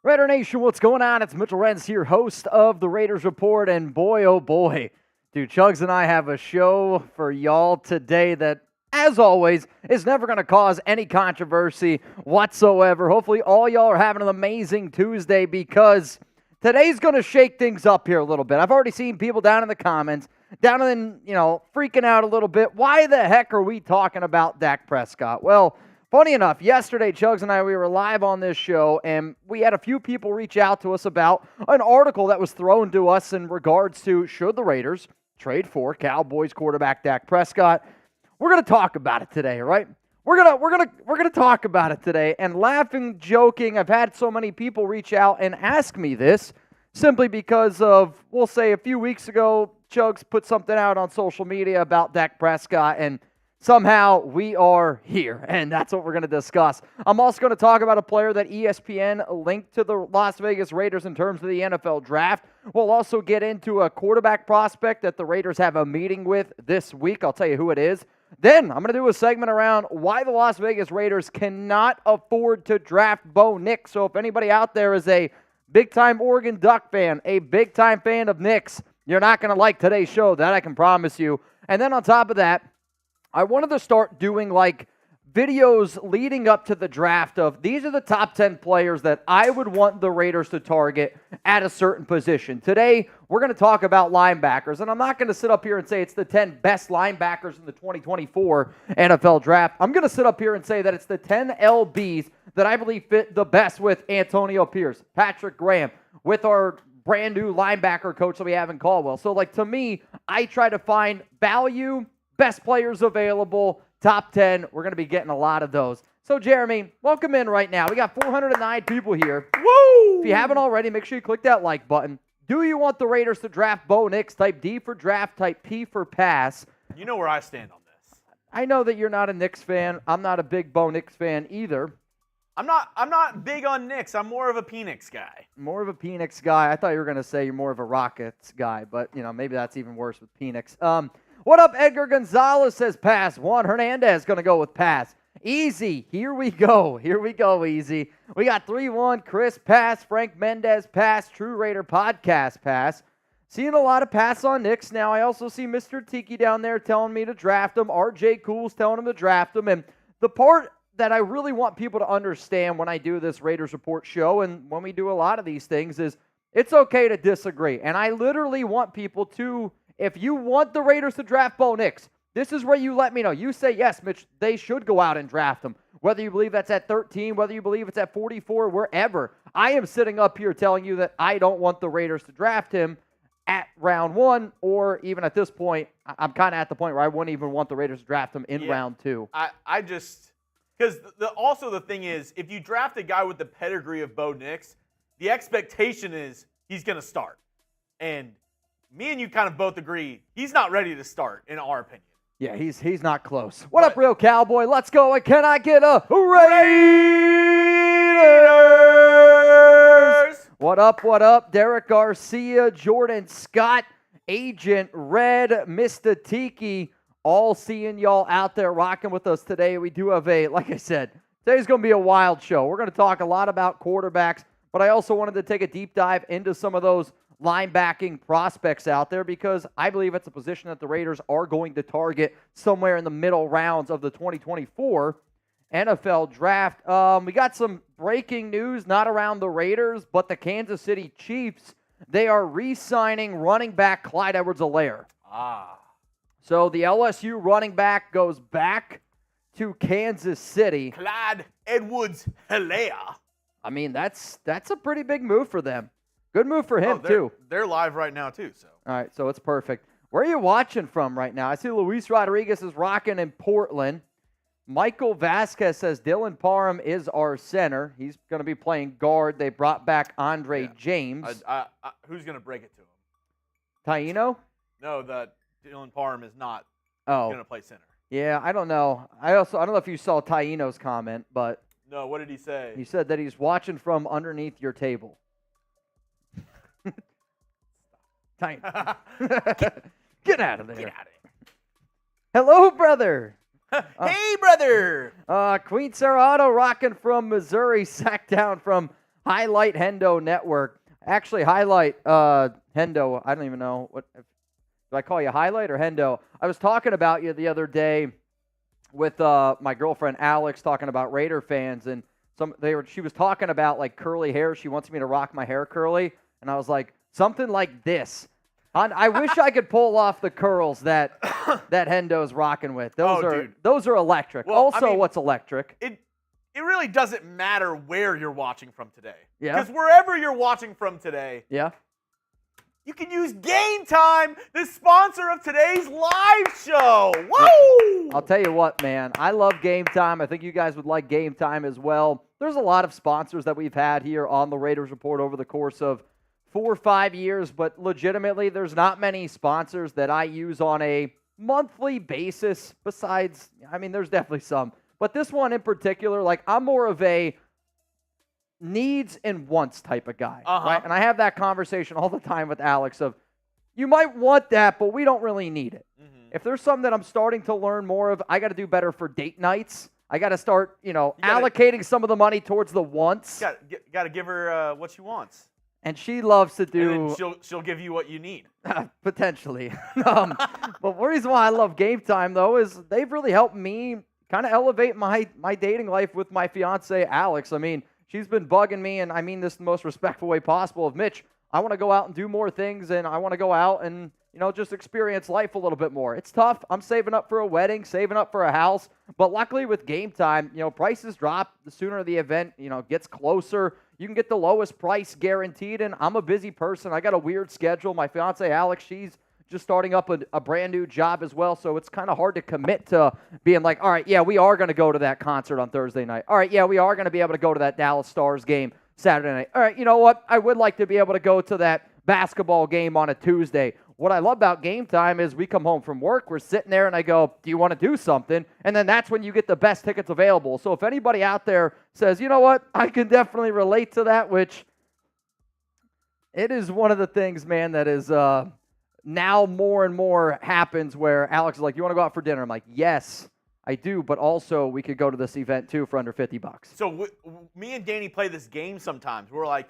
Raider Nation, what's going on? It's Mitchell Renz here, host of the Raiders Report, and boy, oh boy, dude, Chugs and I have a show for y'all today that, as always, is never going to cause any controversy whatsoever. Hopefully, all y'all are having an amazing Tuesday because today's going to shake things up here a little bit. I've already seen people down in the comments, freaking out a little bit. Why the heck are we talking about Dak Prescott? Well, funny enough, yesterday, Chugs and I, we were live on this show, and we had a few people reach out to us about an article that was thrown to us in regards to should the Raiders trade for Cowboys quarterback Dak Prescott. We're going to talk about it today, right? We're gonna talk about it today, and laughing, joking. I've had so many people reach out and ask me this simply because of, we'll say, a few weeks ago, Chugs put something out on social media about Dak Prescott, and somehow we are here, and that's what we're going to discuss. I'm also going to talk about a player that ESPN linked to the Las Vegas Raiders in terms of the NFL draft. We'll also get into a quarterback prospect that the Raiders have a meeting with this week. I'll tell you who it is. Then I'm going to do a segment around why the Las Vegas Raiders cannot afford to draft Bo Nix. So if anybody out there is a big-time Oregon Duck fan, a big-time fan of Nix, you're not going to like today's show. That I can promise you. And then on top of that, I wanted to start doing videos leading up to the draft of these are the top 10 players that I would want the Raiders to target at a certain position. Today, we're going to talk about linebackers, and I'm not going to sit up here and say it's the 10 best linebackers in the 2024 NFL draft. I'm going to sit up here and say that it's the 10 LBs that I believe fit the best with Antonio Pierce, Patrick Graham, with our brand new linebacker coach that we have in Caldwell. So, to me, I try to find value, best players available, top 10. We're going to be getting a lot of those. So, Jeremy, welcome in right now. We got 409 people here. Woo! If you haven't already, make sure you click that like button. Do you want the Raiders to draft Bo Nix? Type D for draft, type P for pass. You know where I stand on this. I know that you're not a Knicks fan. I'm not a big Bo Nix fan either. I'm not big on Knicks. I'm more of a Penix guy. More of a Penix guy. I thought you were going to say you're more of a Rockets guy, but maybe that's even worse with Penix. What up, Edgar Gonzalez says pass. Juan Hernandez going to go with pass. Easy. Here we go. Here we go, Easy. We got 3-1. Chris pass. Frank Mendez pass. True Raider podcast pass. Seeing a lot of pass on Knicks now. I also see Mr. Tiki down there telling me to draft him. RJ Cool's telling him to draft him. And the part that I really want people to understand when I do this Raiders Report show and when we do a lot of these things is it's okay to disagree. And I literally want people to, if you want the Raiders to draft Bo Nix, this is where you let me know. You say, yes, Mitch, they should go out and draft him. Whether you believe that's at 13, whether you believe it's at 44, wherever. I am sitting up here telling you that I don't want the Raiders to draft him at round 1, or even at this point, I'm kind of at the point where I wouldn't even want the Raiders to draft him in round 2. I just, because also the thing is, if you draft a guy with the pedigree of Bo Nix, the expectation is he's going to start. And me and you kind of both agree he's not ready to start, in our opinion. Yeah, he's not close. What up, Real Cowboy? Let's go. And can I get a Raiders? What up, what up? Derek Garcia, Jordan Scott, Agent Red, Mr. Tiki, all seeing y'all out there rocking with us today. We do have like I said, today's going to be a wild show. We're going to talk a lot about quarterbacks, but I also wanted to take a deep dive into some of those linebacking prospects out there because I believe it's a position that the Raiders are going to target somewhere in the middle rounds of the 2024 NFL draft. We got some breaking news, not around the Raiders, but the Kansas City Chiefs. They are re-signing running back Clyde Edwards-Helaire. So the LSU running back goes back to Kansas City. Clyde Edwards-Helaire. I mean, that's a pretty big move for them. Good move for him, too. They're live right now, too. So. All right, so it's perfect. Where are you watching from right now? I see Luis Rodriguez is rocking in Portland. Michael Vasquez says Dylan Parham is our center. He's going to be playing guard. They brought back Andre James. Who's going to break it to him? Taino? No, Dylan Parham is not going to play center. Yeah, I don't know. I don't know if you saw Taino's comment, but no, what did he say? He said that he's watching from underneath your table. Get out of there. Get out of here. Hello, brother. Hey, brother. Queen Sarah Auto rocking from Missouri, sacked down from Highlight Hendo Network. Actually, Highlight Hendo. I don't even know what. Do I call you Highlight or Hendo? I was talking about you the other day with my girlfriend Alex, talking about Raider fans, and she was talking about like curly hair. She wants me to rock my hair curly, and I was like, something like this. I wish I could pull off the curls that Hendo's rocking with. Those are electric. Well, also, what's electric? It really doesn't matter where you're watching from today. Yeah. Because wherever you're watching from today, yeah, you can use Game Time, the sponsor of today's live show. Woo! I'll tell you what, man. I love Game Time. I think you guys would like Game Time as well. There's a lot of sponsors that we've had here on the Raiders Report over the course of 4 or 5 years, but legitimately, there's not many sponsors that I use on a monthly basis besides, there's definitely some. But this one in particular, like, I'm more of a needs and wants type of guy, right? And I have that conversation all the time with Alex of, you might want that, but we don't really need it. Mm-hmm. If there's something that I'm starting to learn more of, I got to do better for date nights. I got to start, allocating some of the money towards the wants. Got to give her what she wants. And she loves to do. And then she'll give you what you need. Potentially. But the reason why I love Game Time, though, is they've really helped me kind of elevate my dating life with my fiance, Alex. She's been bugging me, and I mean this in the most respectful way possible, of Mitch, I want to go out and do more things, and I want to go out and, just experience life a little bit more. It's tough. I'm saving up for a wedding, saving up for a house. But luckily with Game Time, prices drop the sooner the event, gets closer. You can get the lowest price guaranteed, and I'm a busy person. I got a weird schedule. My fiance, Alex, she's just starting up a brand new job as well, so it's kind of hard to commit to being like, all right, yeah, we are going to go to that concert on Thursday night. All right, yeah, we are going to be able to go to that Dallas Stars game Saturday night. All right, you know what? I would like to be able to go to that basketball game on a Tuesday. What I love about Game Time is we come home from work, we're sitting there, and I go, do you want to do something? And then that's when you get the best tickets available. So if anybody out there says, you know what, I can definitely relate to that, which it is one of the things, man, that is now more and more happens where Alex is like, you want to go out for dinner? I'm like, yes, I do, but also we could go to this event too for under $50. So me and Danny play this game sometimes. We're like,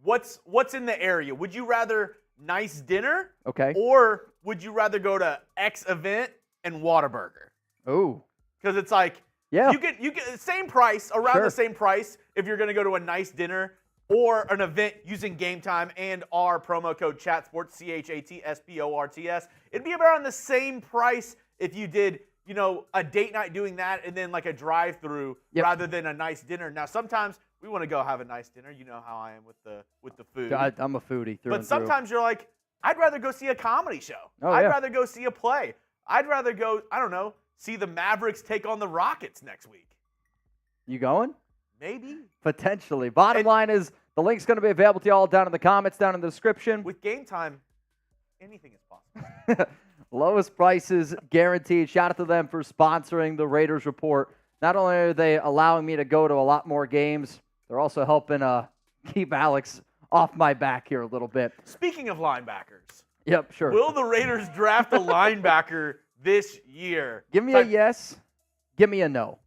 what's in the area? Would you rather nice dinner? Okay. Or would you rather go to X event and Whataburger? Ooh. Because it's like, yeah, you get the same price, around the same price if you're going to go to a nice dinner or an event using Game Time and our promo code CHATSPORTS, CHATSPORTS. It'd be around the same price if you did, a date night doing that and then like a drive-through rather than a nice dinner. Now, sometimes we want to go have a nice dinner. You know how I am with the food. I'm a foodie through But and sometimes you're like, I'd rather go see a comedy show. Oh, I'd rather go see a play. I'd rather go, I don't know, see the Mavericks take on the Rockets next week. You going? Maybe. Potentially. Bottom line is the link's going to be available to you all down in the comments, down in the description. With Game Time, anything is possible. Lowest prices guaranteed. Shout out to them for sponsoring the Raiders Report. Not only are they allowing me to go to a lot more games, they're also helping keep Alex off my back here a little bit. Speaking of linebackers. Yep, sure. Will the Raiders draft a linebacker this year? Give me a yes. Give me a no.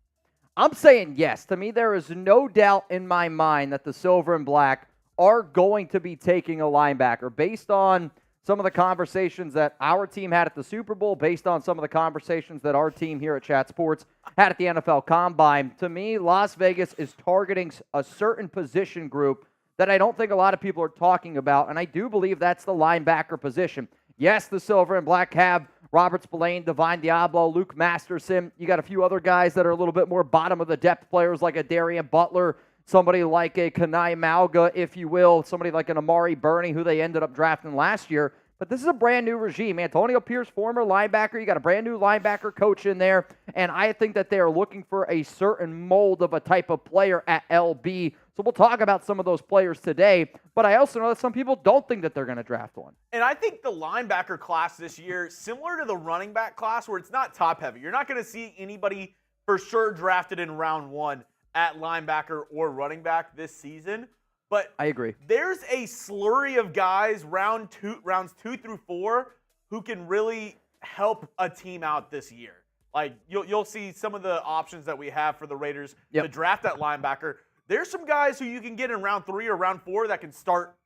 I'm saying yes. To me, there is no doubt in my mind that the Silver and Black are going to be taking a linebacker based on some of the conversations that our team had at the Super Bowl, based on some of the conversations that our team here at Chat Sports had at the NFL Combine. To me, Las Vegas is targeting a certain position group that I don't think a lot of people are talking about, and I do believe that's the linebacker position. Yes, the Silver and Black have Robert Spillane, Divine Diablo, Luke Masterson. You got a few other guys that are a little bit more bottom of the depth players like a Darian Butler, somebody like a Kanai Malga, if you will, somebody like an Amari Burney, who they ended up drafting last year. But this is a brand new regime. Antonio Pierce, former linebacker. You got a brand new linebacker coach in there. And I think that they are looking for a certain mold of a type of player at LB. So we'll talk about some of those players today. But I also know that some people don't think that they're going to draft one. And I think the linebacker class this year, similar to the running back class, where it's not top heavy. You're not going to see anybody for sure drafted in round one at linebacker or running back this season. But I agree. There's a slurry of guys rounds 2 through 4 who can really help a team out this year. Like you'll see some of the options that we have for the Raiders to draft that linebacker. there's some guys who you can get in round 3 or round 4 that can start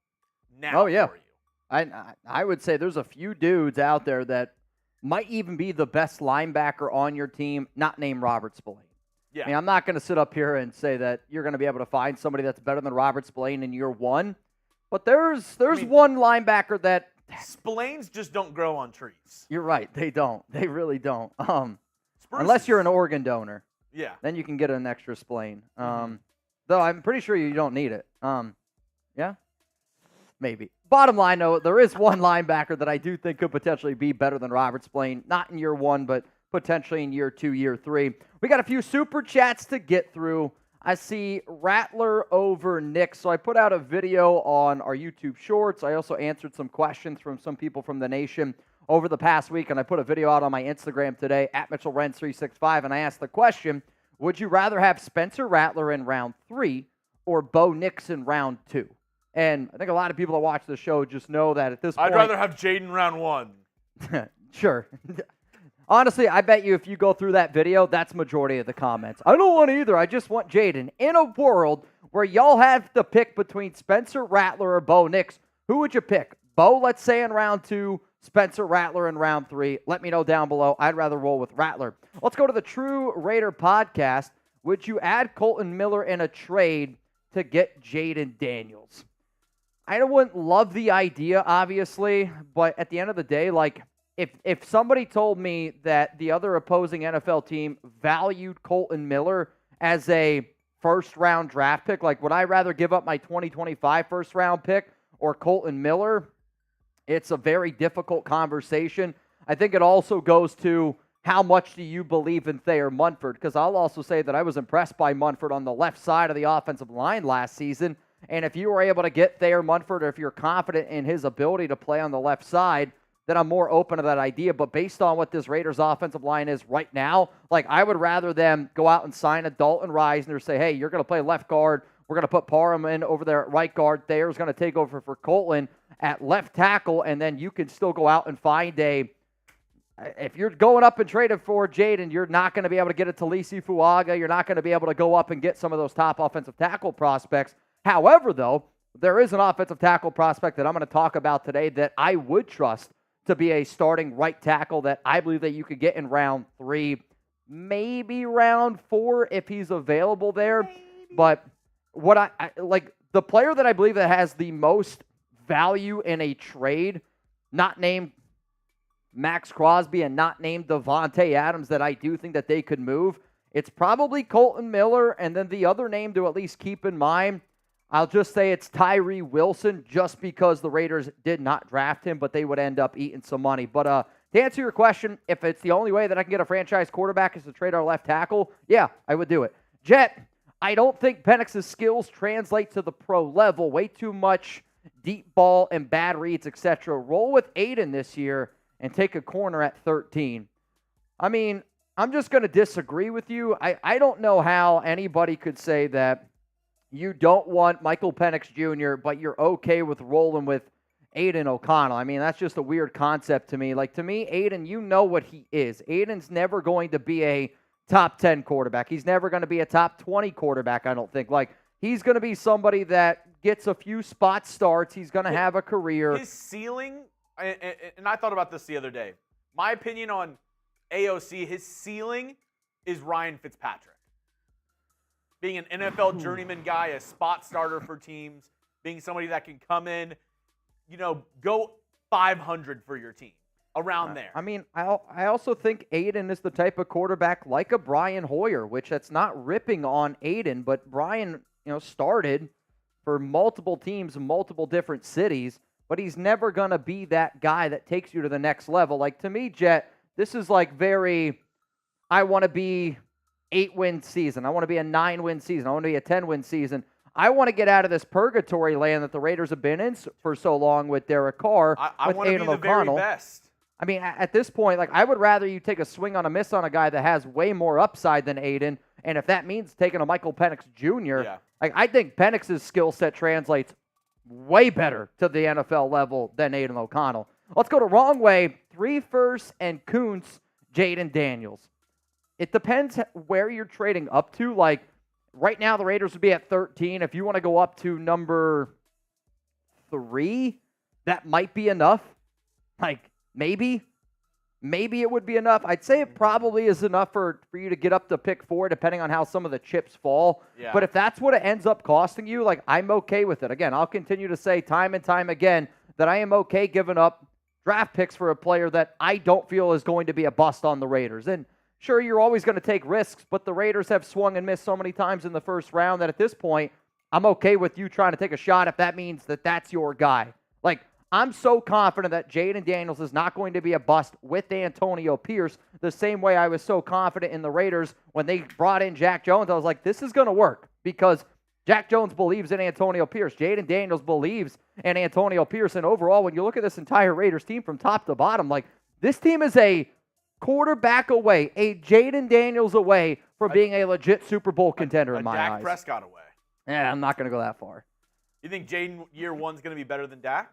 now Oh, yeah. for you. I would say there's a few dudes out there that might even be the best linebacker on your team, not named Robert Spillane. Yeah. I mean, I'm not going to sit up here and say that you're going to be able to find somebody that's better than Robert Spillane in year 1, but there's one linebacker that Spillanes just don't grow on trees. You're right. They don't. They really don't. Spruces. Unless you're an organ donor. Yeah. Then you can get an extra spleen. Though I'm pretty sure you don't need it. Yeah? Maybe. Bottom line, though, there is one linebacker that I do think could potentially be better than Robert Spillane. Not in year 1, but potentially in year 2, year 3. We got a few super chats to get through. I see Rattler over Nick. So I put out a video on our YouTube Shorts. I also answered some questions from some people from the nation over the past week, and I put a video out on my Instagram today, at Mitchell Renz 365, and I asked the question, would you rather have Spencer Rattler in round 3 or Bo Nix in round 2? And I think a lot of people that watch the show just know that at this point. I'd rather have Jaden round 1. Sure. Honestly, I bet you if you go through that video, that's majority of the comments. I don't want either. I just want Jaden. In a world where y'all have to pick between Spencer Rattler or Bo Nix, who would you pick? Bo, let's say, in round 2, Spencer Rattler in round 3. Let me know down below. I'd rather roll with Rattler. Let's go to the True Raider podcast. Would you add Colton Miller in a trade to get Jaden Daniels? I wouldn't love the idea, obviously, but at the end of the day, like, if somebody told me that the other opposing NFL team valued Colton Miller as a first-round draft pick, like, would I rather give up my 2025 first-round pick or Colton Miller? It's a very difficult conversation. I think it also goes to how much do you believe in Thayer Munford, because I'll also say that I was impressed by Munford on the left side of the offensive line last season, and if you were able to get Thayer Munford, or if you're confident in his ability to play on the left side, then I'm more open to that idea. But based on what this Raiders offensive line is right now, like, I would rather them go out and sign a Dalton Reisner, say, hey, you're going to play left guard. We're going to put Parham in over there at right guard. Thayer's going to take over for Colton at left tackle, and then you can still go out and find if you're going up and trading for Jaden, you're not going to be able to get a Talisi Fuaga. You're not going to be able to go up and get some of those top offensive tackle prospects. However, though, there is an offensive tackle prospect that I'm going to talk about today that I would trust to be a starting right tackle that I believe that you could get in round 3, maybe round 4 if he's available there. Maybe. But what I like, the player that I believe that has the most value in a trade, not named Max Crosby and not named Devontae Adams, that I do think that they could move, it's probably Colton Miller, and then the other name to at least keep in mind, I'll just say it's Tyree Wilson, just because the Raiders did not draft him, but they would end up eating some money. But to answer your question, if it's the only way that I can get a franchise quarterback is to trade our left tackle, yeah, I would do it. Jet, I don't think Penix's skills translate to the pro level. Way too much deep ball and bad reads, etc. Roll with Aiden this year and take a corner at 13. I mean, I'm just going to disagree with you. I don't know how anybody could say that you don't want Michael Penix Jr., but you're okay with rolling with Aiden O'Connell. I mean, that's just a weird concept to me. Like, to me, Aiden, you know what he is. Aiden's never going to be a top 10 quarterback. He's never going to be a top 20 quarterback, I don't think. Like, he's going to be somebody that gets a few spot starts. He's going to have a career. His ceiling, and I thought about this the other day. My opinion on AOC, his ceiling is Ryan Fitzpatrick. Being an NFL journeyman guy, a spot starter for teams, being somebody that can come in, go 500 for your team, around there. I mean, I also think Aiden is the type of quarterback like a Brian Hoyer, which that's not ripping on Aiden, but Brian, started for multiple teams in multiple different cities, but he's never going to be that guy that takes you to the next level. Like, to me, Jet, this is like I want to be 8-win season. I want to be a 9-win season. I want to be a 10-win season. I want to get out of this purgatory land that the Raiders have been in for so long with Derek Carr, I with want to Aiden be the O'Connell. very best. I mean, at this point, like, I would rather you take a swing on a miss on a guy that has way more upside than Aiden, and if that means taking a Michael Penix Jr., like, I think Penix's skill set translates way better to the NFL level than Aiden O'Connell. Let's go to Wrong Way, 3 firsts and Kuntz, Jaden Daniels. It depends where you're trading up to. Like, Right now, the Raiders would be at 13. If you want to go up to number 3, that might be enough. Like, maybe it would be enough. I'd say it probably is enough for you to get up to pick 4, depending on how some of the chips fall. Yeah. But if that's what it ends up costing you, like, I'm okay with it. Again, I'll continue to say time and time again that I am okay giving up draft picks for a player that I don't feel is going to be a bust on the Raiders. And sure, you're always going to take risks, but the Raiders have swung and missed so many times in the first round that at this point, I'm okay with you trying to take a shot if that means that that's your guy. Like, I'm so confident that Jaden Daniels is not going to be a bust with Antonio Pierce the same way I was so confident in the Raiders when they brought in Jack Jones. I was like, this is going to work because Jack Jones believes in Antonio Pierce. Jaden Daniels believes in Antonio Pierce. And overall, when you look at this entire Raiders team from top to bottom, like, this team is a quarterback away, a Jaden Daniels away from being a legit Super Bowl contender in my eyes. Dak Prescott away. Yeah, I'm not going to go that far. You think Jaden year 1's going to be better than Dak?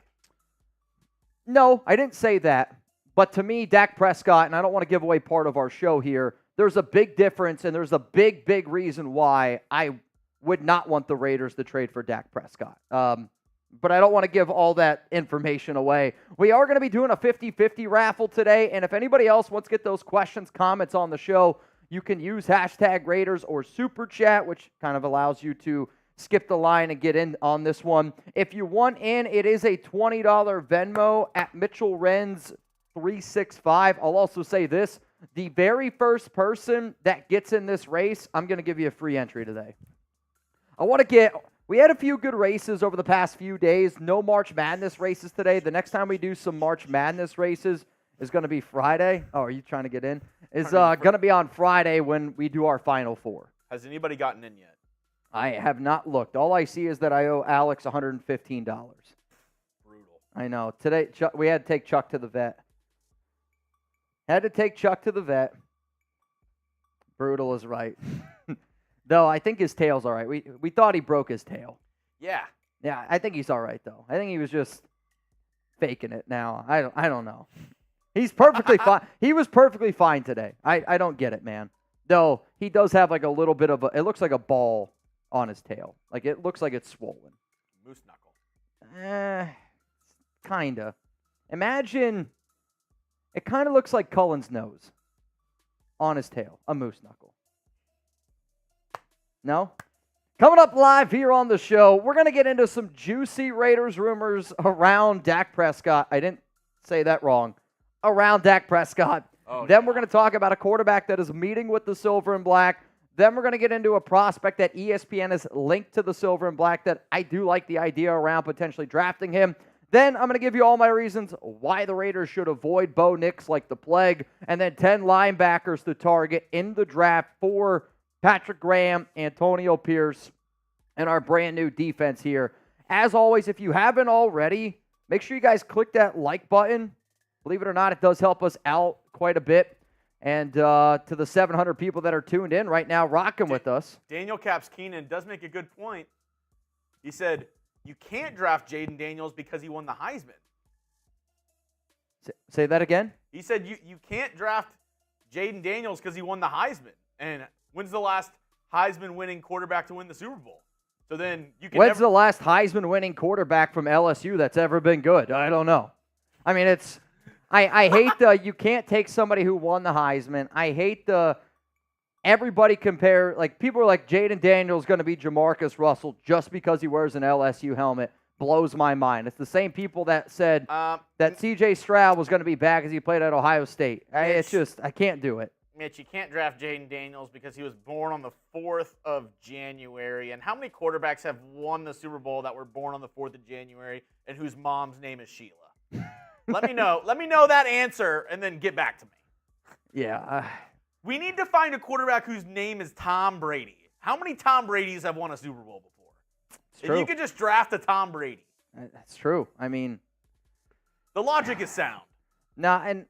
No, I didn't say that. But to me, Dak Prescott, and I don't want to give away part of our show here, there's a big difference, and there's a big, big reason why I would not want the Raiders to trade for Dak Prescott. But I don't want to give all that information away. We are going to be doing a 50-50 raffle today, and if anybody else wants to get those questions, comments on the show, you can use hashtag Raiders or Super Chat, which kind of allows you to skip the line and get in on this one. If you want in, it is a $20 Venmo at Mitchell Renz 365. I'll also say this. The very first person that gets in this race, I'm going to give you a free entry today. We had a few good races over the past few days. No March Madness races today. The next time we do some March Madness races is going to be Friday. Oh, are you trying to get in? It's going to be on Friday when we do our Final Four. Has anybody gotten in yet? I have not looked. All I see is that I owe Alex $115. Brutal. I know. Today, we had to take Chuck to the vet. Brutal is right. Though, I think his tail's all right. We thought he broke his tail. Yeah. Yeah, I think he's all right, though. I think he was just faking it now. I don't know. He's perfectly fine. He was perfectly fine today. I don't get it, man. Though, he does have like a little bit of it looks like a ball on his tail. Like, it looks like it's swollen. Moose knuckle. Kind of. Imagine, it kind of looks like Cullen's nose on his tail. A moose knuckle. No? Coming up live here on the show, we're going to get into some juicy Raiders rumors around Dak Prescott. I didn't say that wrong. Around Dak Prescott. Then we're going to talk about a quarterback that is meeting with the Silver and Black. Then we're going to get into a prospect that ESPN is linked to the Silver and Black that I do like the idea around potentially drafting him. Then I'm going to give you all my reasons why the Raiders should avoid Bo Nix like the plague. And then 10 linebackers to target in the draft for Patrick Graham, Antonio Pierce, and our brand new defense here. As always, if you haven't already, make sure you guys click that like button. Believe it or not, it does help us out quite a bit. And to the 700 people that are tuned in right now, rocking with us. Daniel Caps Keenan does make a good point. He said, you can't draft Jaden Daniels because he won the Heisman. Say that again? He said you can't draft Jaden Daniels because he won the Heisman. And when's the last Heisman-winning quarterback to win the Super Bowl? So then you can When's the last Heisman-winning quarterback from LSU that's ever been good? I don't know. I mean, it's... I hate you can't take somebody who won the Heisman. I hate everybody compare, like, people are like, Jaden Daniels going to be Jamarcus Russell just because he wears an LSU helmet. Blows my mind. It's the same people that said that C.J. Stroud was going to be bad because he played at Ohio State. It's just, I can't do it. Mitch, you can't draft Jaden Daniels because he was born on the 4th of January. And how many quarterbacks have won the Super Bowl that were born on the 4th of January and whose mom's name is Sheila? Let me know. Let me know that answer and then get back to me. Yeah. We need to find a quarterback whose name is Tom Brady. How many Tom Bradys have won a Super Bowl before? If you could just draft a Tom Brady. That's true. I mean, the logic is sound. Nah, and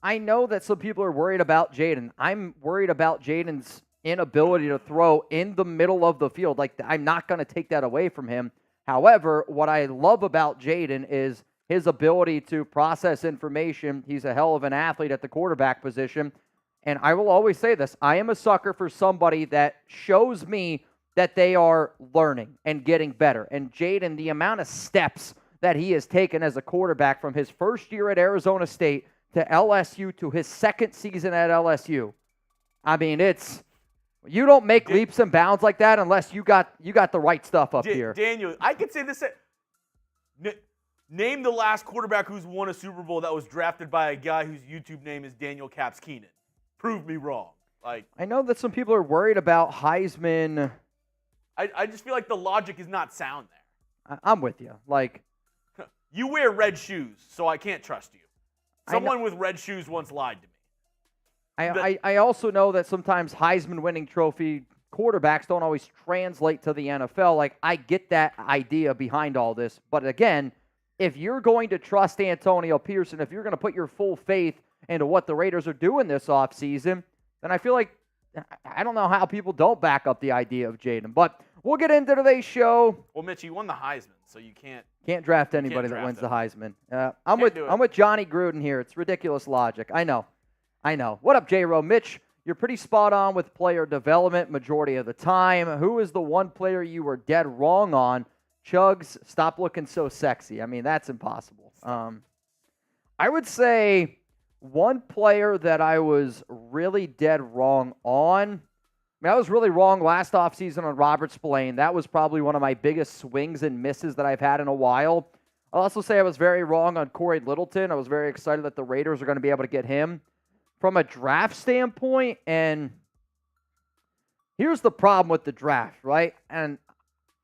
I know that some people are worried about Jaden. I'm worried about Jaden's inability to throw in the middle of the field. Like, I'm not going to take that away from him. However, what I love about Jaden is his ability to process information. He's a hell of an athlete at the quarterback position. And I will always say this. I am a sucker for somebody that shows me that they are learning and getting better. And Jaden, the amount of steps that he has taken as a quarterback from his first year at Arizona State to LSU to his second season at LSU. I mean, you don't make leaps and bounds like that unless you got the right stuff up here. Daniel, I could say this. Name the last quarterback who's won a Super Bowl that was drafted by a guy whose YouTube name is Daniel Caps Keenan. Prove me wrong. I know that some people are worried about Heisman. I just feel like the logic is not sound there. I'm with you. You wear red shoes, so I can't trust you. Someone with red shoes once lied to me. I also know that sometimes Heisman winning trophy quarterbacks don't always translate to the NFL. I get that idea behind all this. But again, if you're going to trust Antonio Pearson, if you're going to put your full faith into what the Raiders are doing this offseason, then I feel like I don't know how people don't back up the idea of Jaden. But we'll get into today's show. Well, Mitch, you won the Heisman, so you can't draft anybody that wins the Heisman. I'm with Johnny Gruden here. It's ridiculous logic. I know. What up, J-Ro? Mitch, you're pretty spot on with player development majority of the time. Who is the one player you were dead wrong on? Chugs, stop looking so sexy. I mean, that's impossible. I would say one player that I was really dead wrong on. I was really wrong last offseason on Robert Spillane. That was probably one of my biggest swings and misses that I've had in a while. I'll also say I was very wrong on Corey Littleton. I was very excited that the Raiders are going to be able to get him from a draft standpoint. And here's the problem with the draft, right? And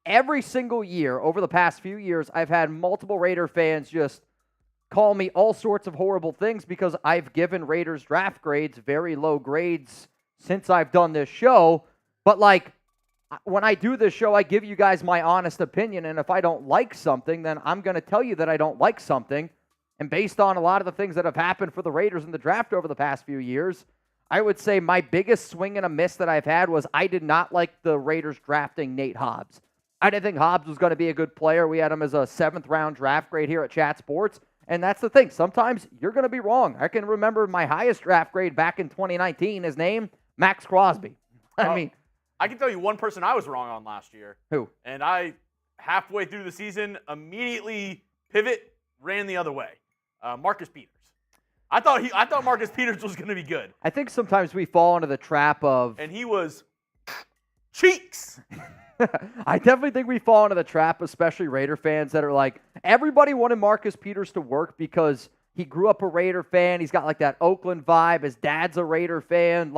every single year over the past few years, I've had multiple Raider fans just call me all sorts of horrible things because I've given Raiders draft grades very low grades since I've done this show. But when I do this show, I give you guys my honest opinion. And if I don't like something, then I'm going to tell you that I don't like something. And based on a lot of the things that have happened for the Raiders in the draft over the past few years, I would say my biggest swing and a miss that I've had was I did not like the Raiders drafting Nate Hobbs. I didn't think Hobbs was going to be a good player. We had him as a 7th-round draft grade here at Chat Sports. And that's the thing. Sometimes you're going to be wrong. I can remember my highest draft grade back in 2019. His name, Max Crosby. I mean, I can tell you one person I was wrong on last year. Who? And I, halfway through the season, immediately ran the other way. Marcus Peters. I thought Marcus Peters was going to be good. I think sometimes we fall into the trap of... And he was cheeks. I definitely think we fall into the trap, especially Raider fans that are like, everybody wanted Marcus Peters to work because he grew up a Raider fan. He's got that Oakland vibe. His dad's a Raider fan.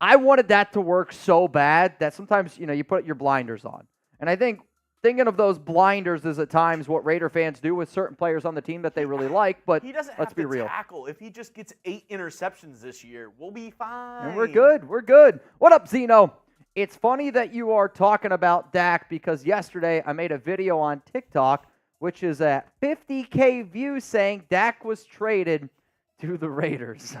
I wanted that to work so bad that sometimes, you put your blinders on. And I think thinking of those blinders is at times what Raider fans do with certain players on the team that they really like, but he doesn't let's have be to real. tackle. If he just gets 8 interceptions this year, we'll be fine. And we're good. What up, Zeno? It's funny that you are talking about Dak because yesterday I made a video on TikTok, which is at 50K views saying Dak was traded to the Raiders.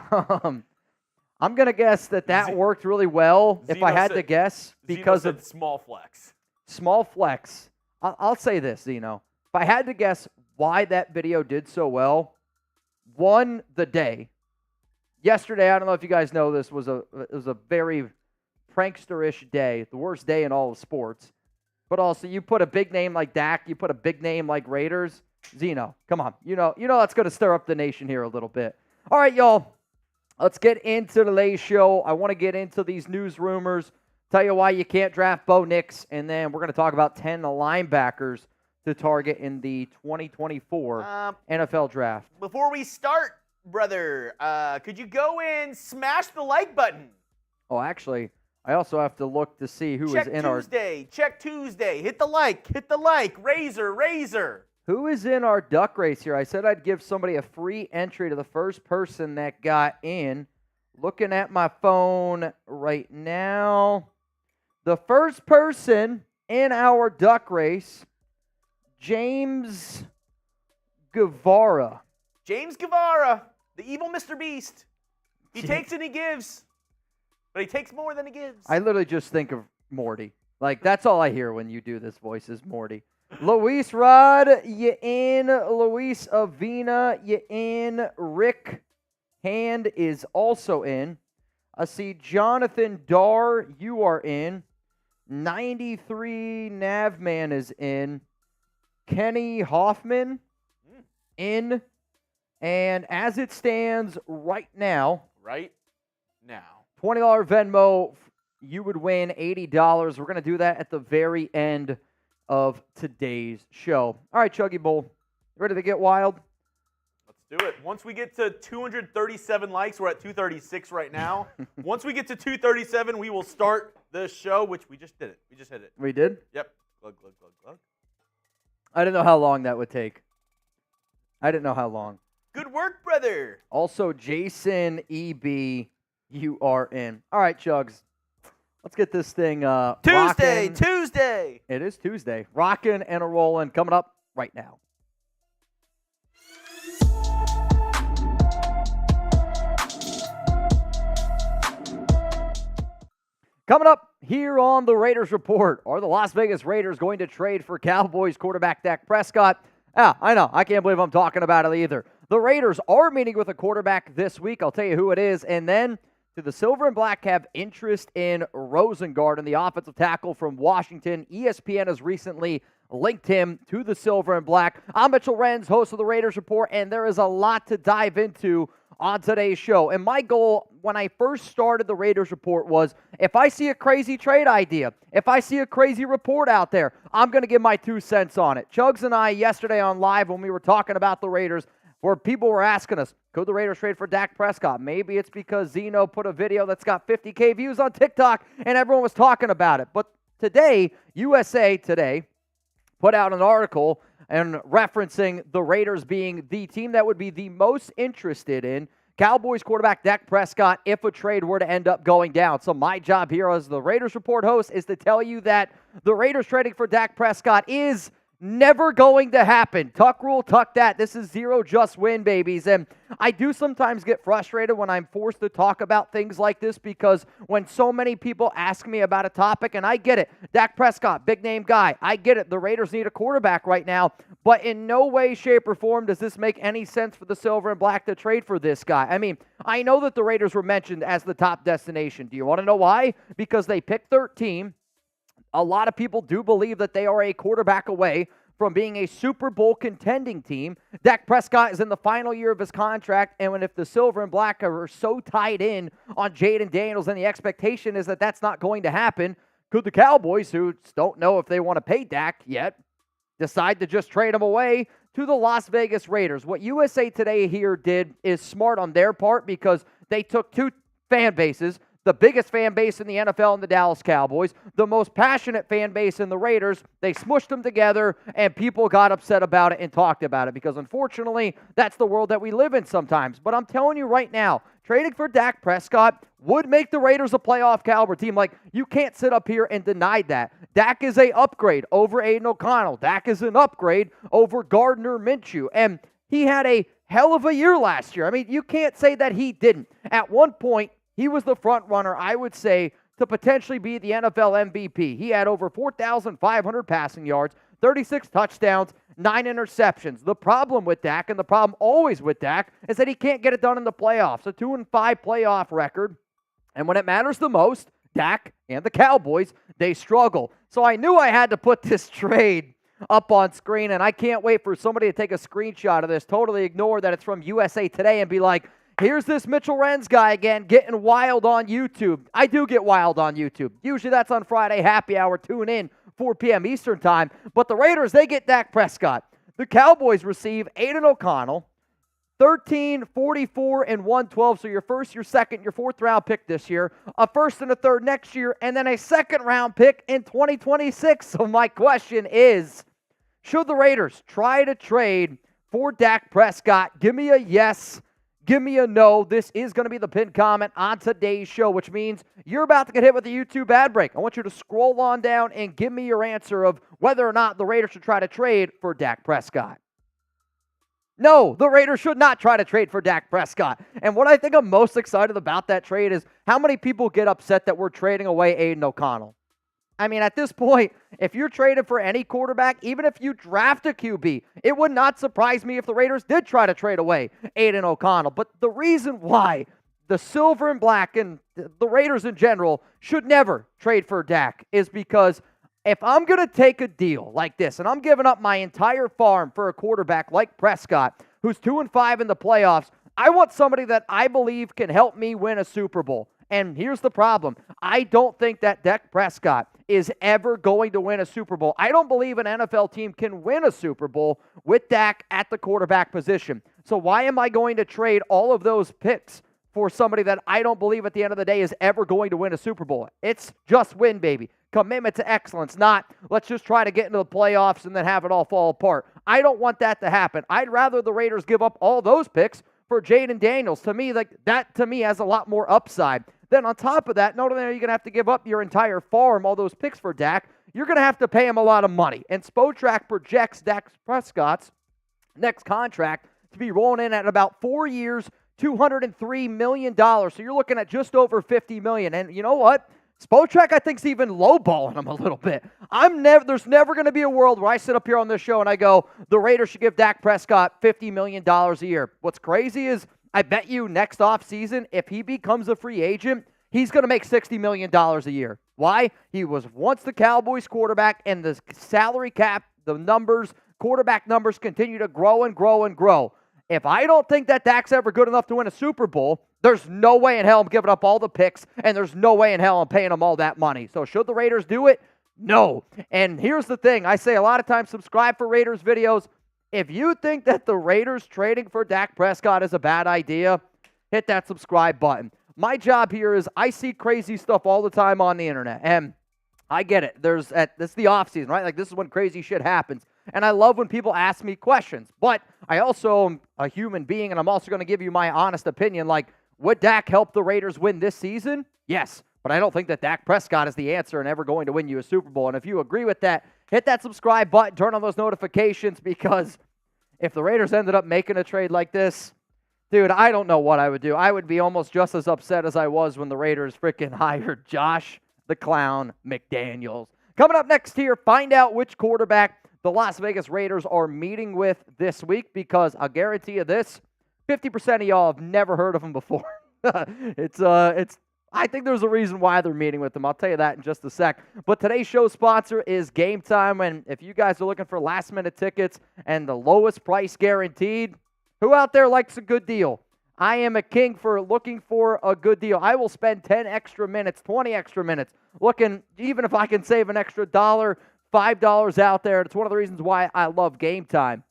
I'm going to guess that worked really well, if I had to guess, because of small flex. Small flex. I'll say this, Zeno. If I had to guess why that video did so well, one, the day. Yesterday, I don't know if you guys know this, was a very prankster-ish day, the worst day in all of sports. But also, you put a big name like Dak, you put a big name like Raiders, Zeno, come on. You know that's going to stir up the nation here a little bit. All right, y'all. Let's get into today's show. I want to get into these news rumors, tell you why you can't draft Bo Nix, and then we're going to talk about 10 linebackers to target in the 2024 NFL Draft. Before we start, brother, could you go and smash the like button? Oh, actually, I also have to look to see who is in our... Check Tuesday. Hit the like. Razor. Who is in our duck race here? I said I'd give somebody a free entry to the first person that got in. Looking at my phone right now. The first person in our duck race, James Guevara. James Guevara, the evil Mr. Beast. He takes and he gives, but he takes more than he gives. I literally just think of Morty. That's all I hear when you do this voice is Morty. Luis Rod, you in. Luis Avina, you in. Rick Hand is also in. I see Jonathan Darr, you are in. 93 Navman is in. Kenny Hoffman in. And as it stands right now, $20 Venmo, you would win $80. We're going to do that at the very end of today's show. All right, Chuggy Bowl, ready to get wild? Let's do it. Once we get to 237 likes, we're at 236 right now. Once we get to 237, we will start the show, which we just did it. We just hit it. We did? Yep. Glug, glug, glug, glug. I didn't know how long that would take. I didn't know how long. Good work, brother. Also, Jason EB, you are in. All right, Chugs. Let's get this thing rocking. Tuesday. It is Tuesday. Rocking and a rolling coming up right now. Coming up here on the Raiders Report, are the Las Vegas Raiders going to trade for Cowboys quarterback Dak Prescott? Yeah, I know. I can't believe I'm talking about it either. The Raiders are meeting with a quarterback this week. I'll tell you who it is. And then, do the Silver and Black have interest in Rosen Garden, the offensive tackle from Washington? ESPN has recently linked him to the Silver and Black. I'm Mitchell Renz, host of the Raiders Report, and there is a lot to dive into on today's show. And my goal when I first started the Raiders Report was, if I see a crazy trade idea, if I see a crazy report out there, I'm going to give my 2 cents on it. Chugs and I, yesterday on live when we were talking about the Raiders, where people were asking us, could the Raiders trade for Dak Prescott? Maybe it's because Zeno put a video that's got 50K views on TikTok and everyone was talking about it. But today, USA Today put out an article and referencing the Raiders being the team that would be the most interested in Cowboys quarterback Dak Prescott if a trade were to end up going down. So my job here as the Raiders Report host is to tell you that the Raiders trading for Dak Prescott is never going to happen. Tuck rule, tuck that. This is zero just win, babies. And I do sometimes get frustrated when I'm forced to talk about things like this because when so many people ask me about a topic, and I get it, Dak Prescott, big name guy, I get it, the Raiders need a quarterback right now, but in no way, shape, or form does this make any sense for the Silver and Black to trade for this guy. I mean, I know that the Raiders were mentioned as the top destination. Do you want to know why? Because they picked 13. A lot of people do believe that they are a quarterback away from being a Super Bowl contending team. Dak Prescott is in the final year of his contract, and if the Silver and Black are so tied in on Jaden Daniels and the expectation is that that's not going to happen, could the Cowboys, who don't know if they want to pay Dak yet, decide to just trade him away to the Las Vegas Raiders? What USA Today here did is smart on their part because they took 2 fan bases, the biggest fan base in the NFL in the Dallas Cowboys, the most passionate fan base in the Raiders. They smushed them together, and people got upset about it and talked about it because, unfortunately, that's the world that we live in sometimes. But I'm telling you right now, trading for Dak Prescott would make the Raiders a playoff caliber team. Like, you can't sit up here and deny that. Dak is a upgrade over Aiden O'Connell. Dak is an upgrade over Gardner Minshew. And he had a hell of a year last year. I mean, you can't say that he didn't. At one point, he was the front runner, I would say, to potentially be the NFL MVP. He had over 4,500 passing yards, 36 touchdowns, 9 interceptions. The problem with Dak, and the problem always with Dak, is that he can't get it done in the playoffs. A 2-5 playoff record. And when it matters the most, Dak and the Cowboys, they struggle. So I knew I had to put this trade up on screen, and I can't wait for somebody to take a screenshot of this, totally ignore that it's from USA Today, and be like, here's this Mitchell Renz guy again getting wild on YouTube. I do get wild on YouTube. Usually that's on Friday happy hour. Tune in 4 p.m. Eastern time. But the Raiders, they get Dak Prescott. The Cowboys receive Aiden O'Connell, 13, 44, and 112. So your first, your second, your fourth round pick this year, a first and a third next year, and then a second round pick in 2026. So my question is, should the Raiders try to trade for Dak Prescott? Give me a yes. Give me a no. This is going to be the pinned comment on today's show, which means you're about to get hit with a YouTube ad break. I want you to scroll on down and give me your answer of whether or not the Raiders should try to trade for Dak Prescott. No, the Raiders should not try to trade for Dak Prescott. And what I think I'm most excited about that trade is how many people get upset that we're trading away Aiden O'Connell. I mean, at this point, if you're traded for any quarterback, even if you draft a QB, it would not surprise me if the Raiders did try to trade away Aiden O'Connell. But the reason why the silver and black and the Raiders in general should never trade for Dak is because if I'm going to take a deal like this and I'm giving up my entire farm for a quarterback like Prescott, who's 2-5 in the playoffs, I want somebody that I believe can help me win a Super Bowl. And here's the problem. I don't think that Dak Prescott is ever going to win a Super Bowl. I don't believe an NFL team can win a Super Bowl with Dak at the quarterback position. So why am I going to trade all of those picks for somebody that I don't believe at the end of the day is ever going to win a Super Bowl? It's just win, baby. Commitment to excellence, not let's just try to get into the playoffs and then have it all fall apart. I don't want that to happen. I'd rather the Raiders give up all those picks for Jaden Daniels. To me, that has a lot more upside. Then on top of that, not only are you going to have to give up your entire farm, all those picks for Dak, you're going to have to pay him a lot of money. And Spotrac projects Dak Prescott's next contract to be rolling in at about 4 years, $203 million. So you're looking at just over $50 million. And you know what? Spotrac, I think, is even lowballing him a little bit. There's never going to be a world where I sit up here on this show and I go, the Raiders should give Dak Prescott $50 million a year. What's crazy is I bet you next offseason, if he becomes a free agent, he's going to make $60 million a year. Why? He was once the Cowboys quarterback, and the salary cap, the numbers, quarterback numbers continue to grow and grow and grow. If I don't think that Dak's ever good enough to win a Super Bowl, there's no way in hell I'm giving up all the picks, and there's no way in hell I'm paying him all that money. So should the Raiders do it? No. And here's the thing. I say a lot of times, subscribe for Raiders videos. If you think that the Raiders trading for Dak Prescott is a bad idea, hit that subscribe button. My job here is I see crazy stuff all the time on the internet, and I get it. This is the offseason, right? Like, this is when crazy shit happens. And I love when people ask me questions. But I also am a human being, and I'm also going to give you my honest opinion. Like, would Dak help the Raiders win this season? Yes. But I don't think that Dak Prescott is the answer and ever going to win you a Super Bowl. And if you agree with that, hit that subscribe button, turn on those notifications, because if the Raiders ended up making a trade like this, dude, I don't know what I would do. I would be almost just as upset as I was when the Raiders freaking hired Josh the Clown McDaniels. Coming up next here, find out which quarterback the Las Vegas Raiders are meeting with this week, because I'll guarantee you this, 50% of y'all have never heard of him before. I think there's a reason why they're meeting with him. I'll tell you that in just a sec. But today's show sponsor is Game Time, and if you guys are looking for last-minute tickets and the lowest price guaranteed, who out there likes a good deal? I am a king for looking for a good deal. I will spend 10 extra minutes, 20 extra minutes looking, even if I can save an extra $1, $5 out there. It's one of the reasons why I love Game Time.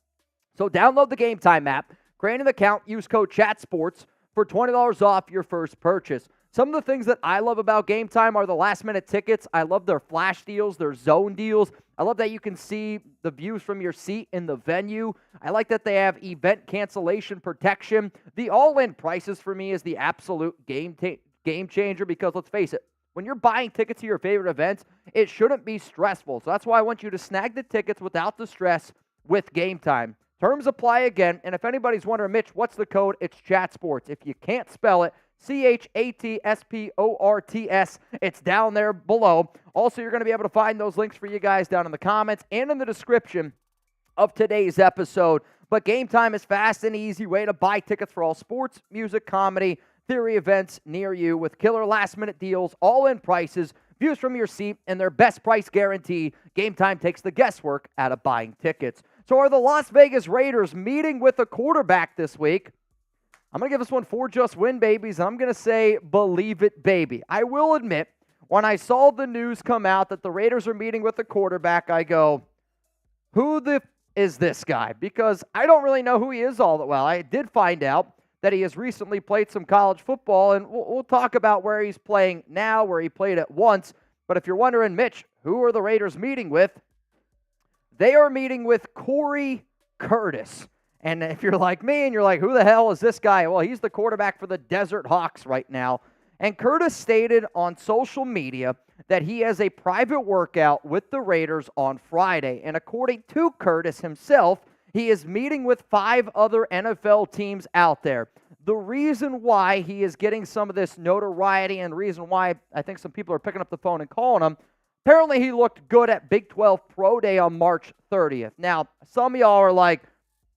So download the Game Time app, create an account, use code CHATSPORTS for $20 off your first purchase. Some of the things that I love about Game Time are the last-minute tickets. I love their flash deals, their zone deals. I love that you can see the views from your seat in the venue. I like that they have event cancellation protection. The all-in prices for me is the absolute game changer, because let's face it, when you're buying tickets to your favorite events, it shouldn't be stressful. So that's why I want you to snag the tickets without the stress with Game Time. Terms apply again, and if anybody's wondering, Mitch, what's the code? It's ChatSports. If you can't spell it, CHATSPORTS. It's down there below. Also, you're going to be able to find those links for you guys down in the comments and in the description of today's episode. But Game Time is fast and easy way to buy tickets for all sports, music, comedy, theory events near you with killer last-minute deals, all-in prices, views from your seat, and their best price guarantee. Game Time takes the guesswork out of buying tickets. So are the Las Vegas Raiders meeting with a quarterback this week? I'm going to give this one 4 just win babies, and I'm going to say believe it, baby. I will admit, when I saw the news come out that the Raiders are meeting with the quarterback, I go, who is this guy? Because I don't really know who he is all that well. I did find out that he has recently played some college football, and we'll talk about where he's playing now, where he played at once. But if you're wondering, Mitch, who are the Raiders meeting with? They are meeting with Corey Curtis. And if you're like me and you're like, who the hell is this guy? Well, he's the quarterback for the Desert Hawks right now. And Curtis stated on social media that he has a private workout with the Raiders on Friday. And according to Curtis himself, he is meeting with 5 other NFL teams out there. The reason why he is getting some of this notoriety and the reason why I think some people are picking up the phone and calling him, apparently he looked good at Big 12 Pro Day on March 30th. Now, some of y'all are like,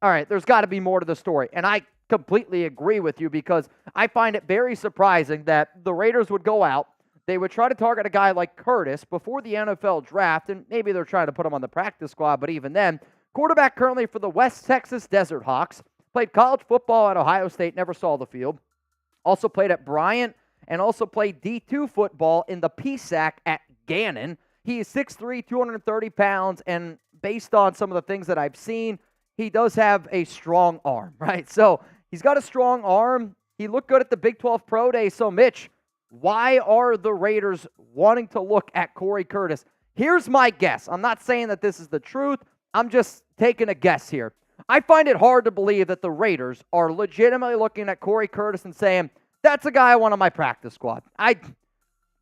all right, there's got to be more to the story. And I completely agree with you because I find it very surprising that the Raiders would go out. They would try to target a guy like Curtis before the NFL draft, and maybe they're trying to put him on the practice squad, but even then, quarterback currently for the West Texas Desert Hawks, played college football at Ohio State, never saw the field, also played at Bryant, and also played D2 football in the PSAC at Gannon. He is 6'3", 230 pounds, and based on some of the things that I've seen, he does have a strong arm, right? So he's got a strong arm. He looked good at the Big 12 Pro Day. So, Mitch, why are the Raiders wanting to look at Corey Curtis? Here's my guess. I'm not saying that this is the truth. I'm just taking a guess here. I find it hard to believe that the Raiders are legitimately looking at Corey Curtis and saying, that's a guy I want on my practice squad. I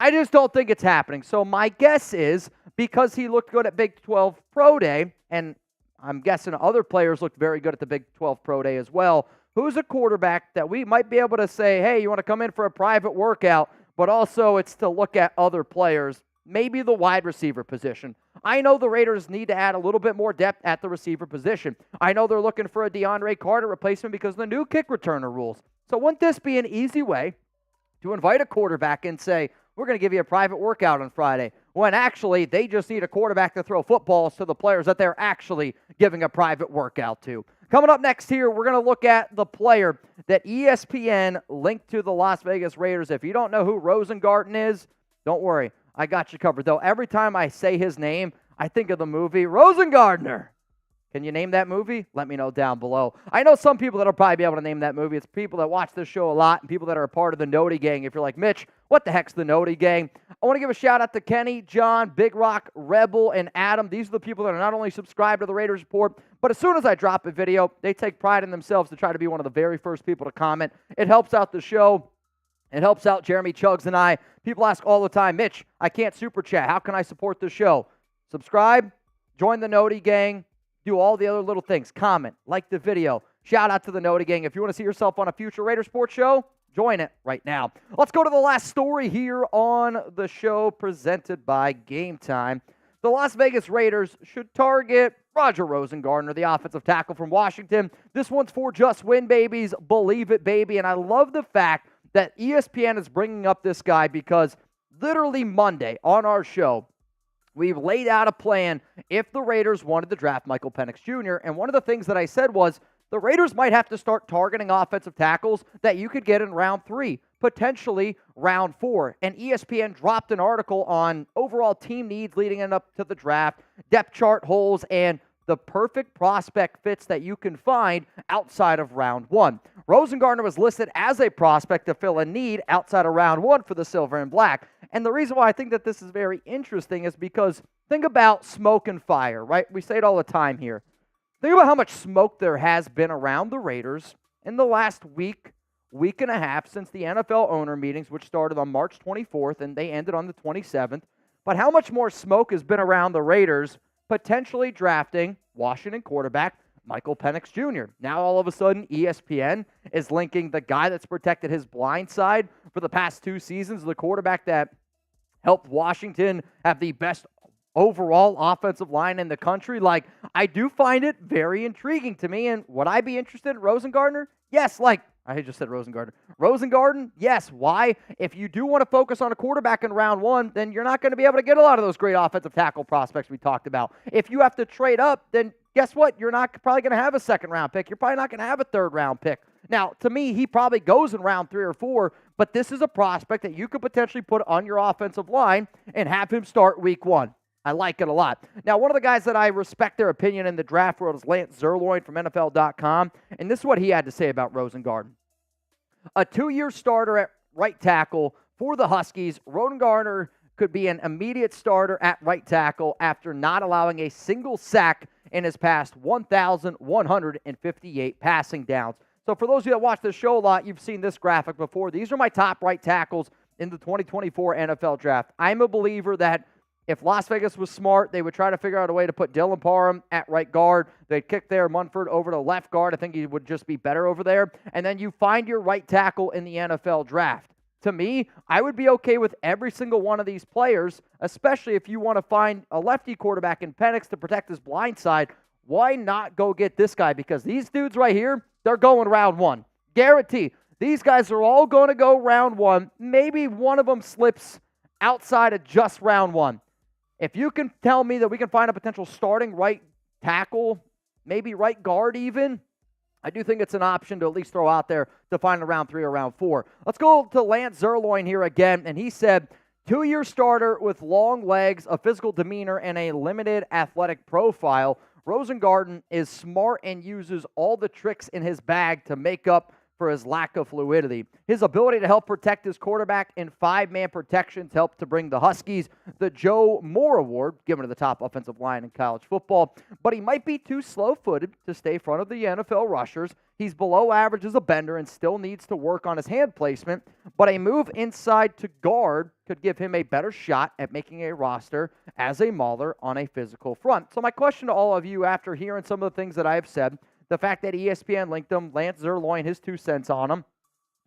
just don't think it's happening. So my guess is because he looked good at Big 12 Pro Day, and I'm guessing other players looked very good at the Big 12 Pro Day as well, who's a quarterback that we might be able to say, hey, you want to come in for a private workout, but also it's to look at other players, maybe the wide receiver position. I know the Raiders need to add a little bit more depth at the receiver position. I know they're looking for a DeAndre Carter replacement because of the new kick returner rules. So wouldn't this be an easy way to invite a quarterback and say, we're going to give you a private workout on Friday, when actually they just need a quarterback to throw footballs to the players that they're actually giving a private workout to. Coming up next here, we're going to look at the player that ESPN linked to the Las Vegas Raiders. If you don't know who Rosen Garden is, don't worry. I got you covered. Though every time I say his name, I think of the movie Rosen Gardner. Can you name that movie? Let me know down below. I know some people that will probably be able to name that movie. It's people that watch this show a lot and people that are a part of the Noti Gang. If you're like, Mitch, what the heck's the Noti Gang? I want to give a shout out to Kenny, John, Big Rock, Rebel, and Adam. These are the people that are not only subscribed to the Raiders Report, but as soon as I drop a video, they take pride in themselves to try to be one of the very first people to comment. It helps out the show. It helps out Jeremy Chugs and I. People ask all the time, Mitch, I can't super chat. How can I support the show? Subscribe, join the Noti Gang, do all the other little things. Comment, like the video. Shout out to the Noti Gang. If you want to see yourself on a future Raider Sports show, join it right now. Let's go to the last story here on the show presented by Game Time. The Las Vegas Raiders should target Rosen Gardner, the offensive tackle from Washington. This one's for Just Win Babies. Believe it, baby. And I love the fact that ESPN is bringing up this guy because literally Monday on our show, we've laid out a plan if the Raiders wanted to draft Michael Penix Jr. And one of the things that I said was the Raiders might have to start targeting offensive tackles that you could get in round 3, potentially round 4. And ESPN dropped an article on overall team needs leading up to the draft, depth chart holes, and the perfect prospect fits that you can find outside of round 1. Rosen Gardner was listed as a prospect to fill a need outside of round 1 for the Silver and Black. And the reason why I think that this is very interesting is because think about smoke and fire, right? We say it all the time here. Think about how much smoke there has been around the Raiders in the last week and a half since the NFL owner meetings, which started on March 24th and they ended on the 27th. But how much more smoke has been around the Raiders potentially drafting Washington quarterback Michael Penix Jr. Now, all of a sudden, ESPN is linking the guy that's protected his blind side for the past 2 seasons, the quarterback that helped Washington have the best overall offensive line in the country. Like, I do find it very intriguing to me. And would I be interested in Rosen Gardner? Yes, I just said Rosen Gardner. Rosen Garden? Yes. Why? If you do want to focus on a quarterback in round 1, then you're not going to be able to get a lot of those great offensive tackle prospects we talked about. If you have to trade up, then guess what? You're not probably going to have a second-round pick. You're probably not going to have a third-round pick. Now, to me, he probably goes in round 3 or 4, but this is a prospect that you could potentially put on your offensive line and have him start week 1. I like it a lot. Now, one of the guys that I respect their opinion in the draft world is Lance Zierlein from NFL.com, and this is what he had to say about Rosen Garden. A 2-year starter at right tackle for the Huskies, Rosen Gardner could be an immediate starter at right tackle after not allowing a single sack in his past 1,158 passing downs. So for those of you that watch this show a lot, you've seen this graphic before. These are my top right tackles in the 2024 NFL Draft. I'm a believer that if Las Vegas was smart, they would try to figure out a way to put Dylan Parham at right guard. They'd kick their Munford over to left guard. I think he would just be better over there. And then you find your right tackle in the NFL Draft. To me, I would be okay with every single one of these players, especially if you want to find a lefty quarterback in Penix to protect his blind side. Why not go get this guy? Because these dudes right here, they're going round 1. Guarantee. These guys are all going to go round one. Maybe one of them slips outside of just round one. If you can tell me that we can find a potential starting right tackle, maybe right guard even, I do think it's an option to at least throw out there to find a round 3 or round 4. Let's go to Lance Zierlein here again, and he said, 2-year starter with long legs, a physical demeanor, and a limited athletic profile. Rosen Garden is smart and uses all the tricks in his bag to make up for his lack of fluidity. His ability to help protect his quarterback in 5-man protections helped to bring the Huskies the Joe Moore Award, given to the top offensive line in college football. But he might be too slow-footed to stay in front of the NFL rushers. He's below average as a bender and still needs to work on his hand placement, but a move inside to guard could give him a better shot at making a roster as a mauler on a physical front. So my question to all of you, after hearing some of the things that I've said, the fact that ESPN linked him, Lance Zierlein, his 2 cents on him,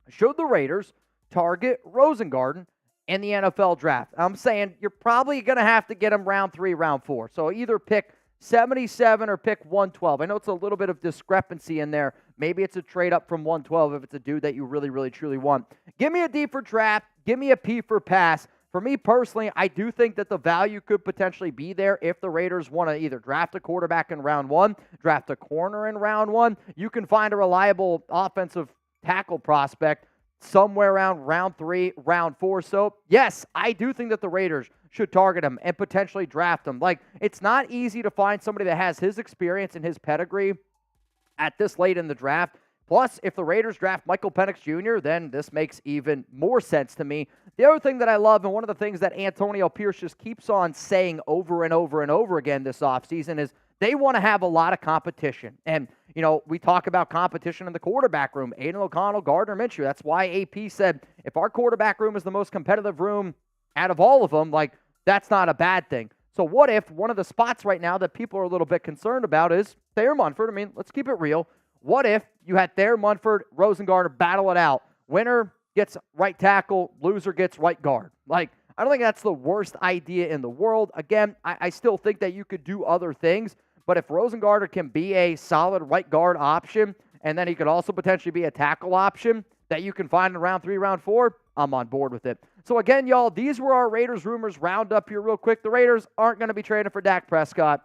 should the Raiders target Rosen Garden in the NFL draft? I'm saying you're probably going to have to get him round 3, round 4. So either pick 77 or pick 112. I know it's a little bit of discrepancy in there. Maybe it's a trade up from 112 if it's a dude that you really, really, truly want. Give me a D for draft. Give me a P for pass. For me personally, I do think that the value could potentially be there if the Raiders want to either draft a quarterback in round 1, draft a corner in round 1. You can find a reliable offensive tackle prospect somewhere around round 3, round 4. So, yes, I do think that the Raiders should target him and potentially draft him. Like, it's not easy to find somebody that has his experience and his pedigree at this late in the draft. Plus, if the Raiders draft Michael Penix Jr., then this makes even more sense to me. The other thing that I love, and one of the things that Antonio Pierce just keeps on saying over and over and over again this offseason, is they want to have a lot of competition. And, you know, we talk about competition in the quarterback room. Aiden O'Connell, Gardner Minshew. That's why AP said, if our quarterback room is the most competitive room out of all of them, like, that's not a bad thing. So what if one of the spots right now that people are a little bit concerned about is Thayer Munford? I mean, let's keep it real. What if you had Thayer Munford, Rosen Gardner battle it out? Winner gets right tackle, loser gets right guard. Like, I don't think that's the worst idea in the world. Again, I still think that you could do other things, but if Rosen Gardner can be a solid right guard option, and then he could also potentially be a tackle option that you can find in round 3, round 4, I'm on board with it. So again, y'all, these were our Raiders rumors roundup here real quick. The Raiders aren't going to be trading for Dak Prescott.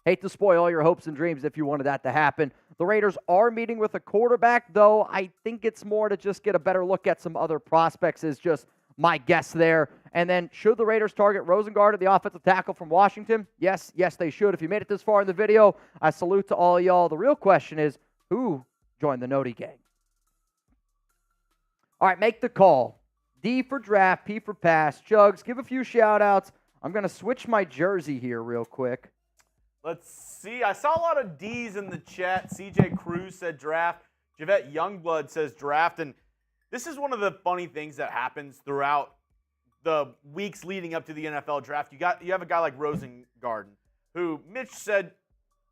Hate to spoil all your hopes and dreams if you wanted that to happen. The Raiders are meeting with a quarterback, though. I think it's more to just get a better look at some other prospects is just my guess there. And then should the Raiders target Rosen Garden, the offensive tackle from Washington? Yes, they should. If you made it this far in the video, I salute to all of y'all. The real question is, who joined the Noti gang? All right, make the call. D for draft, P for pass. Chugs, give a few shout-outs. I'm going to switch my jersey here real quick. Let's see. I saw a lot of D's in the chat. CJ Cruz said draft. Javette Youngblood says draft. And this is one of the funny things that happens throughout the weeks leading up to the NFL draft. You have a guy like Rosen Garden, who Mitch said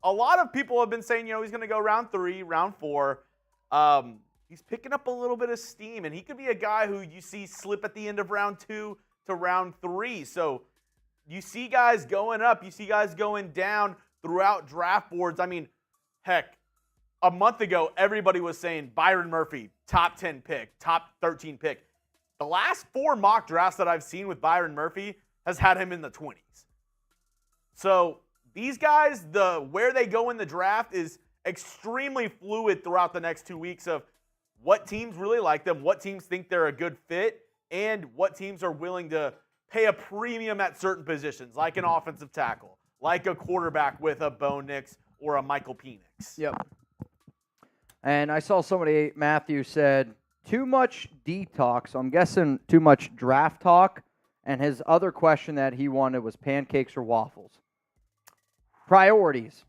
a lot of people have been saying, he's going to go round 3, round 4. He's picking up a little bit of steam, and he could be a guy who you see slip at the end of round 2 to round 3. So you see guys going up, you see guys going down throughout draft boards. I mean, heck, a month ago, everybody was saying Byron Murphy, top 10 pick, top 13 pick. The last 4 mock drafts that I've seen with Byron Murphy has had him in the 20s. So these guys, where they go in the draft is extremely fluid throughout the next 2 weeks of what teams really like them, what teams think they're a good fit, and what teams are willing to pay a premium at certain positions, like an offensive tackle, like a quarterback with a Bo Nix or a Michael Penix. Yep. And I saw somebody, Matthew, said, too much D talk, so I'm guessing too much draft talk. And his other question that he wanted was pancakes or waffles. Priorities.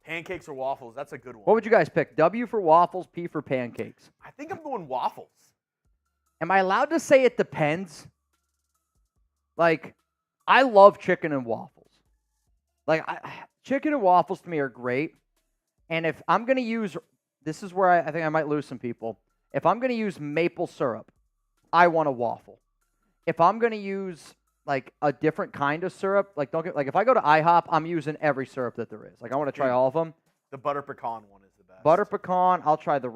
Pancakes or waffles, that's a good one. What would you guys pick? W for waffles, P for pancakes. I think I'm going waffles. Am I allowed to say it depends? Like, I love chicken and waffles. Like, chicken and waffles to me are great. And if I'm going to use, this is where I think I might lose some people. If I'm going to use maple syrup, I want a waffle. If I'm going to use like a different kind of syrup, like if I go to IHOP, I'm using every syrup that there is. Like, I want to try all of them. The butter pecan one is the best. Butter pecan. I'll try the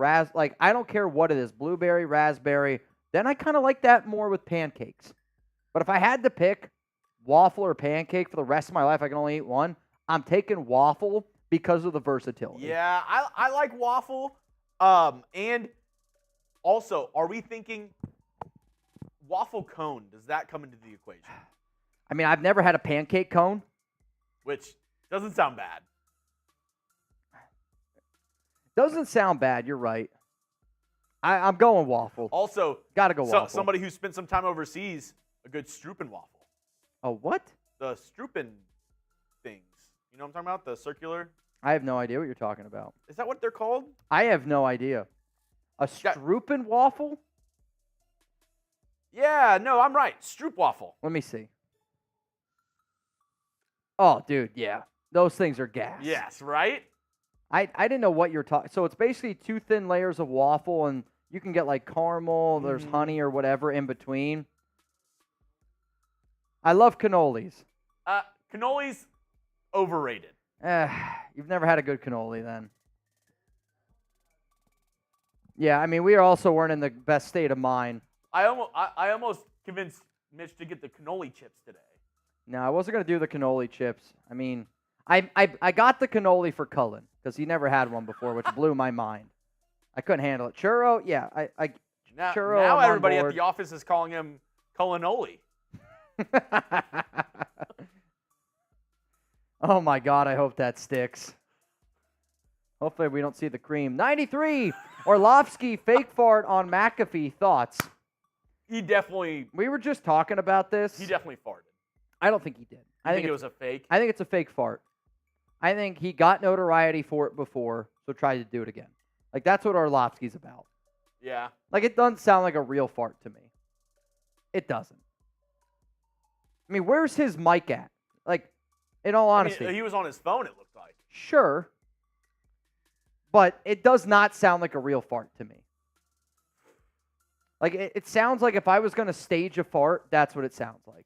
I don't care what it is. Blueberry, raspberry. Then I kind of like that more with pancakes. But if I had to pick waffle or pancake for the rest of my life, I can only eat one. I'm taking waffle because of the versatility. Yeah, I like waffle. And also, are we thinking waffle cone? Does that come into the equation? I mean, I've never had a pancake cone. Which doesn't sound bad. Doesn't sound bad. You're right. I'm going waffle. Also, gotta go waffle. Somebody who spent some time overseas, a good Strupen waffle. A what? The Strupen things. You know what I'm talking about? The circular. I have no idea what you're talking about. Is that what they're called? I have no idea. A Strupen waffle? Yeah, no, I'm right. Stroop waffle. Let me see. Oh, dude, yeah. Those things are gas. Yes, right? I didn't know what you're talking. So it's basically 2 thin layers of waffle, and you can get like caramel, there's honey or whatever in between. I love cannolis. Cannolis, overrated. You've never had a good cannoli then. Yeah, I mean, we also weren't in the best state of mind. I almost convinced Mitch to get the cannoli chips today. No, I wasn't going to do the cannoli chips. I mean, I got the cannoli for Cullen because he never had one before, which blew my mind. I couldn't handle it. Churro, yeah. Churro, now I'm everybody on at board. the office is calling him Cullinoli. Oh, my God. I hope that sticks. Hopefully we don't see the cream. 93, Orlovsky fake fart on McAfee. Thoughts? He definitely... We were just talking about this. He definitely farted. I don't think he did. I think it was a fake? I think it's a fake fart. I think he got notoriety for it before, so tried to do it again. Like, that's what Orlovsky's about. Yeah. Like, it doesn't sound like a real fart to me. It doesn't. I mean, where's his mic at? Like, in all honesty. I mean, he was on his phone, it looked like. Sure. But it does not sound like a real fart to me. Like, it sounds like if I was going to stage a fart, that's what it sounds like.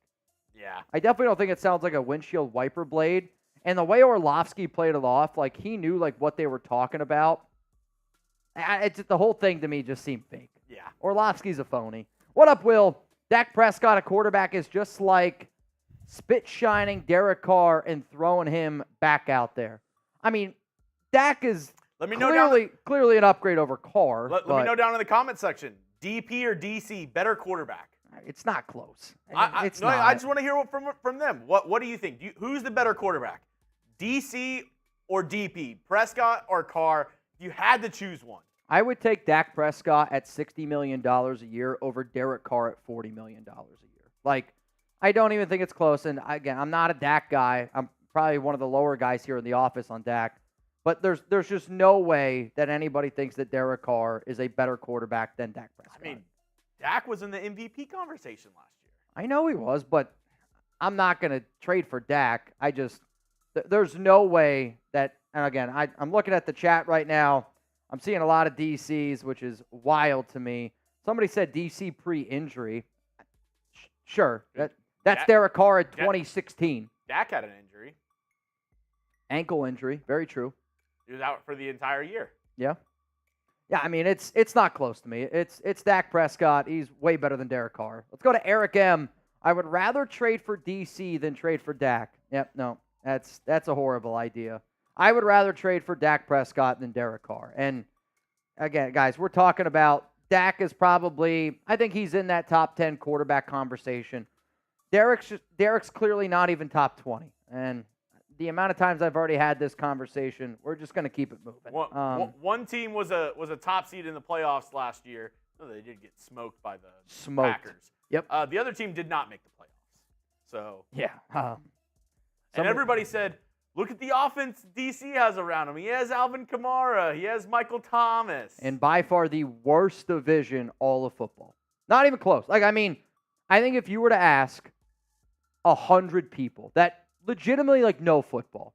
Yeah. I definitely don't think it sounds like a windshield wiper blade. And the way Orlovsky played it off, like, he knew, like, what they were talking about. The whole thing to me just seemed fake. Yeah. Orlovsky's a phony. What up, Will? Dak Prescott, a quarterback, is just like spit-shining Derek Carr and throwing him back out there. I mean, Dak is clearly an upgrade over Carr. Let me know down in the comment section. DP or DC, better quarterback? It's not close. I just want to hear from them. What do you think? Who's the better quarterback? DC or DP? Prescott or Carr? If you had to choose one. I would take Dak Prescott at $60 million a year over Derek Carr at $40 million a year. Like, I don't even think it's close. And again, I'm not a Dak guy. I'm probably one of the lower guys here in the office on Dak. But there's just no way that anybody thinks that Derek Carr is a better quarterback than Dak Prescott. I mean, Dak was in the MVP conversation last year. I know he was, but I'm not going to trade for Dak. There's no way that, and again, I'm looking at the chat right now. I'm seeing a lot of DCs, which is wild to me. Somebody said DC pre-injury. Sure. That's Derek Carr at 2016. Dak had an injury. Ankle injury. Very true. He was out for the entire year. Yeah. Yeah, I mean, it's not close to me. It's Dak Prescott. He's way better than Derek Carr. Let's go to Eric M. I would rather trade for DC than trade for Dak. Yep, no. That's a horrible idea. I would rather trade for Dak Prescott than Derek Carr. And again, guys, we're talking about Dak is probably, I think he's in that top 10 quarterback conversation. Derek's clearly not even top 20. And the amount of times I've already had this conversation, we're just going to keep it moving. One team was a top seed in the playoffs last year. Oh, they did get smoked by the Packers. Yep. The other team did not make the playoffs. So yeah. And everybody said, look at the offense DC has around him. He has Alvin Kamara. He has Michael Thomas. And by far the worst division all of football. Not even close. Like, I mean, I think if you were to ask 100 people that legitimately know football,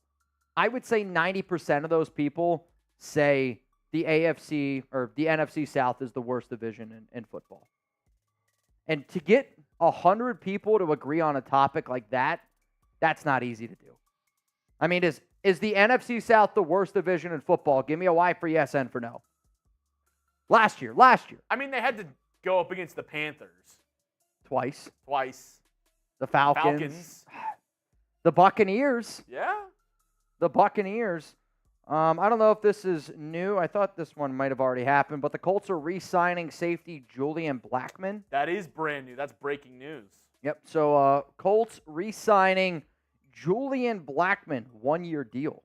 I would say 90% of those people say the AFC or the NFC South is the worst division in football. And to get 100 people to agree on a topic like that, that's not easy to do. I mean, Is the NFC South the worst division in football? Give me a Y for yes, N for no. Last year. I mean, they had to go up against the Panthers. Twice. The Falcons. The Buccaneers. Yeah. The Buccaneers. I don't know if this is new. I thought this one might have already happened, but the Colts are re-signing safety Julian Blackman. That is brand new. That's breaking news. Yep. So Colts re-signing Julian Blackman, 1-year deal.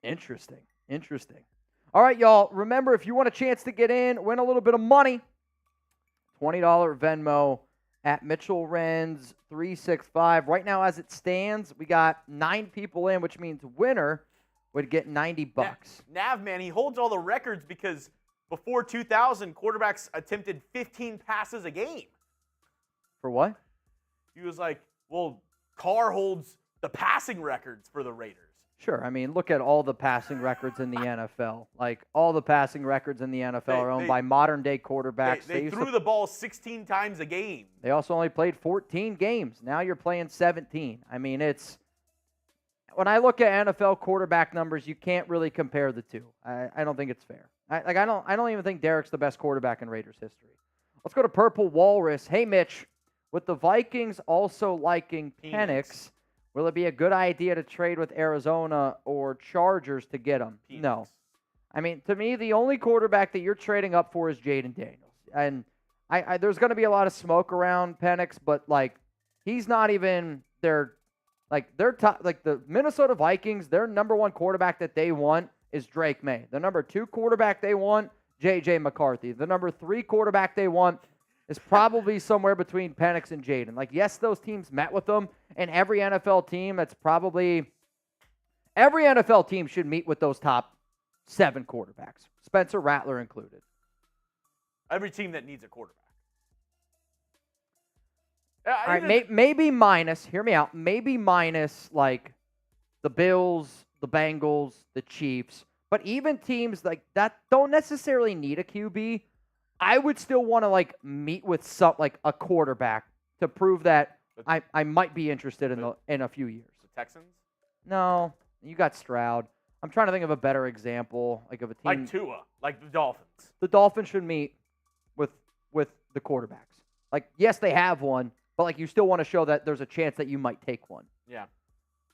Interesting. All right, y'all. Remember, if you want a chance to get in, win a little bit of money, $20 Venmo at Mitchell Renz 365. Right now, as it stands, we got 9 people in, which means winner would get $90. Nav, man, he holds all the records because before 2000, quarterbacks attempted 15 passes a game. For what? He was like, well, Carr holds the passing records for the Raiders. Sure. I mean, look at all the passing records in the NFL. Like, all the passing records in the NFL are owned by modern-day quarterbacks. They threw the ball 16 times a game. They also only played 14 games. Now you're playing 17. I mean, when I look at NFL quarterback numbers, you can't really compare the two. I don't think it's fair. I don't even think Derek's the best quarterback in Raiders history. Let's go to Purple Walrus. Hey, Mitch, with the Vikings also liking Penix, will it be a good idea to trade with Arizona or Chargers to get him? No. I mean, to me, the only quarterback that you're trading up for is Jaden Daniels. And there's going to be a lot of smoke around Penix, but, like, he's not even their top. Like, the Minnesota Vikings, their number 1 quarterback that they want is Drake May. The number 2 quarterback they want, J.J. McCarthy. The number 3 quarterback they want is probably somewhere between Penix and Jaden. Like, yes, those teams met with them, and every NFL team should meet with those top 7 quarterbacks, Spencer Rattler included. Every team that needs a quarterback. All right, maybe minus, hear me out, maybe minus, like, the Bills, the Bengals, the Chiefs, but even teams like that don't necessarily need a QB. I would still want to, like, meet with a quarterback to prove that I might be interested in a few years. The Texans? No, you got Stroud. I'm trying to think of a better example, like of a team like Tua, like the Dolphins. The Dolphins should meet with the quarterbacks. Like, yes, they have one, but, like, you still want to show that there's a chance that you might take one. Yeah.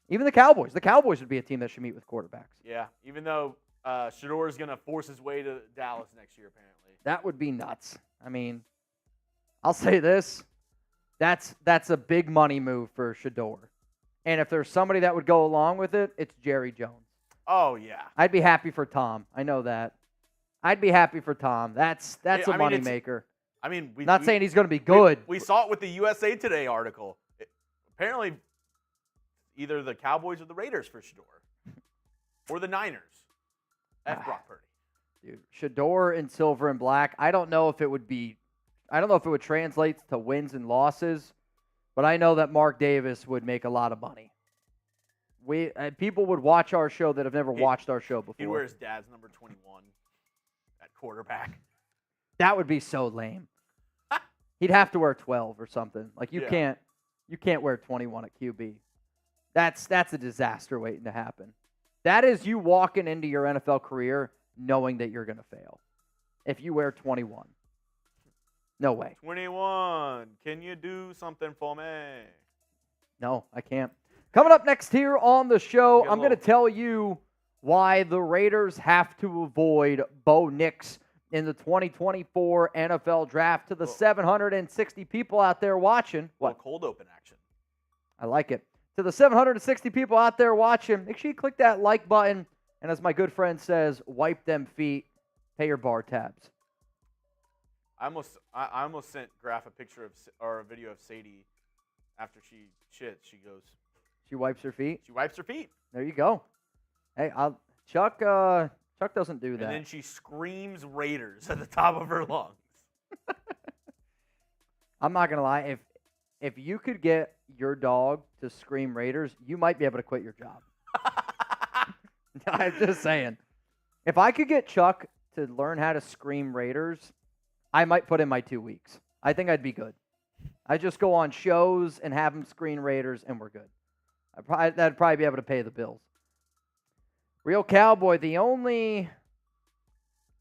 Even the Cowboys. The Cowboys would be a team that should meet with quarterbacks. Yeah. Even though Shador is going to force his way to Dallas next year, apparently. That would be nuts. I mean, I'll say this. That's a big money move for Shador. And if there's somebody that would go along with it, it's Jerry Jones. Oh, yeah. I'd be happy for Tom. I know that. I'd be happy for Tom. That's a moneymaker. I mean, not saying he's going to be good. We saw it with the USA Today article. Apparently, either the Cowboys or the Raiders for Shador. Or the Niners. F. Brock Purdy. Dude, Shador in silver and black. I don't know if it would translate to wins and losses, but I know that Mark Davis would make a lot of money. People would watch our show that have never watched our show before. He'd wear his dad's number 21 at quarterback. That would be so lame. He'd have to wear 12 or something. Like, you can't wear 21 at QB. That's a disaster waiting to happen. That is you walking into your NFL career knowing that you're going to fail. If you wear 21. No way. 21. Can you do something for me? No, I can't. Coming up next here on the show, I'm going to tell you why the Raiders have to avoid Bo Nix in the 2024 NFL Draft. To the 760 people out there watching. What? Cold open action. I like it. To the 760 people out there watching, make sure you click that like button. And as my good friend says, wipe them feet, pay your bar tabs. I almost sent Graf a picture or a video of Sadie after she shits. She goes. She wipes her feet? She wipes her feet. There you go. Hey, Chuck doesn't do that. And then she screams Raiders at the top of her lungs. I'm not going to lie. If you could get your dog to scream Raiders, you might be able to quit your job. I'm just saying. If I could get Chuck to learn how to scream Raiders, I might put in my 2 weeks. I think I'd be good. I just go on shows and have him scream Raiders, and we're good. That'd probably be able to pay the bills. Real Cowboy,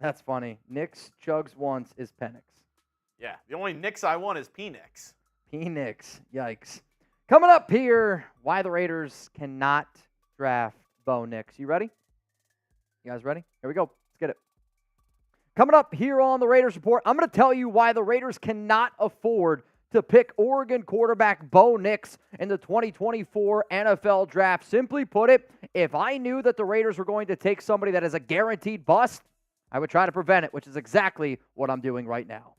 that's funny. Nix chugs once is Penix. Yeah, the only Nix I want is Penix. Penix, yikes. Coming up here, why the Raiders cannot draft Bo Nix. You ready? You guys ready? Here we go. Let's get it. Coming up here on the Raiders Report, I'm going to tell you why the Raiders cannot afford to pick Oregon quarterback Bo Nix in the 2024 NFL Draft. Simply put it, if I knew that the Raiders were going to take somebody that is a guaranteed bust, I would try to prevent it, which is exactly what I'm doing right now.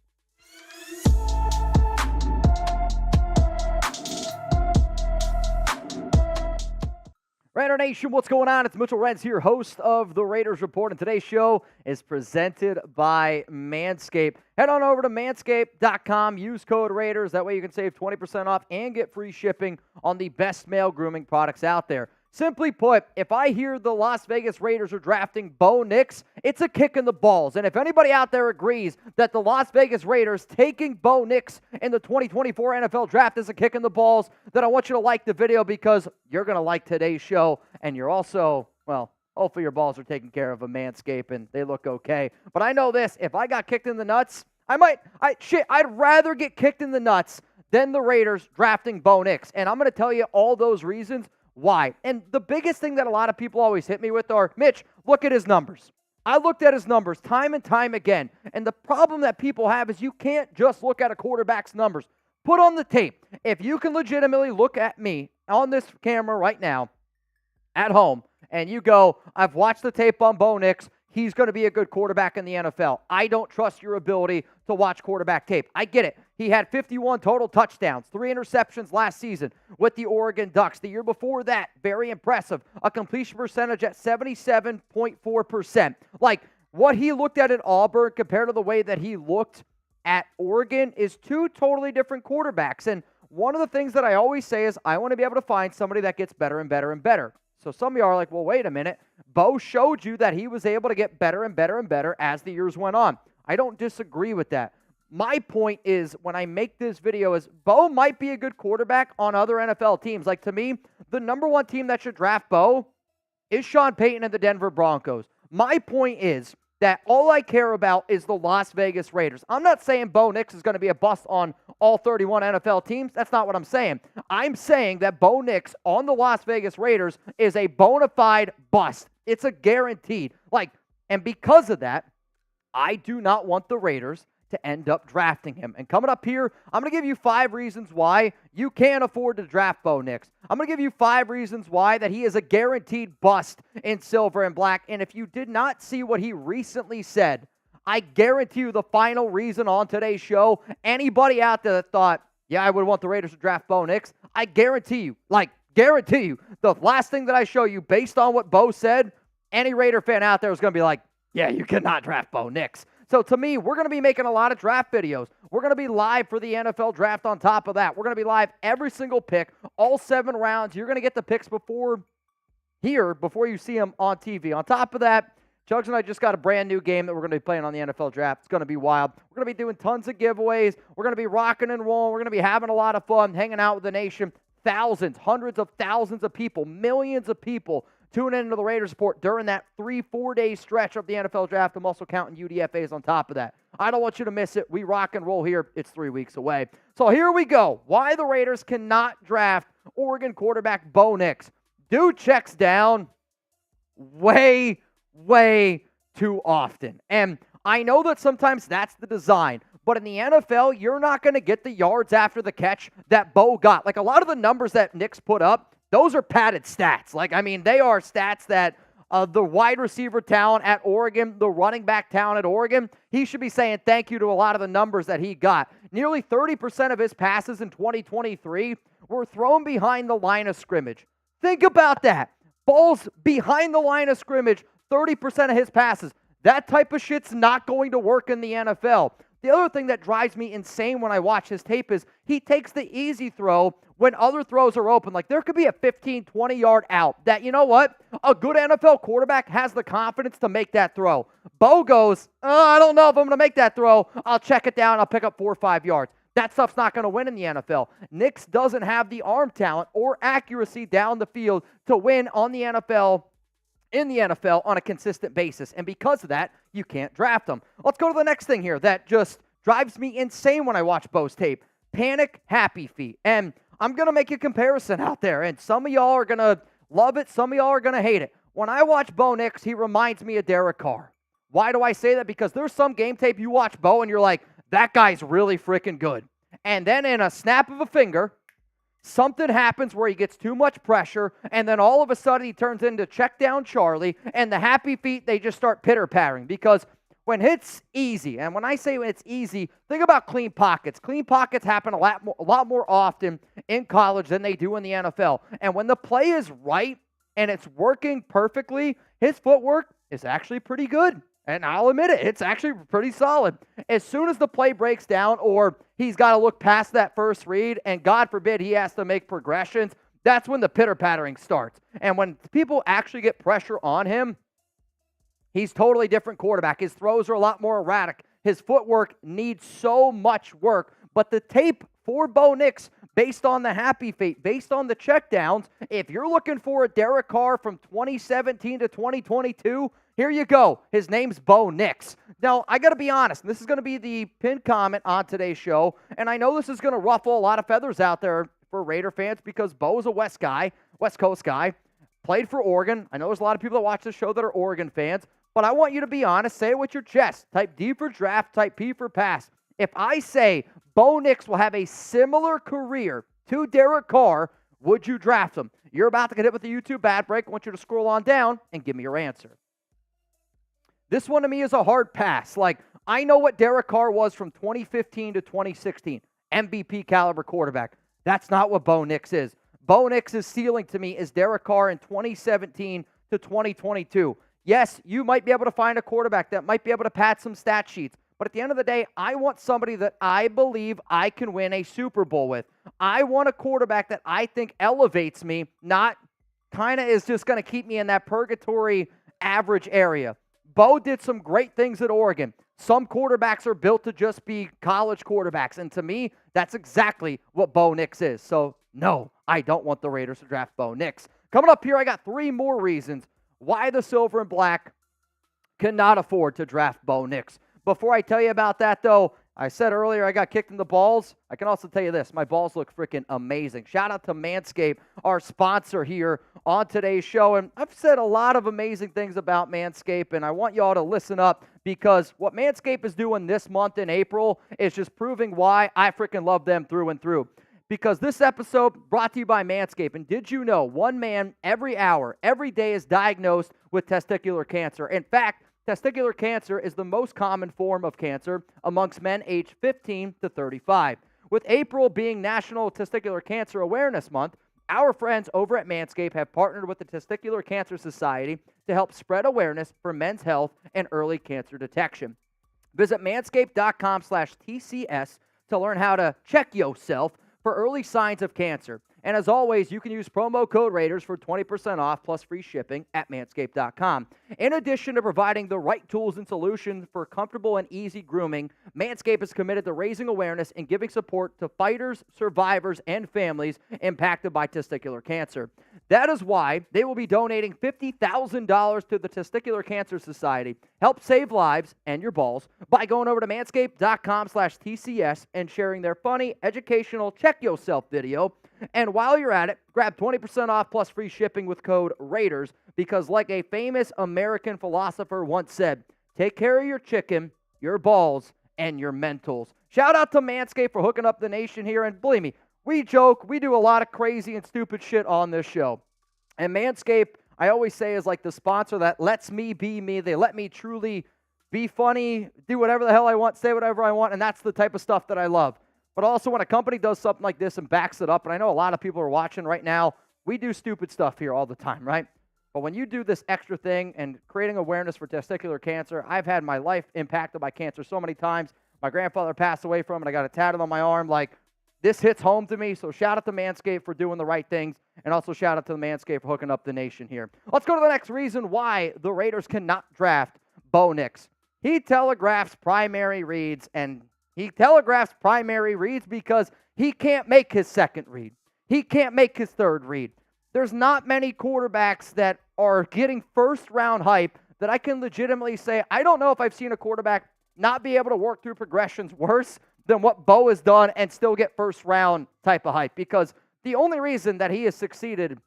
Raider Nation, what's going on? It's Mitchell Renz here, host of the Raiders Report, and today's show is presented by Manscaped. Head on over to manscaped.com, use code Raiders. That way you can save 20% off and get free shipping on the best male grooming products out there. Simply put, if I hear the Las Vegas Raiders are drafting Bo Nix, it's a kick in the balls. And if anybody out there agrees that the Las Vegas Raiders taking Bo Nix in the 2024 NFL Draft is a kick in the balls, then I want you to like the video because you're going to like today's show. And you're also, well, hopefully your balls are taken care of a Manscaped and they look okay. But I know this, if I got kicked in the nuts, I'd rather get kicked in the nuts than the Raiders drafting Bo Nix. And I'm going to tell you all those reasons why. And the biggest thing that a lot of people always hit me with are, Mitch, look at his numbers. I looked at his numbers time and time again. And the problem that people have is you can't just look at a quarterback's numbers. Put on the tape. If you can legitimately look at me on this camera right now at home and you go, I've watched the tape on Bo Nix. He's going to be a good quarterback in the NFL. I don't trust your ability to watch quarterback tape. I get it. He had 51 total touchdowns, 3 interceptions last season with the Oregon Ducks. The year before that, very impressive. A completion percentage at 77.4%. Like, what he looked at Auburn compared to the way that he looked at Oregon is two totally different quarterbacks. And one of the things that I always say is I want to be able to find somebody that gets better and better and better. So some of you are like, well, wait a minute. Bo showed you that he was able to get better and better and better as the years went on. I don't disagree with that. My point is, when I make this video, is Bo might be a good quarterback on other NFL teams. Like, to me, the number one team that should draft Bo is Sean Payton and the Denver Broncos. My point is that all I care about is the Las Vegas Raiders. I'm not saying Bo Nix is going to be a bust on all 31 NFL teams. That's not what I'm saying. I'm saying that Bo Nix on the Las Vegas Raiders is a bona fide bust. It's a guaranteed. And because of that, I do not want the Raiders to end up drafting him. And coming up here, I'm going to give you 5 reasons why you can't afford to draft Bo Nix. I'm going to give you 5 reasons why that he is a guaranteed bust in silver and black. And if you did not see what he recently said, I guarantee you the final reason on today's show, anybody out there that thought, yeah, I would want the Raiders to draft Bo Nix, I guarantee you, the last thing that I show you based on what Bo said, any Raider fan out there is going to be like, yeah, you cannot draft Bo Nix. So to me, we're going to be making a lot of draft videos. We're going to be live for the NFL Draft on top of that. We're going to be live every single pick, all 7 rounds. You're going to get the picks before you see them on TV. On top of that, Chugs and I just got a brand new game that we're going to be playing on the NFL Draft. It's going to be wild. We're going to be doing tons of giveaways. We're going to be rocking and rolling. We're going to be having a lot of fun, hanging out with the nation. Thousands, hundreds of thousands of people, millions of people tune into the Raiders Report during that 3-4 day stretch of the NFL Draft. I'm also counting UDFAs on top of that. I don't want you to miss it. We rock and roll here. It's 3 weeks away. So here we go. Why the Raiders cannot draft Oregon quarterback Bo Nix. Dude checks down way too often. And I know that sometimes that's the design. But in the NFL, you're not going to get the yards after the catch that Bo got. Like, a lot of the numbers that Nix put up, those are padded stats. They are stats that the wide receiver talent at Oregon, the running back talent at Oregon, he should be saying thank you to a lot of the numbers that he got. Nearly 30% of his passes in 2023 were thrown behind the line of scrimmage. Think about that. Balls behind the line of scrimmage, 30% of his passes. That type of shit's not going to work in the NFL. The other thing that drives me insane when I watch his tape is he takes the easy throw when other throws are open. Like, there could be a 15, 20-yard out that, you know what? A good NFL quarterback has the confidence to make that throw. Bo goes, I don't know if I'm going to make that throw. I'll check it down. I'll pick up 4 or 5 yards. That stuff's not going to win in the NFL. Nix doesn't have the arm talent or accuracy down the field to win in the NFL on a consistent basis. And because of that, you can't draft him. Let's go to the next thing here that just drives me insane when I watch Bo's tape. Panic happy feet. And I'm going to make a comparison out there, and some of y'all are going to love it, some of y'all are going to hate it. When I watch Bo Nix, he reminds me of Derek Carr. Why do I say that? Because there's some game tape you watch Bo and you're like, that guy's really freaking good. And then in a snap of a finger, something happens where he gets too much pressure, and then all of a sudden he turns into check down Charlie, and the happy feet, they just start pitter-pattering. Because when it's easy, and when I say when it's easy, think about clean pockets. Clean pockets happen a lot more often in college than they do in the NFL. And when the play is right and it's working perfectly, his footwork is actually pretty good. And I'll admit it, it's actually pretty solid. As soon as the play breaks down or he's got to look past that first read, and God forbid he has to make progressions, that's when the pitter-pattering starts. And when people actually get pressure on him, he's totally different quarterback. His throws are a lot more erratic. His footwork needs so much work. But the tape for Bo Nix, based on the happy feet, based on the checkdowns, if you're looking for a Derek Carr from 2017 to 2022, here you go. His name's Bo Nix. Now, I got to be honest. This is going to be the pinned comment on today's show, and I know this is going to ruffle a lot of feathers out there for Raider fans because Bo's a West Coast guy, played for Oregon. I know there's a lot of people that watch this show that are Oregon fans, but I want you to be honest. Say it with your chest. Type D for draft, type P for pass. If I say Bo Nix will have a similar career to Derek Carr, would you draft him? You're about to get hit with the YouTube ad break. I want you to scroll on down and give me your answer. This one to me is a hard pass. Like, I know what Derek Carr was from 2015 to 2016. MVP caliber quarterback. That's not what Bo Nix is. Bo Nix's ceiling to me is Derek Carr in 2017 to 2022. Yes, you might be able to find a quarterback that might be able to pad some stat sheets. But at the end of the day, I want somebody that I believe I can win a Super Bowl with. I want a quarterback that I think elevates me, not kind of is just going to keep me in that purgatory average area. Bo did some great things at Oregon. Some quarterbacks are built to just be college quarterbacks. And to me, that's exactly what Bo Nix is. So, no, I don't want the Raiders to draft Bo Nix. Coming up here, I got 3 more reasons why the Silver and Black cannot afford to draft Bo Nix. Before I tell you about that, though, I said earlier I got kicked in the balls. I can also tell you this. My balls look freaking amazing. Shout out to Manscaped, our sponsor here on today's show. And I've said a lot of amazing things about Manscaped, and I want y'all to listen up because what Manscaped is doing this month in April is just proving why I freaking love them through and through. Because this episode brought to you by Manscaped. And did you know one man every hour, every day is diagnosed with testicular cancer? In fact, testicular cancer is the most common form of cancer amongst men aged 15 to 35. With April being National Testicular Cancer Awareness Month, our friends over at Manscaped have partnered with the Testicular Cancer Society to help spread awareness for men's health and early cancer detection. Visit manscaped.com/TCS to learn how to check yourself for early signs of cancer. And as always, you can use promo code Raiders for 20% off plus free shipping at manscaped.com. In addition to providing the right tools and solutions for comfortable and easy grooming, Manscaped is committed to raising awareness and giving support to fighters, survivors, and families impacted by testicular cancer. That is why they will be donating $50,000 to the Testicular Cancer Society. Help save lives and your balls by going over to manscaped.com/TCS and sharing their funny, educational, check yourself video. And while you're at it, grab 20% off plus free shipping with code Raiders because like a famous American philosopher once said, take care of your chicken, your balls, and your mentals. Shout out to Manscaped for hooking up the nation here. And believe me, we joke, we do a lot of crazy and stupid shit on this show. And Manscaped, I always say, is like the sponsor that lets me be me. They let me truly be funny, do whatever the hell I want, say whatever I want, and that's the type of stuff that I love. But also when a company does something like this and backs it up, and I know a lot of people are watching right now, we do stupid stuff here all the time, right? But when you do this extra thing and creating awareness for testicular cancer, I've had my life impacted by cancer so many times. My grandfather passed away from it. I got a tattoo on my arm. Like, this hits home to me. So shout out to Manscaped for doing the right things, and also shout out to the Manscaped for hooking up the nation here. Let's go to the next reason why the Raiders cannot draft Bo Nix. He telegraphs primary reads, and He telegraphs primary reads because he can't make his second read. He can't make his third read. There's not many quarterbacks that are getting first-round hype that I can legitimately say, I don't know if I've seen a quarterback not be able to work through progressions worse than what Bo has done and still get first-round type of hype, because the only reason that he has succeeded,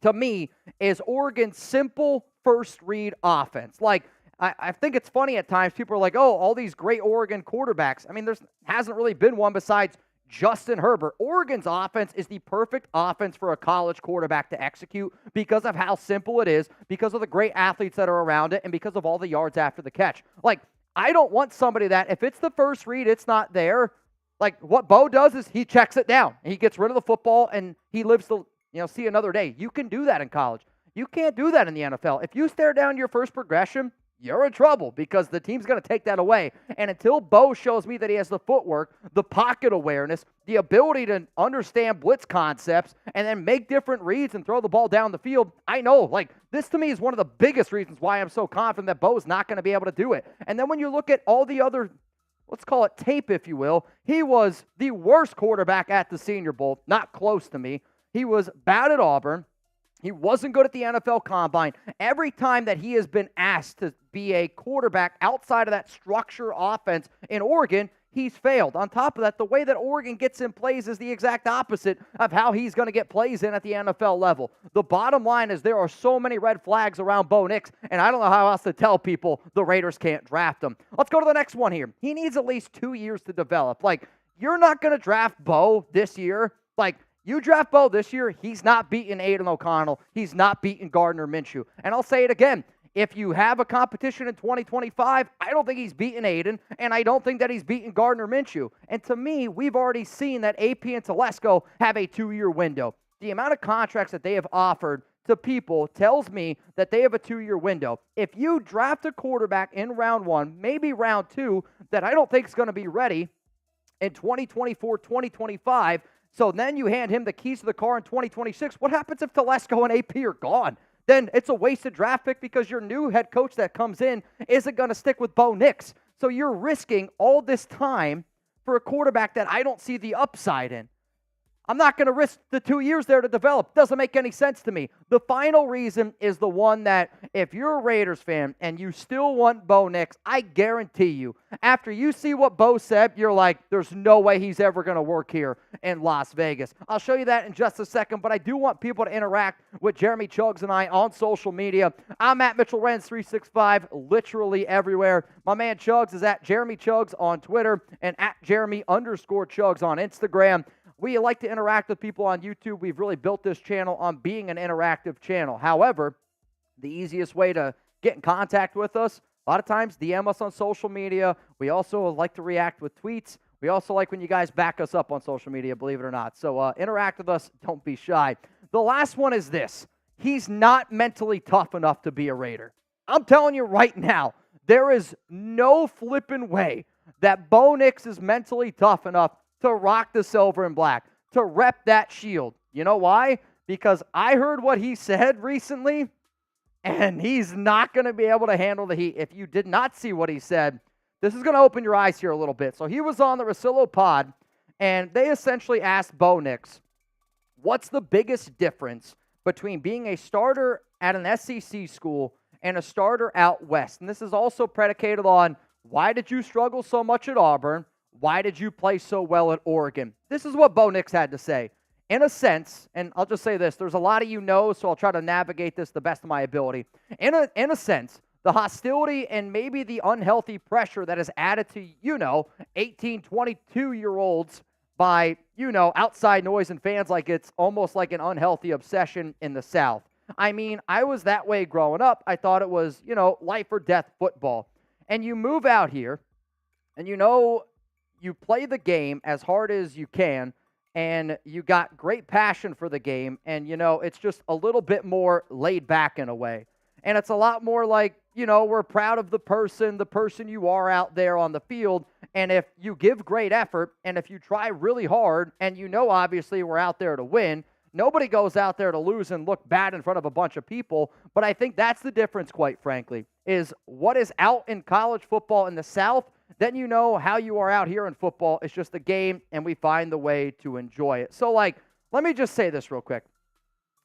to me, is Oregon's simple first-read offense. Like, I think it's funny at times. People are like, oh, all these great Oregon quarterbacks. I mean, there hasn't really been one besides Justin Herbert. Oregon's offense is the perfect offense for a college quarterback to execute because of how simple it is, because of the great athletes that are around it, and because of all the yards after the catch. Like, I don't want somebody that, if it's the first read, it's not there. Like, what Bo does is he checks it down. He gets rid of the football, and he lives to, see another day. You can do that in college. You can't do that in the NFL. If you stare down your first progression, you're in trouble because the team's going to take that away. And until Bo shows me that he has the footwork, the pocket awareness, the ability to understand blitz concepts, and then make different reads and throw the ball down the field, I know, like, this to me is one of the biggest reasons why I'm so confident that Bo's not going to be able to do it. And then when you look at all the other, let's call it tape, if you will, he was the worst quarterback at the Senior Bowl, not close to me. He was bad at Auburn. He wasn't good at the NFL Combine. Every time that he has been asked to be a quarterback outside of that structure offense in Oregon, he's failed. On top of that, the way that Oregon gets in plays is the exact opposite of how he's going to get plays in at the NFL level. The bottom line is there are so many red flags around Bo Nix, and I don't know how else to tell people the Raiders can't draft him. Let's go to the next one here. He needs at least 2 years to develop. Like, you're not going to draft Bo this year. Like, you draft Bo this year, he's not beating Aiden O'Connell. He's not beating Gardner Minshew. And I'll say it again. If you have a competition in 2025, I don't think he's beating Aiden, and I don't think that he's beating Gardner Minshew. And to me, we've already seen that AP and Telesco have a 2-year window. The amount of contracts that they have offered to people tells me that they have a 2-year window. If you draft a quarterback in round 1, maybe round 2, that I don't think is going to be ready in 2024, 2025, so then you hand him the keys to the car in 2026. What happens if Telesco and AP are gone? Then it's a wasted draft pick because your new head coach that comes in isn't going to stick with Bo Nix. So you're risking all this time for a quarterback that I don't see the upside in. I'm not going to risk the 2 years there to develop. Doesn't make any sense to me. The final reason is the one that if you're a Raiders fan and you still want Bo Nix, I guarantee you, after you see what Bo said, you're like, there's no way he's ever going to work here in Las Vegas. I'll show you that in just a second, but I do want people to interact with Jeremy Chuggs and I on social media. I'm at Mitchell Renz 365, literally everywhere. My man Chuggs is at Jeremy Chuggs on Twitter and at Jeremy_Chuggs on Instagram. We like to interact with people on YouTube. We've really built this channel on being an interactive channel. However, the easiest way to get in contact with us, a lot of times DM us on social media. We also like to react with tweets. We also like when you guys back us up on social media, believe it or not. So interact with us. Don't be shy. The last one is this. He's not mentally tough enough to be a Raider. I'm telling you right now, there is no flipping way that Bo Nix is mentally tough enough to rock the silver and black, to rep that shield. You know why? Because I heard what he said recently, and he's not going to be able to handle the heat. If you did not see what he said, this is going to open your eyes here a little bit. So he was on the Rosillo pod, and they essentially asked Bo Nix, what's the biggest difference between being a starter at an SEC school and a starter out west? And this is also predicated on, why did you struggle so much at Auburn? Why did you play so well at Oregon? This is what Bo Nix had to say. In a sense, and I'll just say this, there's a lot of you know, so I'll try to navigate this the best of my ability. In a sense, the hostility and maybe the unhealthy pressure that is added to, 18, 22-year-olds by, outside noise and fans, like it's almost like an unhealthy obsession in the South. I mean, I was that way growing up. I thought it was, life or death football. And you move out here, and you play the game as hard as you can, and you got great passion for the game, and, it's just a little bit more laid back in a way. And it's a lot more like, we're proud of the person you are out there on the field, and if you give great effort, and if you try really hard, and obviously we're out there to win, nobody goes out there to lose and look bad in front of a bunch of people, but I think that's the difference, quite frankly, is what is out in college football in the South. then you know how you are out here in football. It's just a game, and we find the way to enjoy it. So, like, let me just say this real quick.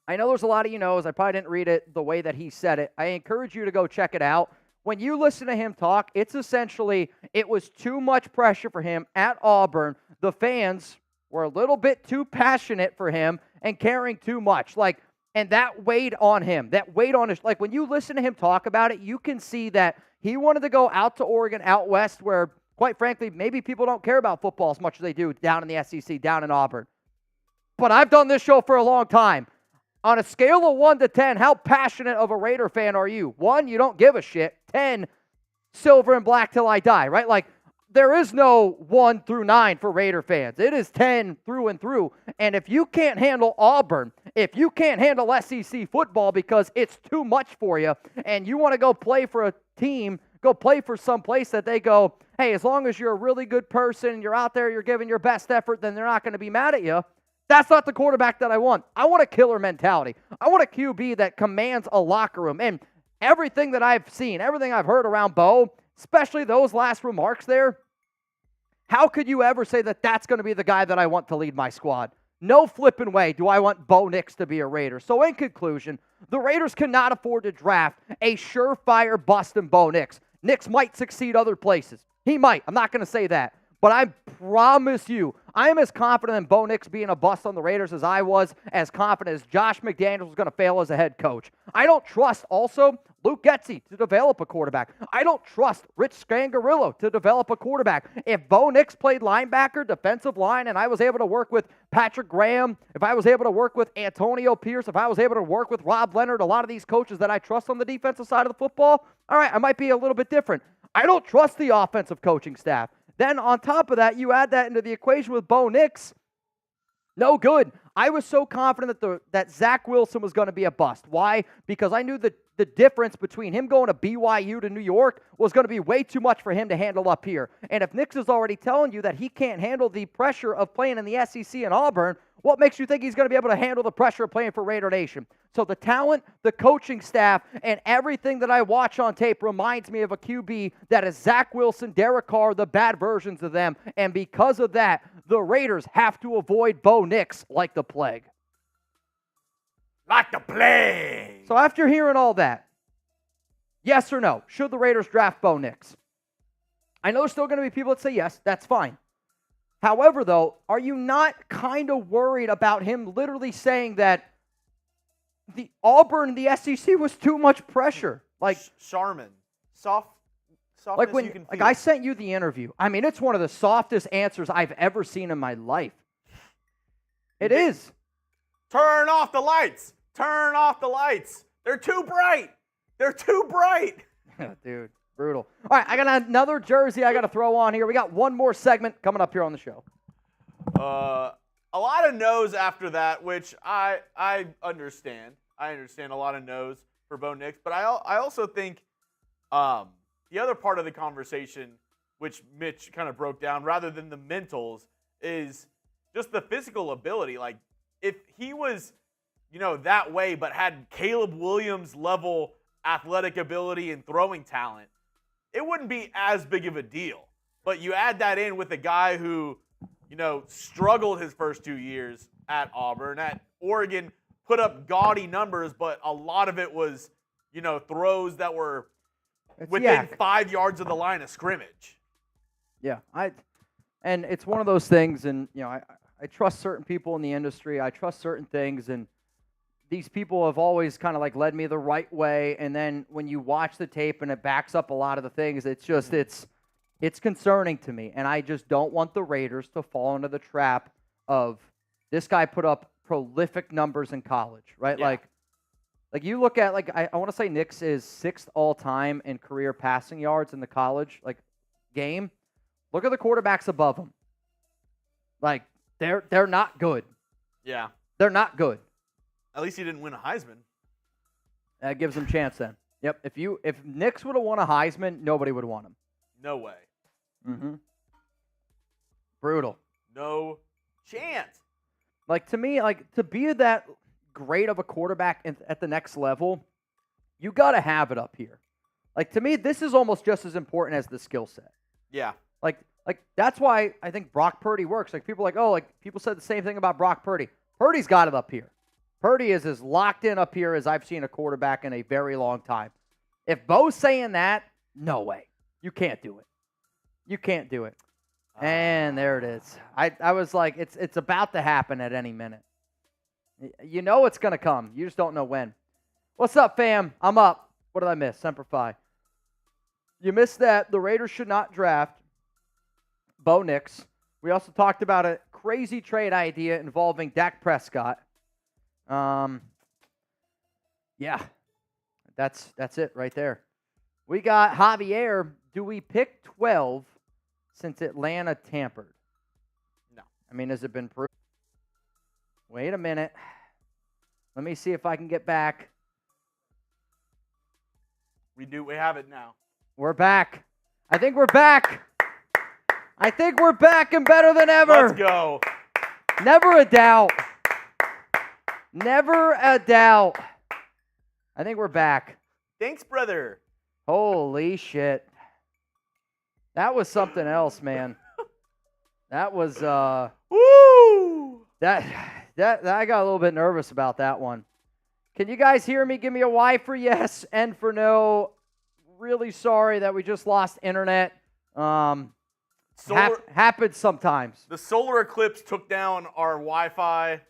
I know there's a lot of you knows. I probably didn't read it the way that he said it. I encourage you to go check it out. When you listen to him talk, it's essentially it was too much pressure for him at Auburn. The fans were a little bit too passionate for him and caring too much. Like, and that weighed on him. That weighed on his, like, when you listen to him talk about it, you can see that he wanted to go out to Oregon, out west, where, quite frankly, maybe people don't care about football as much as they do down in the SEC, down in Auburn. But I've done this show for a long time. On a scale of 1 to 10, how passionate of a Raider fan are you? 1, you don't give a shit. 10, silver and black till I die, right? Like, there is no 1 through 9 for Raider fans. It is 10 through and through. And if you can't handle Auburn, if you can't handle SEC football because it's too much for you, and you want to go play for a team, go play for some place that they go, hey, as long as you're a really good person, you're out there, you're giving your best effort, then they're not going to be mad at you. That's not the quarterback that I want. I want a killer mentality. I want a QB that commands a locker room. And everything that I've seen, everything I've heard around Bo, especially those last remarks there, how could you ever say that that's going to be the guy that I want to lead my squad? No flipping way do I want Bo Nix to be a Raider. So in conclusion, the Raiders cannot afford to draft a surefire bust in Bo Nix. Nix might succeed other places. He might. I'm not going to say that. But I promise you, I am as confident in Bo Nix being a bust on the Raiders as I was as confident as Josh McDaniels was going to fail as a head coach. I don't trust also Luke Getsy to develop a quarterback. I don't trust Rich Scangarillo to develop a quarterback. If Bo Nix played linebacker, defensive line, and I was able to work with Patrick Graham, if I was able to work with Antonio Pierce, if I was able to work with Rob Leonard, a lot of these coaches that I trust on the defensive side of the football, all right, I might be a little bit different. I don't trust the offensive coaching staff. Then on top of that, you add that into the equation with Bo Nix. No good. I was so confident that Zach Wilson was going to be a bust. Why? Because I knew that the difference between him going to BYU to New York was going to be way too much for him to handle up here. And if Nix is already telling you that he can't handle the pressure of playing in the SEC in Auburn, what makes you think he's going to be able to handle the pressure of playing for Raider Nation? So the talent, the coaching staff, and everything that I watch on tape reminds me of a QB that is Zach Wilson, Derek Carr, the bad versions of them. And because of that, the Raiders have to avoid Bo Nix like the plague. Like the plague. So after hearing all that, yes or no, should the Raiders draft Bo Nix? I know there's still going to be people that say yes, that's fine. However, though, are you not kind of worried about him literally saying that the Auburn, the SEC was too much pressure? Like Charmin, softness like when you can feel. like I sent you the interview. I mean, it's one of the softest answers I've ever seen in my life. It is. Turn off the lights. Turn off the lights. They're too bright. They're too bright. Dude, brutal. All right, I got another jersey I got to throw on here. We got one more segment coming up here on the show. A lot of no's after that, which I understand. I understand a lot of no's for Bo Nix, but I also think the other part of the conversation, which Mitch kind of broke down, rather than the mentals, is just the physical ability. Like, if he was, that way, but had Caleb Williams level athletic ability and throwing talent, it wouldn't be as big of a deal. But you add that in with a guy who, struggled his first 2 years at Auburn, at Oregon, put up gaudy numbers, but a lot of it was, throws that were within 5 yards of the line of scrimmage. Yeah, and it's one of those things, and I trust certain people in the industry. I trust certain things, and these people have always kind of like led me the right way. And then when you watch the tape and it backs up a lot of the things, it's just it's concerning to me. And I just don't want the Raiders to fall into the trap of this guy put up prolific numbers in college, right? Yeah. Like you look at, I want to say Nix is 6th all-time in career passing yards in the college game. Look at the quarterbacks above him. Like, they're not good. Yeah. They're not good. At least he didn't win a Heisman. That gives him a chance then. Yep. If Nix would have won a Heisman, nobody would want him. No way. Mm-hmm. Brutal. No chance. Like, to me, to be that great of a quarterback at the next level, you got to have it up here. Like, to me, this is almost just as important as the skill set. Yeah. Like that's why I think Brock Purdy works. Like people are like, oh, like people said the same thing about Brock Purdy. Purdy's got it up here. Purdy is as locked in up here as I've seen a quarterback in a very long time. If Bo's saying that, no way. You can't do it. You can't do it. And there it is. I was like, it's about to happen at any minute. You know it's going to come. You just don't know when. What's up, fam? I'm up. What did I miss? Semper Fi. You missed that the Raiders should not draft Bo Nix. We also talked about a crazy trade idea involving Dak Prescott. Yeah, that's it right there. We got Javier. Do we pick 12 since Atlanta tampered? No. I mean, has it been proved? Wait a minute. Let me see if I can get back. We have it now. We're back. I think we're back. I think we're back and better than ever. Let's go. Never a doubt. Never a doubt. I think we're back. Thanks, brother. Holy shit. That was something else, man. That was Woo! that I got a little bit nervous about that one. Can you guys hear me? Give me a Y for yes, N for no. Really sorry that we just lost internet. Happens sometimes. The solar eclipse took down our Wi-Fi,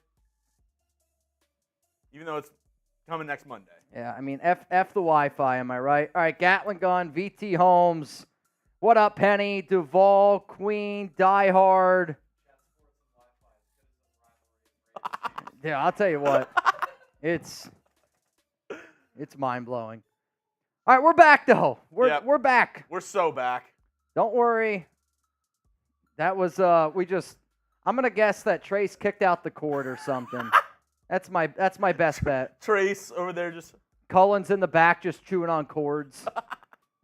even though it's coming next Monday. Yeah, I mean, F the Wi-Fi, am I right? All right, Gatlin Gun, VT Holmes. What up, Penny? Duval, Queen, Die Hard. Yeah, I'll tell you what. It's mind-blowing. All right, we're back, though. We're back. We're so back. Don't worry. That was, I'm going to guess that Trace kicked out the cord or something. That's my best bet. Trace over there just. Cullen's in the back just chewing on cords.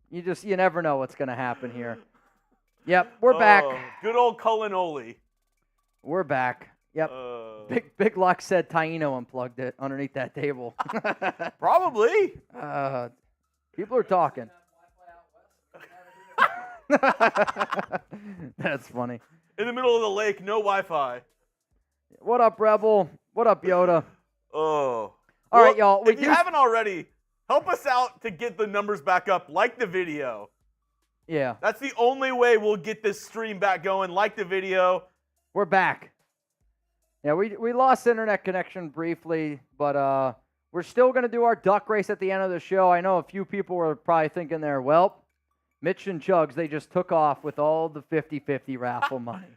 You never know what's going to happen here. Yep, we're back. Good old Cullen Ole. We're back. Yep. Big Luck said Taino unplugged it underneath that table. Probably. People are talking. That's funny. In the middle of the lake, no Wi-Fi. What up, Rebel? What up, Yoda? Oh. All right, y'all. If you haven't already, help us out to get the numbers back up. Like the video. Yeah. That's the only way we'll get this stream back going. Like the video. We're back. Yeah, we lost internet connection briefly, but we're still going to do our duck race at the end of the show. I know a few people were probably thinking there, well, Mitch and Chugs, they just took off with all the 50-50 raffle money.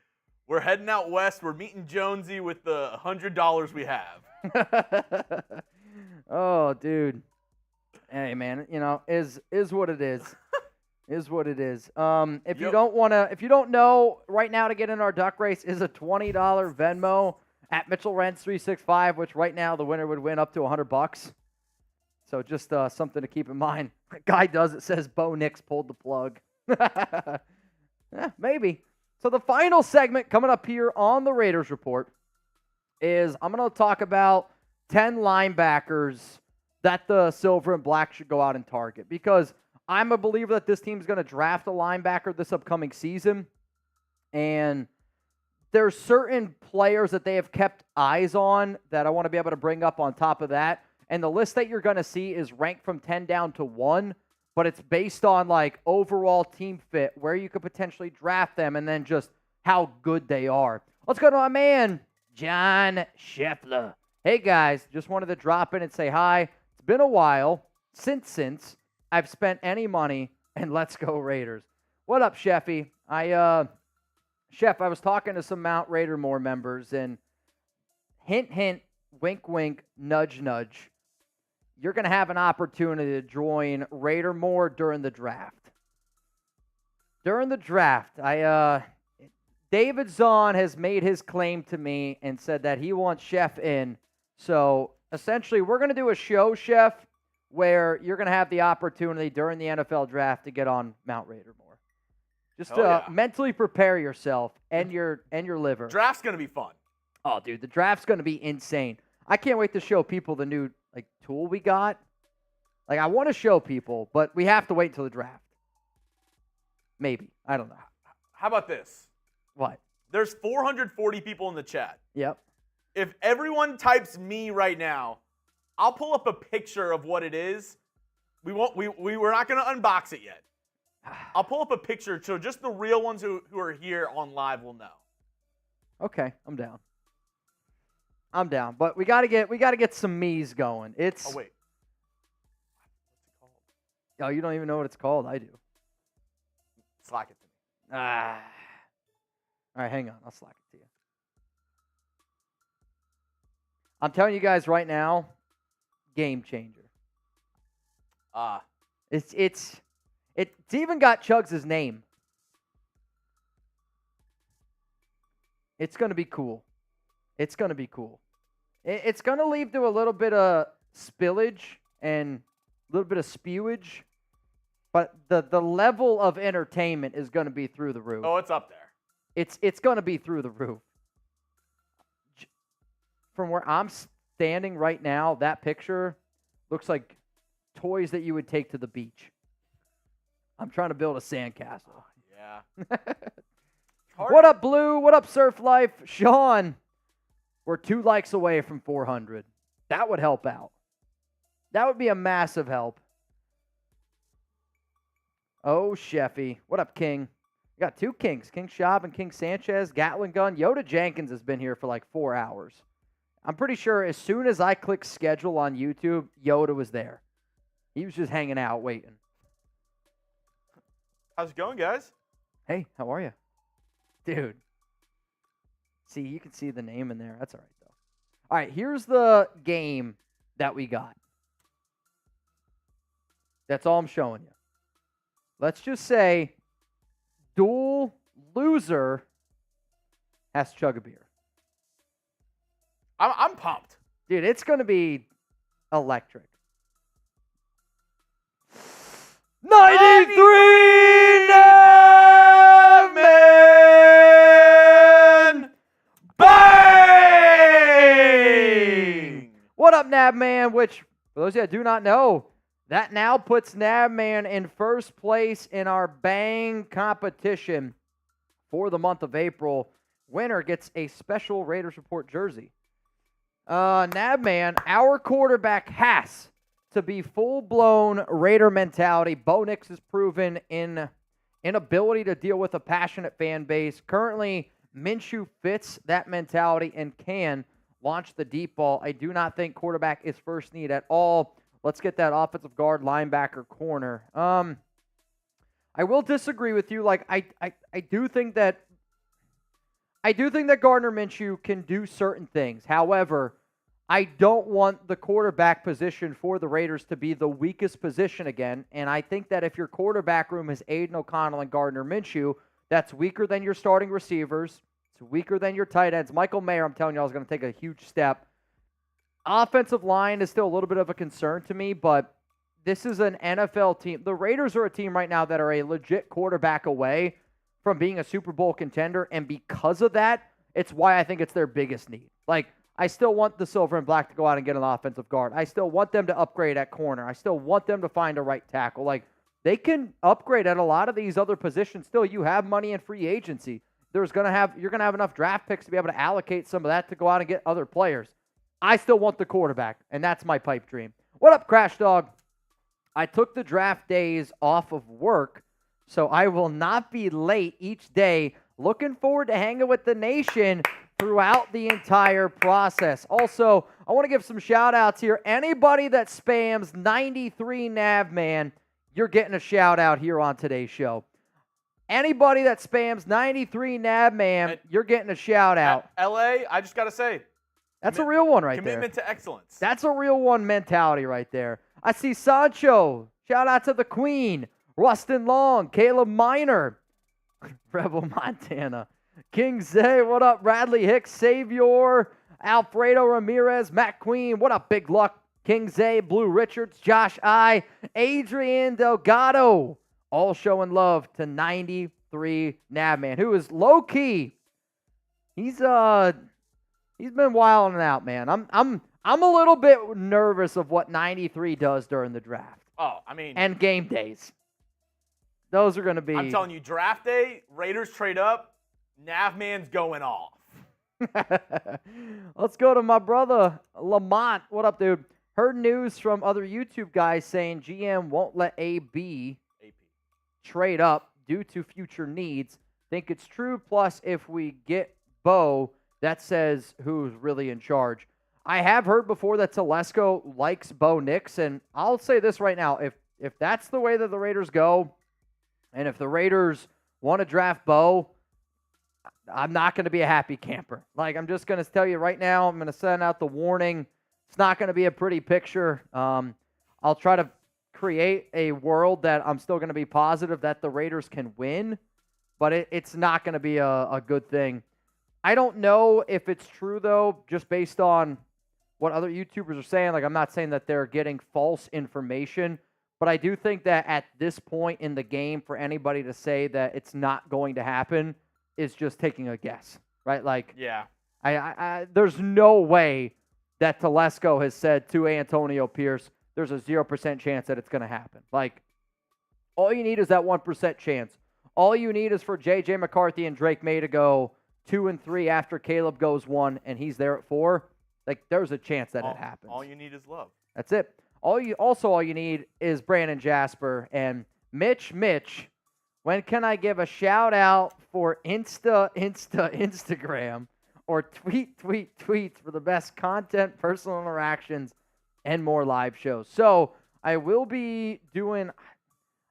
We're heading out west. We're meeting Jonesy with the $100 we have. Oh, dude. Hey, man, is what it is. Is what it is. If you don't know, right now to get in our duck race is a $20 Venmo at Mitchell Renz 365, which right now the winner would win up to $100. So just something to keep in mind. Guy does it says Bo Nix pulled the plug. Maybe. So the final segment coming up here on the Raiders Report is I'm going to talk about 10 linebackers that the Silver and Black should go out and target, because I'm a believer that this team's going to draft a linebacker this upcoming season, and there's certain players that they have kept eyes on that I want to be able to bring up on top of that. And the list that you're going to see is ranked from 10 down to 1, but it's based on like overall team fit, where you could potentially draft them, and then just how good they are. Let's go to my man, John Scheffler. Hey guys, just wanted to drop in and say hi. It's been a while since I've spent any money, and let's go Raiders. What up, Sheffy? Chef, I was talking to some Mount Raidermore members, and hint, hint, wink, wink, nudge, nudge. You're going to have an opportunity to join Raidermore during the draft. During the draft, David Zahn has made his claim to me and said that he wants Chef in. So, essentially, we're going to do a show, Chef, where you're going to have the opportunity during the NFL draft to get on Mount Raidermore. Just mentally prepare yourself and your liver. Draft's going to be fun. Oh, dude, the draft's going to be insane. I can't wait to show people the new tool we got. I want to show people, but we have to wait until the draft. Maybe. I don't know. How about this? What? There's 440 people in the chat. Yep. If everyone types me right now, I'll pull up a picture of what it is. We're not going to unbox it yet. I'll pull up a picture so just the real ones who are here on live will know. Okay, I'm down. But we gotta get some me's going. It's. Oh wait. What's it called? Oh, you don't even know what it's called. I do. Slack it to me. All right, hang on. I'll slack it to you. I'm telling you guys right now, game changer. It's even got Chugs' name. It's gonna be cool. It's gonna be cool. It's gonna lead to a little bit of spillage and a little bit of spewage, but the level of entertainment is gonna be through the roof. Oh, it's up there. It's gonna be through the roof. From where I'm standing right now, that picture looks like toys that you would take to the beach. I'm trying to build a sandcastle. Yeah. What up, Blue? What up, Surf Life? Sean, we're 2 likes away from 400. That would help out. That would be a massive help. Oh, Sheffy. What up, King? We got 2 Kings, King Schaub and King Sanchez, Gatling Gun. Yoda Jenkins has been here for like 4 hours. I'm pretty sure as soon as I click schedule on YouTube, Yoda was there. He was just hanging out, waiting. How's it going, guys? Hey, how are you? Dude. See, you can see the name in there. That's all right, though. All right, here's the game that we got. That's all I'm showing you. Let's just say dual loser has to chug a beer. I'm pumped. Dude, it's going to be electric. 93 Navman! Bang! What up, Navman? Which, for those of you that do not know, that now puts Navman in first place in our Bang competition for the month of April. Winner gets a special Raiders Report jersey. Navman, our quarterback has to be full-blown Raider mentality. Bo Nix has proven inability to deal with a passionate fan base. Currently, Minshew fits that mentality and can launch the deep ball. I do not think quarterback is first need at all. Let's get that offensive guard, linebacker, corner. I will disagree with you. Like I do think that Gardner Minshew can do certain things. However, I don't want the quarterback position for the Raiders to be the weakest position again. And I think that if your quarterback room is Aiden O'Connell and Gardner Minshew, that's weaker than your starting receivers. It's weaker than your tight ends. Michael Mayer, I'm telling you, is going to take a huge step. Offensive line is still a little bit of a concern to me, but this is an NFL team. The Raiders are a team right now that are a legit quarterback away from being a Super Bowl contender, and because of that, it's why I think it's their biggest need. Like, I still want the silver and black to go out and get an offensive guard. I still want them to upgrade at corner. I still want them to find a right tackle. Like, they can upgrade at a lot of these other positions. Still, you have money in free agency. You're gonna have enough draft picks to be able to allocate some of that to go out and get other players. I still want the quarterback, and that's my pipe dream. What up, Crash Dog? I took the draft days off of work, so I will not be late each day. Looking forward to hanging with the nation throughout the entire process. Also, I want to give some shout-outs here. Anybody that spams 93 Navman, you're getting a shout-out here on today's show. Anybody that spams 93 Navman, you're getting a shout-out. LA, I just got to say. That's a real one right there. Commitment to excellence. That's a real one mentality right there. I see Sancho. Shout-out to the Queen. Rustin Long. Caleb Miner. Rebel Montana. King Zay, what up? Bradley Hicks, Savior, Alfredo Ramirez, Matt Queen, what up, Big Luck? King Zay, Blue Richards, Josh I, Adrian Delgado, all showing love to 93 Navman, who is low-key. He's been wilding out, man. I'm a little bit nervous of what 93 does during the draft. Oh, I mean, and game days. those are going to be. I'm telling you, draft day, Raiders trade up, Navman's going off. Let's go to my brother, Lamont. What up, dude? Heard news from other YouTube guys saying GM won't let AP trade up due to future needs. Think it's true. Plus, if we get Bo, that says who's really in charge. I have heard before that Telesco likes Bo Nix, and I'll say this right now. If that's the way that the Raiders go, and if the Raiders want to draft Bo, I'm not going to be a happy camper. Like, I'm just going to tell you right now, I'm going to send out the warning. It's not going to be a pretty picture. I'll try to create a world that I'm still going to be positive that the Raiders can win, but it's not going to be a good thing. I don't know if it's true, though, just based on what other YouTubers are saying. Like, I'm not saying that they're getting false information, but I do think that at this point in the game, for anybody to say that it's not going to happen is just taking a guess, right? Like, yeah, I there's no way that Telesco has said to Antonio Pierce, there's a 0% chance that it's going to happen. Like, all you need is that 1% chance. All you need is for J.J. McCarthy and Drake May to go 2 and 3 after Caleb goes 1 and he's there at 4. Like, there's a chance that it happens. All you need is love. That's it. All you need is Brandon Jasper and Mitch. When can I give a shout out for Instagram or tweets for the best content, personal interactions, and more live shows? So I will be doing.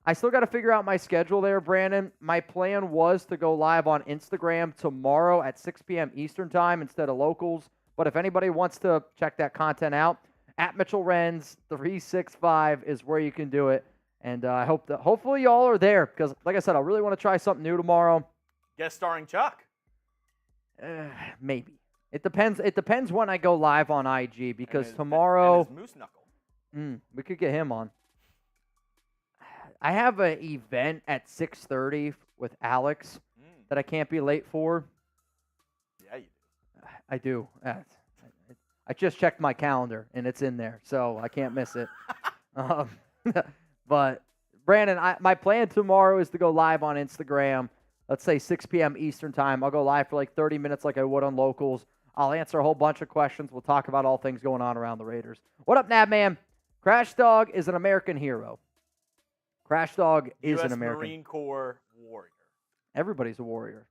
I still got to figure out my schedule there, Brandon. My plan was to go live on Instagram tomorrow at 6 p.m. Eastern time instead of locals. But if anybody wants to check that content out, at Mitchell Renz 365 is where you can do it. And I hope that hopefully y'all are there because, like I said, I really want to try something new tomorrow. Guest starring Chuck. Maybe. It depends. It depends when I go live on IG because tomorrow. And his moose knuckle. We could get him on. I have an event at 6:30 with Alex that I can't be late for. Yeah, you do. I do. I just checked my calendar, and it's in there, so I can't miss it. But, Brandon, my plan tomorrow is to go live on Instagram, let's say 6 p.m. Eastern time. I'll go live for like 30 minutes like I would on locals. I'll answer a whole bunch of questions. We'll talk about all things going on around the Raiders. What up, Nabman? Crash Dog is an American hero. Crash Dog is an American. Marine Corps warrior. Everybody's a warrior.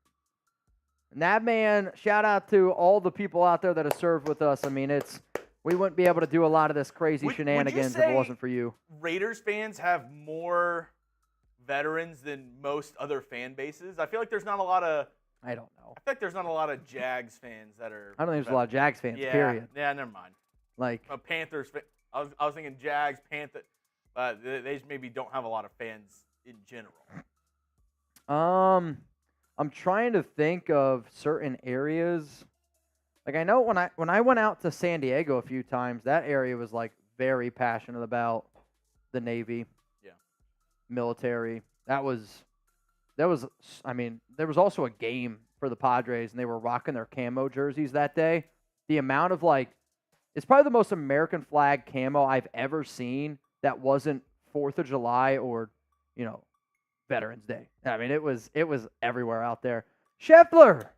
Nabman, shout out to all the people out there that have served with us. I mean, we wouldn't be able to do a lot of this crazy shenanigans if it wasn't for you. Raiders fans have more veterans than most other fan bases. I feel like there's not a lot of. I don't know. I feel like there's not a lot of Jags fans that are. I don't think there's a lot of Jags fans. Yeah, period. Yeah, never mind. Like Panthers. I was thinking Jags, Panthers. They just maybe don't have a lot of fans in general. I'm trying to think of certain areas. Like, I know when I went out to San Diego a few times, that area was like very passionate about the Navy. Yeah. Military. That was I mean, there was also a game for the Padres and they were rocking their camo jerseys that day. The amount of it's probably the most American flag camo I've ever seen that wasn't 4th of July or, Veterans Day. I mean, it was everywhere out there. Scheffler.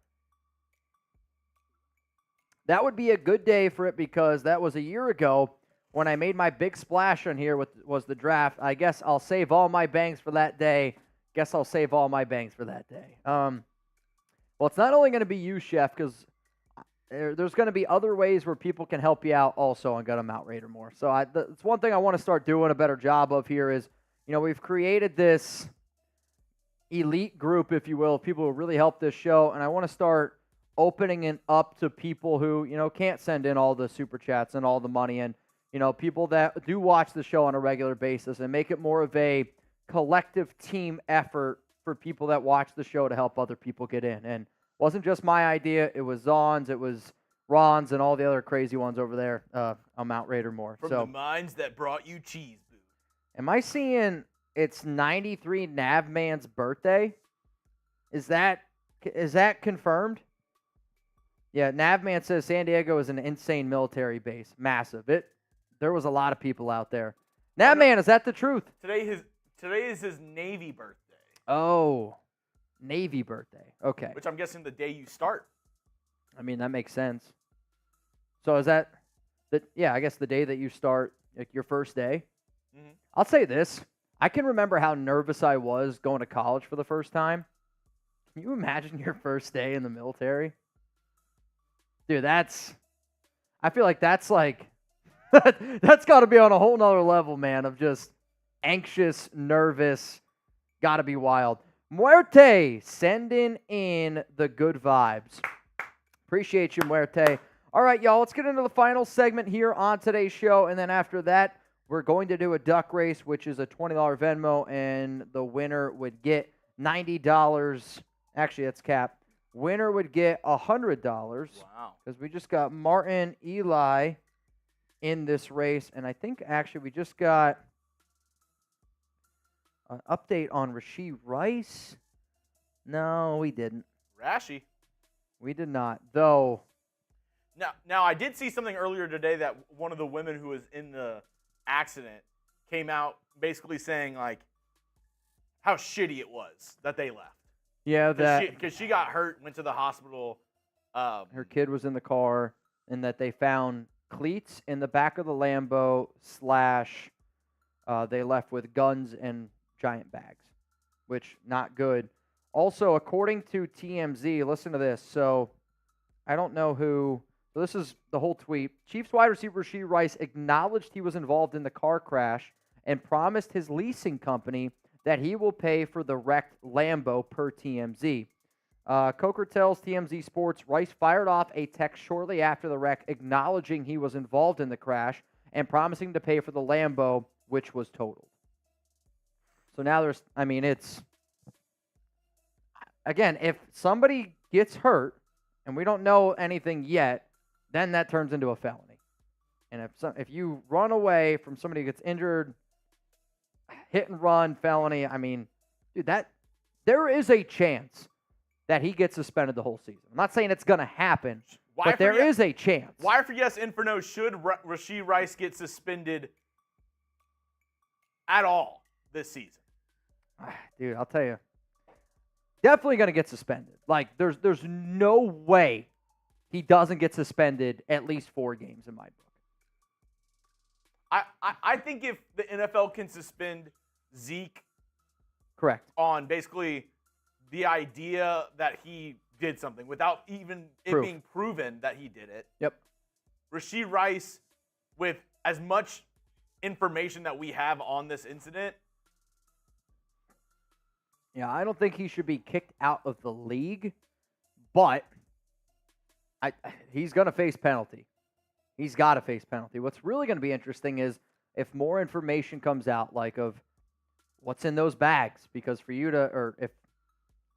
That would be a good day for it because that was a year ago when I made my big splash on here was the draft. I guess I'll save all my bangs for that day. Well, it's not only going to be you, Chef, because there's going to be other ways where people can help you out also on Gut 'em Out Raider more. So it's one thing I want to start doing a better job of here is, we've created this elite group, if you will, of people who really help this show, and I want to start opening it up to people who, can't send in all the super chats and all the money and, people that do watch the show on a regular basis and make it more of a collective team effort for people that watch the show to help other people get in. And it wasn't just my idea. It was Zahn's, it was Ron's, and all the other crazy ones over there on Mount Raider more. From the minds that brought you cheese, boo. Am I seeing it's 93 Navman's birthday? Is that confirmed? Yeah, Navman says San Diego is an insane military base. Massive. There was a lot of people out there. Navman, is that the truth? Today is his Navy birthday. Oh, Navy birthday. Okay. which I'm guessing the day you start. I mean, that makes sense. So is that yeah, I guess the day that you start, like your first day. Mhm. I'll say this. I can remember how nervous I was going to college for the first time. Can you imagine your first day in the military? Dude, I feel like that's like, that's got to be on a whole nother level, man, of just anxious, nervous, got to be wild. Muerte sending in the good vibes. Appreciate you, Muerte. All right, y'all, let's get into the final segment here on today's show. And then after that, we're going to do a duck race, which is a $20 Venmo, and the winner would get $90. Actually, that's cap. Winner would get $100. Wow. Because we just got Martin Eli in this race. And I think actually we just got an update on Rashee Rice. No, we didn't. Rashy. We did not, though. Now, I did see something earlier today that one of the women who was in the accident came out basically saying, like, how shitty it was that they left. Yeah, Because she got hurt, went to the hospital. Her kid was in the car, and that they found cleats in the back of the Lambo / they left with guns and giant bags, which not good. Also, according to TMZ, listen to this. So I don't know who. So this is the whole tweet. Chiefs wide receiver Rashee Rice acknowledged he was involved in the car crash and promised his leasing company that he will pay for the wrecked Lambo per TMZ. Coker tells TMZ Sports Rice fired off a text shortly after the wreck acknowledging he was involved in the crash and promising to pay for the Lambo, which was totaled. So now it's, again, if somebody gets hurt and we don't know anything yet, then that turns into a felony. And if you run away from somebody who gets injured, hit and run felony, I mean, dude, there is a chance that he gets suspended the whole season. I'm not saying it's going to happen, but there is a chance. Why for Yes Inferno should Rashee Rice get suspended at all this season? Dude, I'll tell you. Definitely going to get suspended. Like, there's no way he doesn't get suspended at least 4 games in my book. I think if the NFL can suspend Zeke, correct, on basically the idea that he did something without even it being proven that he did it. Yep. Rashee Rice, with as much information that we have on this incident. Yeah, I don't think he should be kicked out of the league, but he's going to face penalty. He's got to face penalty. What's really going to be interesting is if more information comes out, like of what's in those bags, because for you to, or if,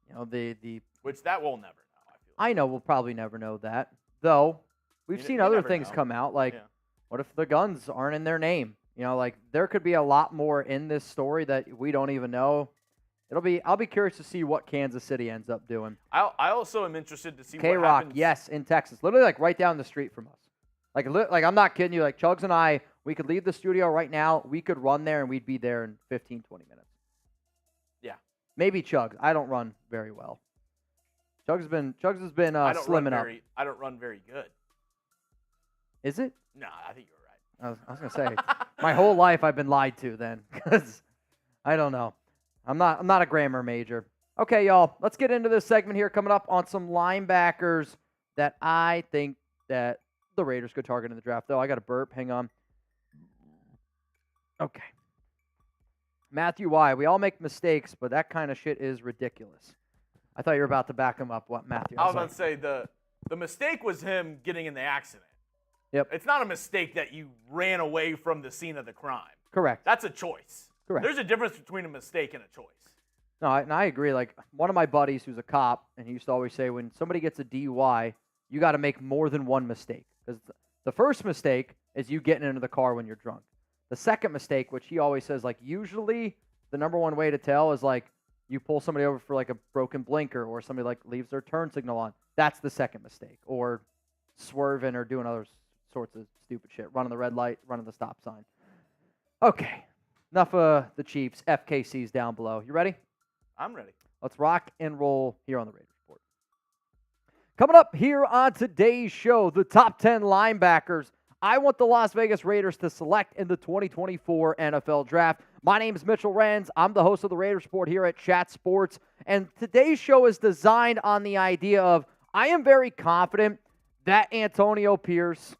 you know, the which that we'll never know. I know we'll probably never know that, though. We've seen other things come out, like what if the guns aren't in their name? You know, like there could be a lot more in this story that we don't even know. I'll be curious to see what Kansas City ends up doing. I also am interested to see what K-Rock, happens. yes, in Texas. Literally like right down the street from us. Like I'm not kidding you. Like Chugs and I, we could leave the studio right now. We could run there and we'd be there in 15, 20 minutes. Yeah. Maybe Chugs. I don't run very well. Chugs has been slimming up. I don't run very good. Is it? No, I think you're right. I was going to say, my whole life I've been lied to then. Because I don't know. I'm not a grammar major. Okay, y'all. Let's get into this segment here coming up on some linebackers that I think that the Raiders could target in the draft. Though I got a burp. Hang on. Okay. Matthew Y. We all make mistakes, but that kind of shit is ridiculous. I thought you were about to back him up. What, Matthew? I was about to say the mistake was him getting in the accident. Yep. It's not a mistake that you ran away from the scene of the crime. Correct. That's a choice. Correct. There's a difference between a mistake and a choice. No, I agree. Like, one of my buddies who's a cop, and he used to always say, when somebody gets a DUI, you got to make more than one mistake. Because the first mistake is you getting into the car when you're drunk. The second mistake, which he always says, like, usually the number one way to tell is, like, you pull somebody over for, like, a broken blinker or somebody, like, leaves their turn signal on. That's the second mistake. Or swerving or doing other sorts of stupid shit. Running the red light, running the stop sign. Okay. Enough of the Chiefs. FKC's down below. You ready? I'm ready. Let's rock and roll here on the Raiders Report. Coming up here on today's show, the top 10 linebackers I want the Las Vegas Raiders to select in the 2024 NFL Draft. My name is Mitchell Renz. I'm the host of the Raiders Report here at Chat Sports. And today's show is designed on the idea of I am very confident that Antonio Pierce,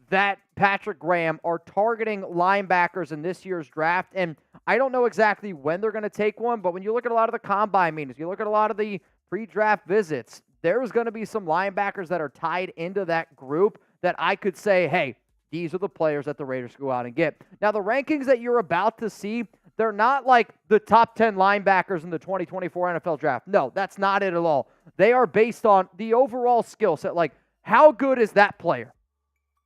that Patrick Graham are targeting linebackers in this year's draft. And I don't know exactly when they're going to take one, but when you look at a lot of the combine meetings, you look at a lot of the pre-draft visits, there's going to be some linebackers that are tied into that group that I could say, hey, these are the players that the Raiders go out and get. Now, the rankings that you're about to see, they're not like the top 10 linebackers in the 2024 NFL Draft. No, that's not it at all. They are based on the overall skill set. Like, how good is that player?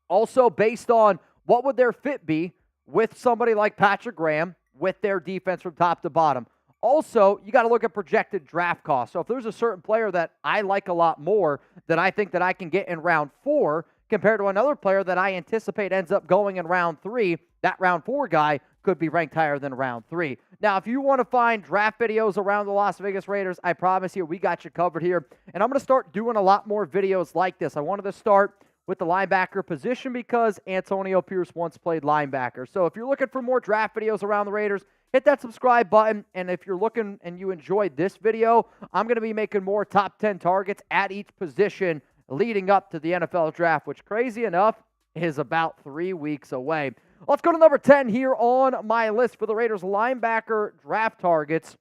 Also based on what would their fit be with somebody like Patrick Graham with their defense from top to bottom. Also, you got to look at projected draft costs. So if there's a certain player that I like a lot more that I think that I can get in round 4 compared to another player that I anticipate ends up going in round 3, that round 4 guy could be ranked higher than round 3. Now, if you want to find draft videos around the Las Vegas Raiders, I promise you we got you covered here. And I'm going to start doing a lot more videos like this. I wanted to start with the linebacker position because Antonio Pierce once played linebacker. So if you're looking for more draft videos around the Raiders, hit that subscribe button. And if you're looking and you enjoyed this video, I'm going to be making more top 10 targets at each position leading up to the NFL Draft, which, crazy enough, is about 3 weeks away. Let's go to number 10 here on my list for the Raiders linebacker draft targets.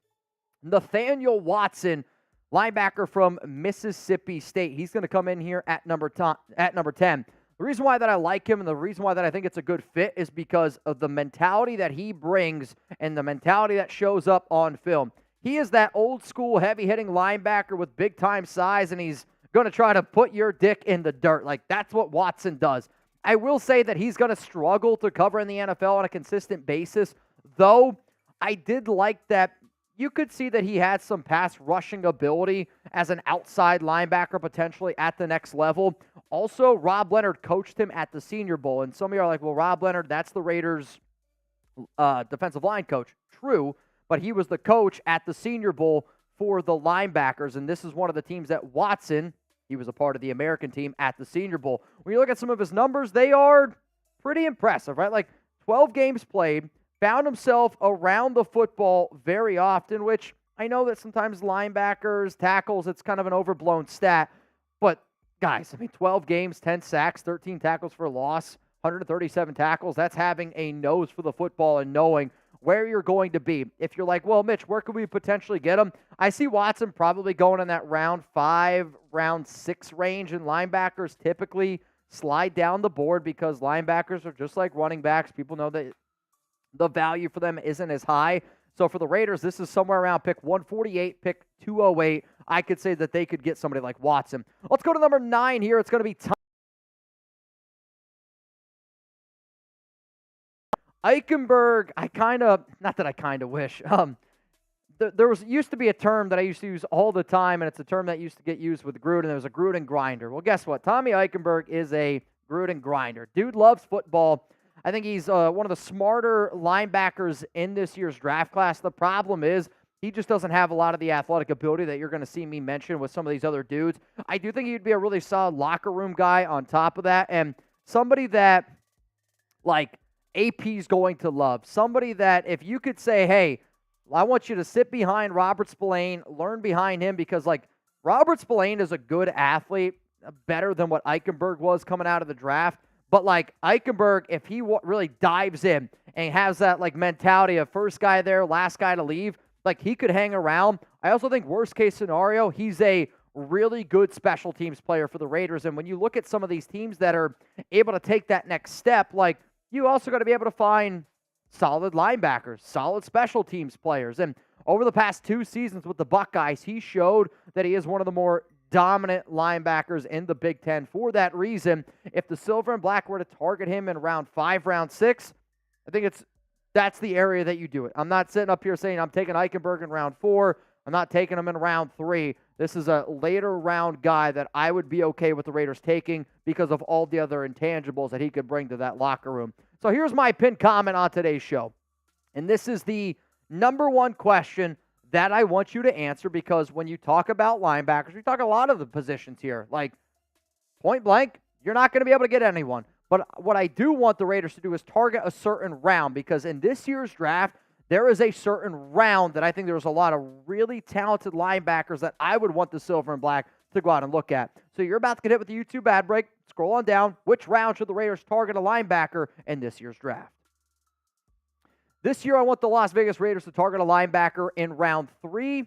Nathaniel Watson, linebacker from Mississippi State. He's going to come in here at number 10. The reason why that I like him and the reason why that I think it's a good fit is because of the mentality that he brings and the mentality that shows up on film. He is that old school heavy-hitting linebacker with big-time size, and he's going to try to put your dick in the dirt. Like, that's what Watson does. I will say that he's going to struggle to cover in the NFL on a consistent basis, though I did like that you could see that he had some pass rushing ability as an outside linebacker potentially at the next level. Also, Rob Leonard coached him at the Senior Bowl, and some of you are like, well, Rob Leonard, that's the Raiders' defensive line coach. True, but he was the coach at the Senior Bowl for the linebackers, and this is one of the teams that Watson, he was a part of the American team at the Senior Bowl. When you look at some of his numbers, they are pretty impressive, right? Like 12 games played, found himself around the football very often, which I know that sometimes linebackers, tackles, it's kind of an overblown stat. But, guys, I mean, 12 games, 10 sacks, 13 tackles for loss, 137 tackles. That's having a nose for the football and knowing where you're going to be. If you're like, well, Mitch, where could we potentially get him? I see Watson probably going in that round 5, round 6 range, and linebackers typically slide down the board because linebackers are just like running backs. People know that the value for them isn't as high. So for the Raiders, this is somewhere around pick 148, pick 208. I could say that they could get somebody like Watson. Let's go to number 9 here. It's going to be Eichenberg. Not that I kind of wish. There used to be a term that I used to use all the time, and it's a term that used to get used with Gruden. There was a Gruden grinder. Well, guess what? Tommy Eichenberg is a Gruden grinder. Dude loves football. I think he's one of the smarter linebackers in this year's draft class. The problem is he just doesn't have a lot of the athletic ability that you're going to see me mention with some of these other dudes. I do think he'd be a really solid locker room guy on top of that, and somebody that, like, AP's going to love. Somebody that if you could say, hey, I want you to sit behind Robert Spillane, learn behind him, because, like, Robert Spillane is a good athlete, better than what Eichenberg was coming out of the draft. But, like, Eichenberg, if he really dives in and has that, like, mentality of first guy there, last guy to leave, like, he could hang around. I also think worst case scenario, he's a really good special teams player for the Raiders. And when you look at some of these teams that are able to take that next step, like, you also got to be able to find solid linebackers, solid special teams players. And over the past 2 seasons with the Buckeyes, he showed that he is one of the more dominant linebackers in the Big Ten. For that reason, if the Silver and Black were to target him in round 5, round 6, I think that's the area that you do it. I'm not sitting up here saying I'm taking Eichenberg in round 4. I'm not taking him in round 3. This is a later round guy that I would be okay with the Raiders taking because of all the other intangibles that he could bring to that locker room. So here's my pinned comment on today's show. And this is the number one question that I want you to answer, because when you talk about linebackers, we talk a lot of the positions here. Like, point blank, you're not going to be able to get anyone. But what I do want the Raiders to do is target a certain round, because in this year's draft, there is a certain round that I think there's a lot of really talented linebackers that I would want the Silver and Black to go out and look at. So you're about to get hit with the YouTube ad break. Scroll on down. Which round should the Raiders target a linebacker in this year's draft? This year, I want the Las Vegas Raiders to target a linebacker in round 3.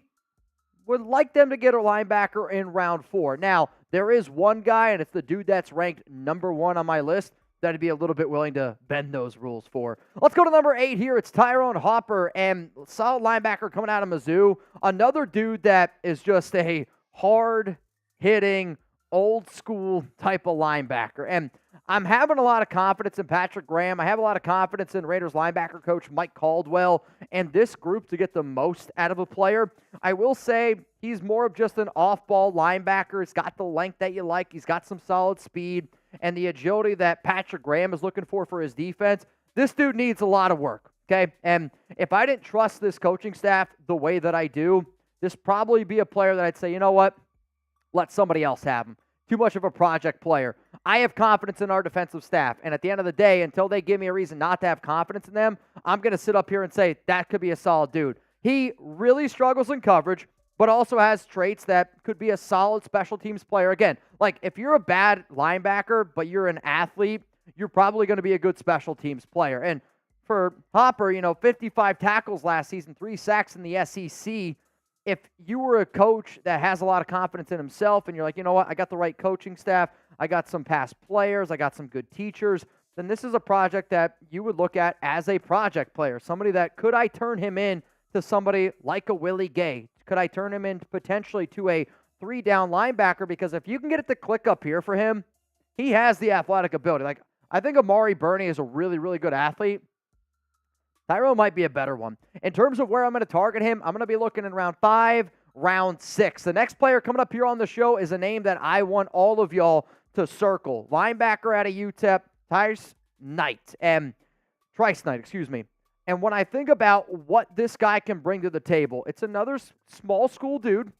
Would like them to get a linebacker in round 4. Now, there is one guy, and it's the dude that's ranked number 1 on my list, that I'd be a little bit willing to bend those rules for. Let's go to number 8 here. It's Tyrone Hopper, and solid linebacker coming out of Mizzou. Another dude that is just a hard-hitting, old-school type of linebacker. And I'm having a lot of confidence in Patrick Graham. I have a lot of confidence in Raiders linebacker coach Mike Caldwell and this group to get the most out of a player. I will say he's more of just an off-ball linebacker. He's got the length that you like. He's got some solid speed and the agility that Patrick Graham is looking for his defense. This dude needs a lot of work, okay? And if I didn't trust this coaching staff the way that I do, this probably be a player that I'd say, you know what? Let somebody else have him. Too much of a project player. I have confidence in our defensive staff, and at the end of the day, until they give me a reason not to have confidence in them, I'm going to sit up here and say that could be a solid dude. He really struggles in coverage, but also has traits that could be a solid special teams player. Again, like if you're a bad linebacker, but you're an athlete, you're probably going to be a good special teams player. And for Hopper, 55 tackles last season, 3 sacks in the SEC. If you were a coach that has a lot of confidence in himself and you're like, you know what, I got the right coaching staff, I got some past players, I got some good teachers, then this is a project that you would look at as a project player. Somebody that, could I turn him in to somebody like a Willie Gay? Could I turn him in potentially to a 3-down linebacker? Because if you can get it to click up here for him, he has the athletic ability. Like, I think Amari Burney is a really, really good athlete. Tyrone might be a better one. In terms of where I'm going to target him, I'm going to be looking in round 5, round 6. The next player coming up here on the show is a name that I want all of y'all to circle. Linebacker out of UTEP, Trice Knight. And when I think about what this guy can bring to the table, it's another small school dude,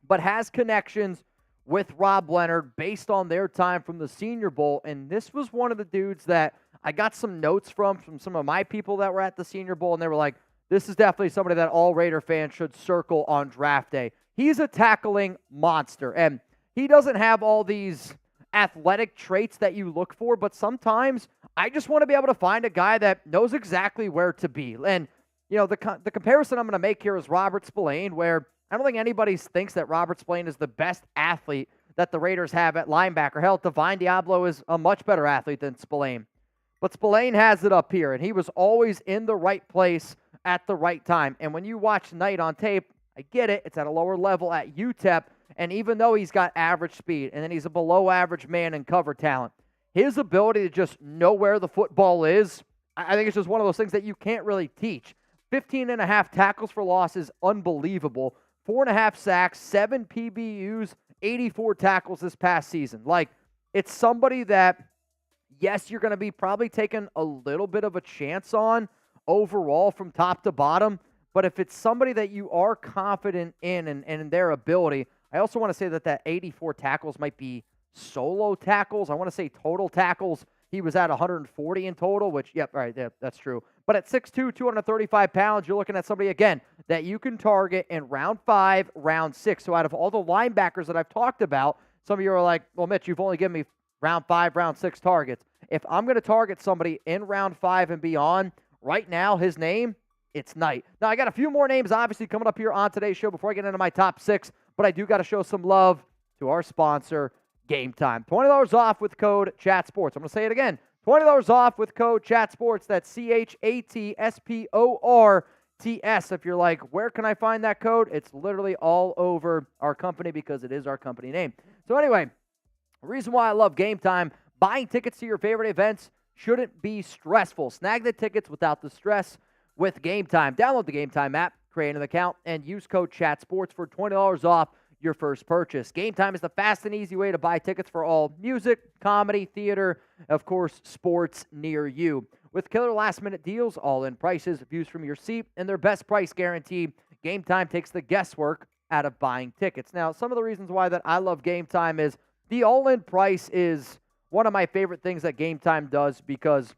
but has connections with Rob Leonard based on their time from the Senior Bowl. And this was one of the dudes that I got some notes from some of my people that were at the Senior Bowl, and they were like, this is definitely somebody that all Raider fans should circle on draft day. He's a tackling monster, and he doesn't have all these athletic traits that you look for, but sometimes I just want to be able to find a guy that knows exactly where to be. And, the comparison I'm going to make here is Robert Spillane, where I don't think anybody thinks that Robert Spillane is the best athlete that the Raiders have at linebacker. Hell, Divine Diablo is a much better athlete than Spillane. But Spillane has it up here, and he was always in the right place at the right time. And when you watch Knight on tape, I get it. It's at a lower level at UTEP, and even though he's got average speed, and then he's a below-average man in cover talent, his ability to just know where the football is, I think it's just one of those things that you can't really teach. 15.5 tackles for loss is unbelievable. 4.5 sacks, 7 PBUs, 84 tackles this past season. Like, it's somebody that, yes, you're going to be probably taking a little bit of a chance on overall from top to bottom, but if it's somebody that you are confident in and in their ability, I also want to say that 84 tackles might be solo tackles. I want to say total tackles. He was at 140 in total, which, yep, all right, yeah, that's true. But at 6'2", 235 pounds, you're looking at somebody, again, that you can target in round 5, round 6. So out of all the linebackers that I've talked about, some of you are like, well, Mitch, you've only given me round 5, round 6 targets. If I'm going to target somebody in round 5 and beyond, right now, his name, it's Knight. Now, I got a few more names, obviously, coming up here on today's show before I get into my top 6, but I do got to show some love to our sponsor, Game Time. $20 off with code CHATSPORTS. I'm going to say it again. $20 off with code CHATSPORTS. That's CHATSPORTS. If you're like, where can I find that code? It's literally all over our company because it is our company name. So anyway, the reason why I love Game Time, buying tickets to your favorite events shouldn't be stressful. Snag the tickets without the stress with Game Time. Download the Game Time app, create an account, and use code CHATSPORTS for $20 off your first purchase. Game Time is the fast and easy way to buy tickets for all music, comedy, theater, of course, sports near you. With killer last-minute deals, all-in prices, views from your seat, and their best price guarantee, Game Time takes the guesswork out of buying tickets. Now, some of the reasons why that I love Game Time is the all-in price is one of my favorite things that Game Time does, because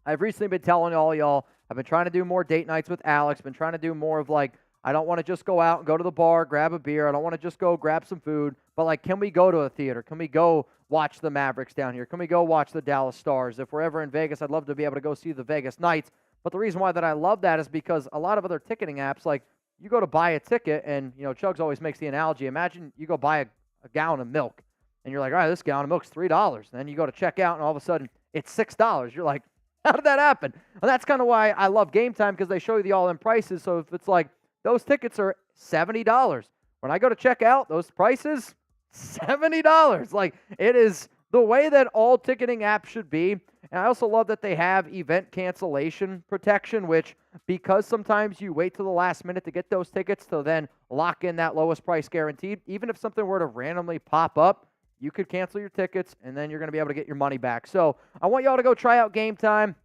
I've recently been telling all y'all, I've been trying to do more date nights with Alex, been trying to do more of like, I don't want to just go out and go to the bar, grab a beer. I don't want to just go grab some food. But, like, can we go to a theater? Can we go watch the Mavericks down here? Can we go watch the Dallas Stars? If we're ever in Vegas, I'd love to be able to go see the Vegas Knights. But the reason why that I love that is because a lot of other ticketing apps, like, you go to buy a ticket, and, you know, Chugs always makes the analogy. Imagine you go buy a gallon of milk, and you're like, all right, this gallon of milk's $3. And then you go to check out, and all of a sudden, it's $6. You're like, how did that happen? And that's kind of why I love Game Time, because they show you the all-in prices. So if it's like, those tickets are $70. When I go to check out, those prices, $70. Like, it is the way that all ticketing apps should be. And I also love that they have event cancellation protection, which, because sometimes you wait till the last minute to get those tickets to then lock in that lowest price guaranteed, even if something were to randomly pop up, you could cancel your tickets, and then you're going to be able to get your money back. So I want y'all to go try out Game Time.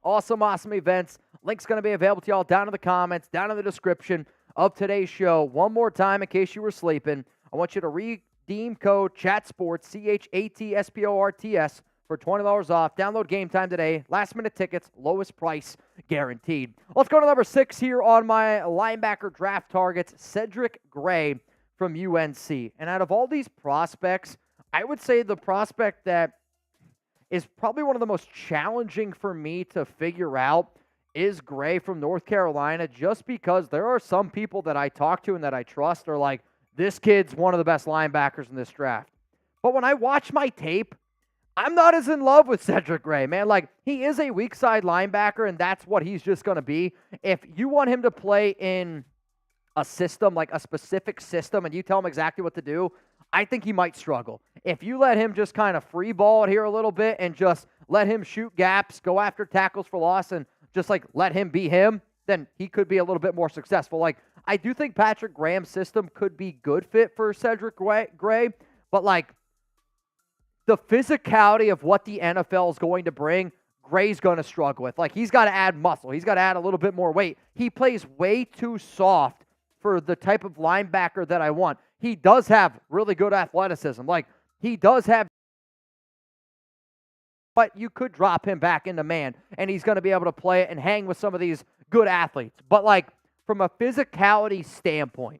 Awesome events. Link's going to be available to y'all down in the comments, down in the description of today's show. One more time, in case you were sleeping, I want you to redeem code CHATSPORTS, CHATSPORTS, for $20 off. Download Game Time today. Last-minute tickets, lowest price guaranteed. Let's go to number 6 here on my linebacker draft targets, Cedric Gray from UNC. And out of all these prospects, I would say the prospect that is probably one of the most challenging for me to figure out is Gray from North Carolina, just because there are some people that I talk to and that I trust are like, this kid's one of the best linebackers in this draft. But when I watch my tape, I'm not as in love with Cedric Gray, man. Like, he is a weak side linebacker, and that's what he's just going to be. If you want him to play in a system, like a specific system, and you tell him exactly what to do, I think he might struggle. If you let him just kind of free ball it here a little bit and just let him shoot gaps, go after tackles for loss, and just like let him be him, then he could be a little bit more successful. Like, I do think Patrick Graham's system could be good fit for Cedric Gray, but like the physicality of what the NFL is going to bring, Gray's going to struggle with. Like, he's got to add muscle. He's got to add a little bit more weight. He plays way too soft for the type of linebacker that I want. He does have really good athleticism. Like, he does have, but you could drop him back into man, and he's going to be able to play it and hang with some of these good athletes. But, like, from a physicality standpoint,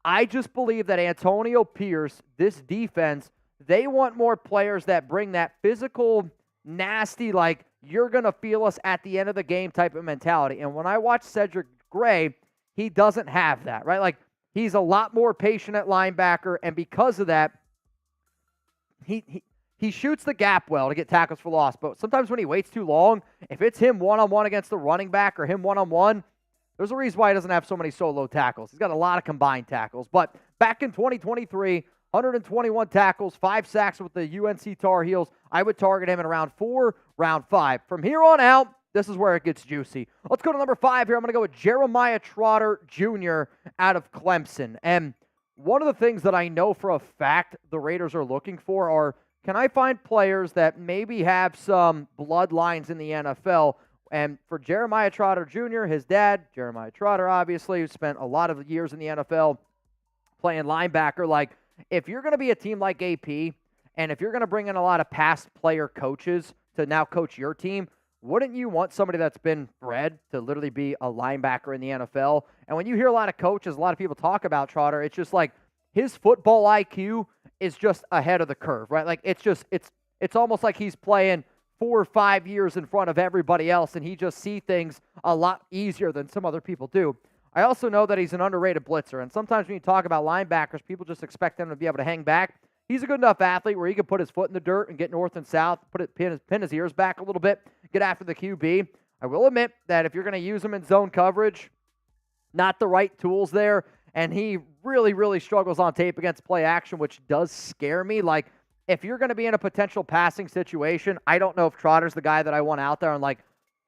I just believe that Antonio Pierce, this defense, they want more players that bring that physical, nasty, like, you're going to feel us at the end of the game type of mentality. And when I watch Cedric Gray, he doesn't have that, right? Like, he's a lot more patient at linebacker, and because of that, he shoots the gap well to get tackles for loss. But sometimes when he waits too long, if it's him one-on-one against the running back or him one-on-one, there's a reason why he doesn't have so many solo tackles. He's got a lot of combined tackles. But back in 2023, 121 tackles, 5 sacks with the UNC Tar Heels. I would target him in round 4, round 5. From here on out, this is where it gets juicy. Let's go to number 5 here. I'm going to go with Jeremiah Trotter Jr. out of Clemson. And one of the things that I know for a fact the Raiders are looking for are, can I find players that maybe have some bloodlines in the NFL? And for Jeremiah Trotter Jr., his dad, Jeremiah Trotter, obviously, who spent a lot of years in the NFL playing linebacker. Like, if you're going to be a team like AP, and if you're going to bring in a lot of past player coaches to now coach your team, wouldn't you want somebody that's been bred to literally be a linebacker in the NFL? And when you hear a lot of coaches, a lot of people talk about Trotter, it's just like his football IQ is just ahead of the curve, right? Like, it's almost like he's playing 4 or 5 years in front of everybody else, and he just sees things a lot easier than some other people do. I also know that he's an underrated blitzer, and sometimes when you talk about linebackers, people just expect them to be able to hang back. He's a good enough athlete where he can put his foot in the dirt and get north and south, pin his ears back a little bit, get after the QB. I will admit that if you're going to use him in zone coverage, not the right tools there, and he really, really struggles on tape against play action, which does scare me. Like, if you're going to be in a potential passing situation, I don't know if Trotter's the guy that I want out there on, like,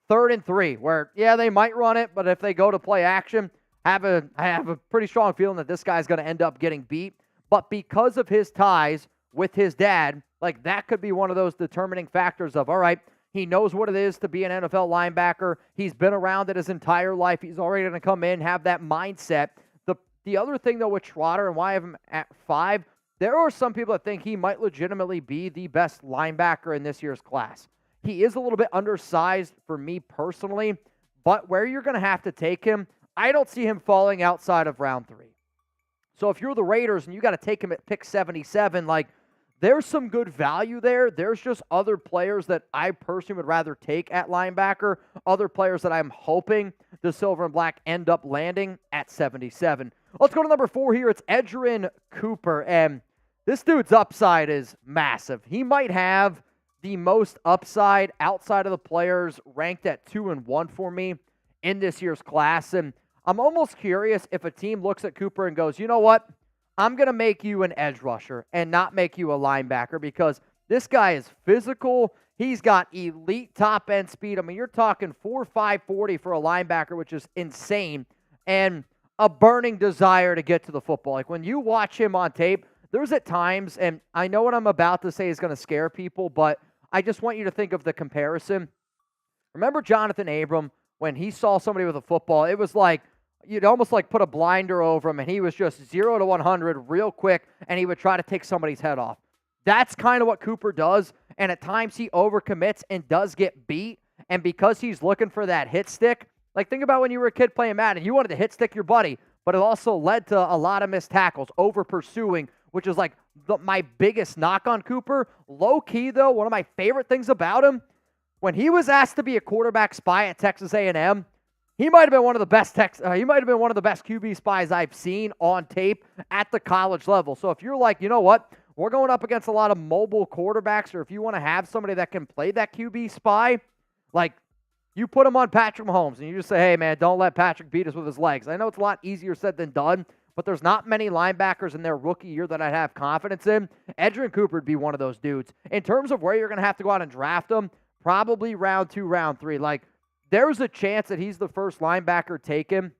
3rd and 3, where, yeah, they might run it, but if they go to play action, I have a pretty strong feeling that this guy's going to end up getting beat. But because of his ties with his dad, like, that could be one of those determining factors of, all right, He knows what it is to be an NFL linebacker. He's been around it his entire life. He's already going to come in, have that mindset. The other thing, though, with Trotter and why I have him at 5, there are some people that think he might legitimately be the best linebacker in this year's class. He is a little bit undersized for me personally, but where you're going to have to take him, I don't see him falling outside of round 3. So if you're the Raiders and you got to take him at pick 77, like, there's some good value there. There's just other players that I personally would rather take at linebacker, other players that I'm hoping the Silver and Black end up landing at 77. Let's go to number 4 here. It's Edgerrin Cooper, and this dude's upside is massive. He might have the most upside outside of the players ranked at 2 and 1 for me in this year's class, and I'm almost curious if a team looks at Cooper and goes, you know what? I'm going to make you an edge rusher and not make you a linebacker because this guy is physical. He's got elite top-end speed. I mean, you're talking 4.5 40 for a linebacker, which is insane, and a burning desire to get to the football. Like, when you watch him on tape, there's at times, and I know what I'm about to say is going to scare people, but I just want you to think of the comparison. Remember Jonathan Abram, when he saw somebody with a football, it was like, you'd almost like put a blinder over him, and he was just 0 to 100 real quick, and he would try to take somebody's head off. That's kind of what Cooper does, and at times he overcommits and does get beat, and because he's looking for that hit stick, like, think about when you were a kid playing Madden, you wanted to hit stick your buddy, but it also led to a lot of missed tackles, over pursuing, which is like my biggest knock on Cooper. Low key, though, one of my favorite things about him, when he was asked to be a quarterback spy at Texas A&M, he might have been one of the best QB spies I've seen on tape at the college level. So if you're like, you know what, we're going up against a lot of mobile quarterbacks, or if you want to have somebody that can play that QB spy, like, you put him on Patrick Mahomes and you just say, hey, man, don't let Patrick beat us with his legs. I know it's a lot easier said than done, but there's not many linebackers in their rookie year that I'd have confidence in. Edgerrin Cooper would be one of those dudes. In terms of where you're going to have to go out and draft him, probably round 2, round 3. Like, there's a chance that he's the first linebacker taken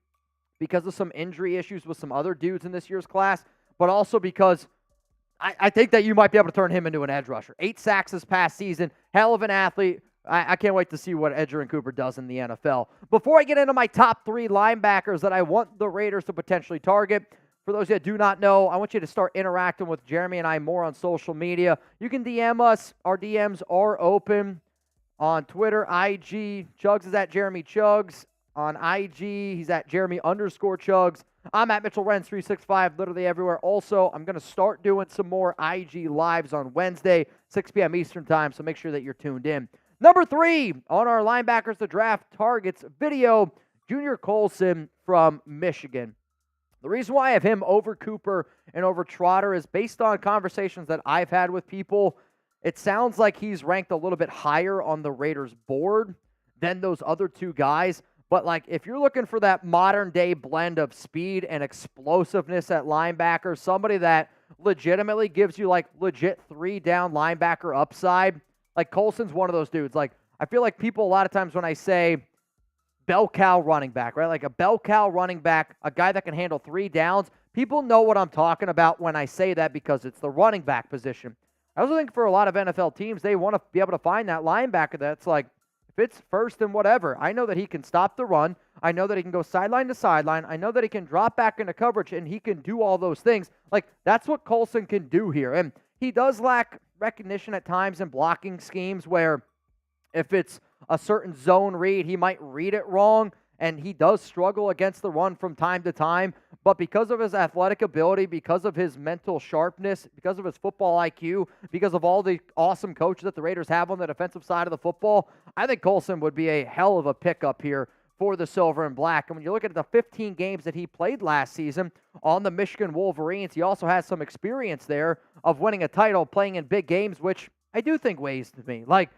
because of some injury issues with some other dudes in this year's class, but also because I think that you might be able to turn him into an edge rusher. 8 sacks this past season, hell of an athlete. I can't wait to see what Edgerrin Cooper does in the NFL. Before I get into my top 3 linebackers that I want the Raiders to potentially target, for those that do not know, I want you to start interacting with Jeremy and I more on social media. You can DM us. Our DMs are open on Twitter, IG. Chugs is at Jeremy Chugs. On IG, he's at Jeremy_Chugs. I'm at Mitchell Renz 365, literally everywhere. Also, I'm going to start doing some more IG lives on Wednesday, 6 p.m. Eastern time, so make sure that you're tuned in. Number 3 on our linebackers to draft targets video, Junior Colton from Michigan. The reason why I have him over Cooper and over Trotter is based on conversations that I've had with people. It sounds like he's ranked a little bit higher on the Raiders board than those other 2 guys. But, like, if you're looking for that modern-day blend of speed and explosiveness at linebacker, somebody that legitimately gives you, like, legit 3-down linebacker upside, like, Colson's one of those dudes. Like, I feel like people a lot of times when I say bell cow running back, right? Like a bell cow running back, a guy that can handle 3 downs, people know what I'm talking about when I say that because it's the running back position. I also think for a lot of NFL teams, they want to be able to find that linebacker that's like, if it's first and whatever, I know that he can stop the run. I know that he can go sideline to sideline. I know that he can drop back into coverage, and he can do all those things. Like, that's what Colton can do here. And he does lack recognition at times in blocking schemes where if it's a certain zone read, he might read it wrong, and he does struggle against the run from time to time. But because of his athletic ability, because of his mental sharpness, because of his football IQ, because of all the awesome coaches that the Raiders have on the defensive side of the football, I think Colton would be a hell of a pickup here for the Silver and Black. And when you look at the 15 games that he played last season on the Michigan Wolverines, he also has some experience there of winning a title, playing in big games, which I do think weighs to me. Like,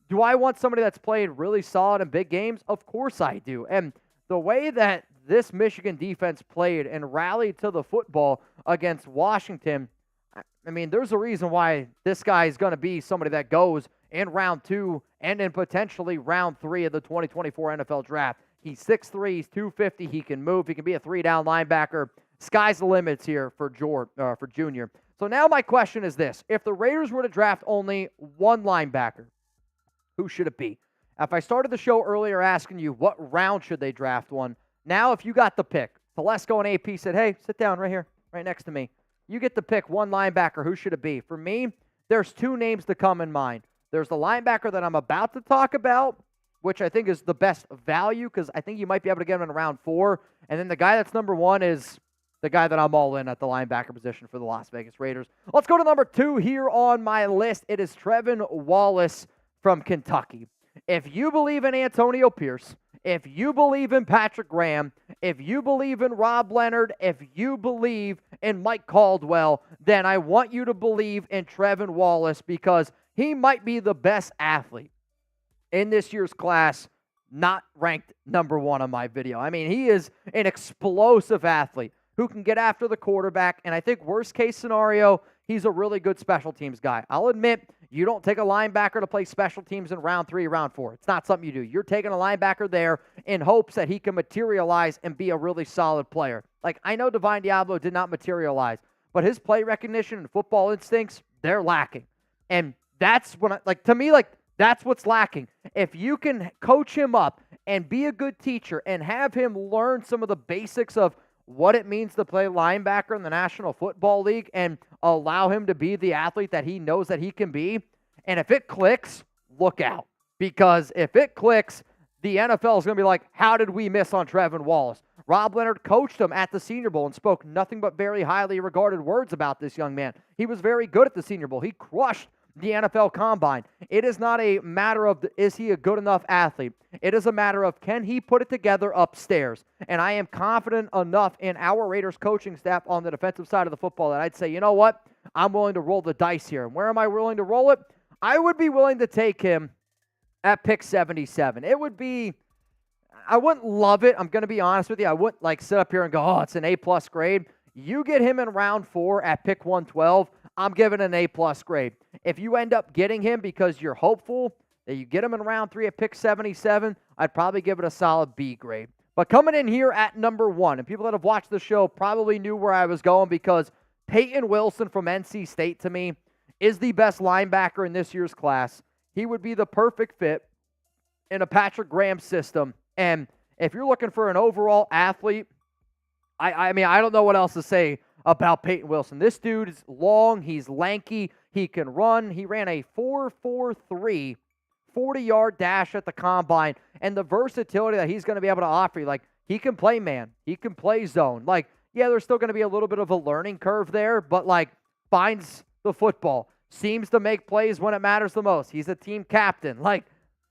do I want somebody that's played really solid in big games? Of course I do. And the way that this Michigan defense played and rallied to the football against Washington, I mean, there's a reason why this guy is going to be somebody that goes in round 2 and in potentially round 3 of the 2024 NFL Draft. He's 6'3", he's 250, he can move, he can be a 3-down linebacker. Sky's the limits here for Junior. So now my question is this. If the Raiders were to draft only one linebacker, who should it be? If I started the show earlier asking you what round should they draft one, now if you got the pick, Telesco and AP said, hey, sit down right here, right next to me. You get to pick one linebacker. Who should it be? For me, there's two names that come in mind. There's the linebacker that I'm about to talk about, which I think is the best value because I think you might be able to get him in round 4. And then the guy that's number 1 is the guy that I'm all in at the linebacker position for the Las Vegas Raiders. Let's go to number 2 here on my list. It is Trevin Wallace from Kentucky. If you believe in Antonio Pierce, if you believe in Patrick Graham, if you believe in Rob Leonard, if you believe in Mike Caldwell, then I want you to believe in Trevin Wallace because he might be the best athlete in this year's class, not ranked number 1 on my video. I mean, he is an explosive athlete who can get after the quarterback, and I think worst case scenario, he's a really good special teams guy. I'll admit, you don't take a linebacker to play special teams in round 3, round 4. It's not something you do. You're taking a linebacker there in hopes that he can materialize and be a really solid player. Like, I know Divine Diablo did not materialize, but his play recognition and football instincts, they're lacking. And that's when, to me, that's what's lacking. If you can coach him up and be a good teacher and have him learn some of the basics of what it means to play linebacker in the National Football League and allow him to be the athlete that he knows that he can be. And if it clicks, look out. Because if it clicks, the NFL is going to be like, how did we miss on Trevin Wallace? Rob Leonard coached him at the Senior Bowl and spoke nothing but very highly regarded words about this young man. He was very good at the Senior Bowl. He crushed the NFL Combine. It is not a matter of is he a good enough athlete. It is a matter of can he put it together upstairs. And I am confident enough in our Raiders coaching staff on the defensive side of the football that I'd say, you know what? I'm willing to roll the dice here. And where am I willing to roll it? I would be willing to take him at pick 77. It would be, I wouldn't love it. I'm going to be honest with you. I wouldn't sit up here and go, oh, it's an A+ grade. You get him in round 4 at pick 112, I'm giving an A+ grade. If you end up getting him because you're hopeful that you get him in round 3 at pick 77, I'd probably give it a solid B grade. But coming in here at number 1, and people that have watched the show probably knew where I was going because Peyton Wilson from NC State to me is the best linebacker in this year's class. He would be the perfect fit in a Patrick Graham system. And if you're looking for an overall athlete, I mean, I don't know what else to say about Peyton Wilson. This dude is long, he's lanky, he can run. He ran a 4.43 40-yard dash at the Combine, and the versatility that he's going to be able to offer you, he can play man, he can play zone. Yeah, there's still going to be a little bit of a learning curve there, but, finds the football, seems to make plays when it matters the most. He's a team captain.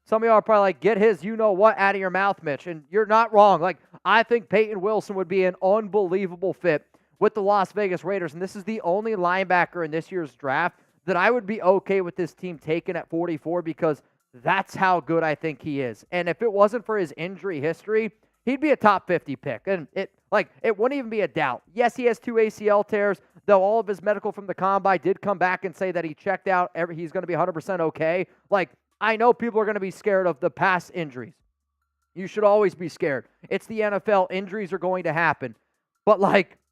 Some of y'all are probably get his you-know-what out of your mouth, Mitch, and you're not wrong. I think Peyton Wilson would be an unbelievable fit with the Las Vegas Raiders, and this is the only linebacker in this year's draft that I would be okay with this team taking at 44 because that's how good I think he is. And if it wasn't for his injury history, he'd be a top 50 pick, and it wouldn't even be a doubt. Yes, he has 2 ACL tears, though all of his medical from the Combine did come back and say that he checked out. He's going to be 100% okay. I know people are going to be scared of the past injuries. You should always be scared. It's the NFL. Injuries are going to happen. But,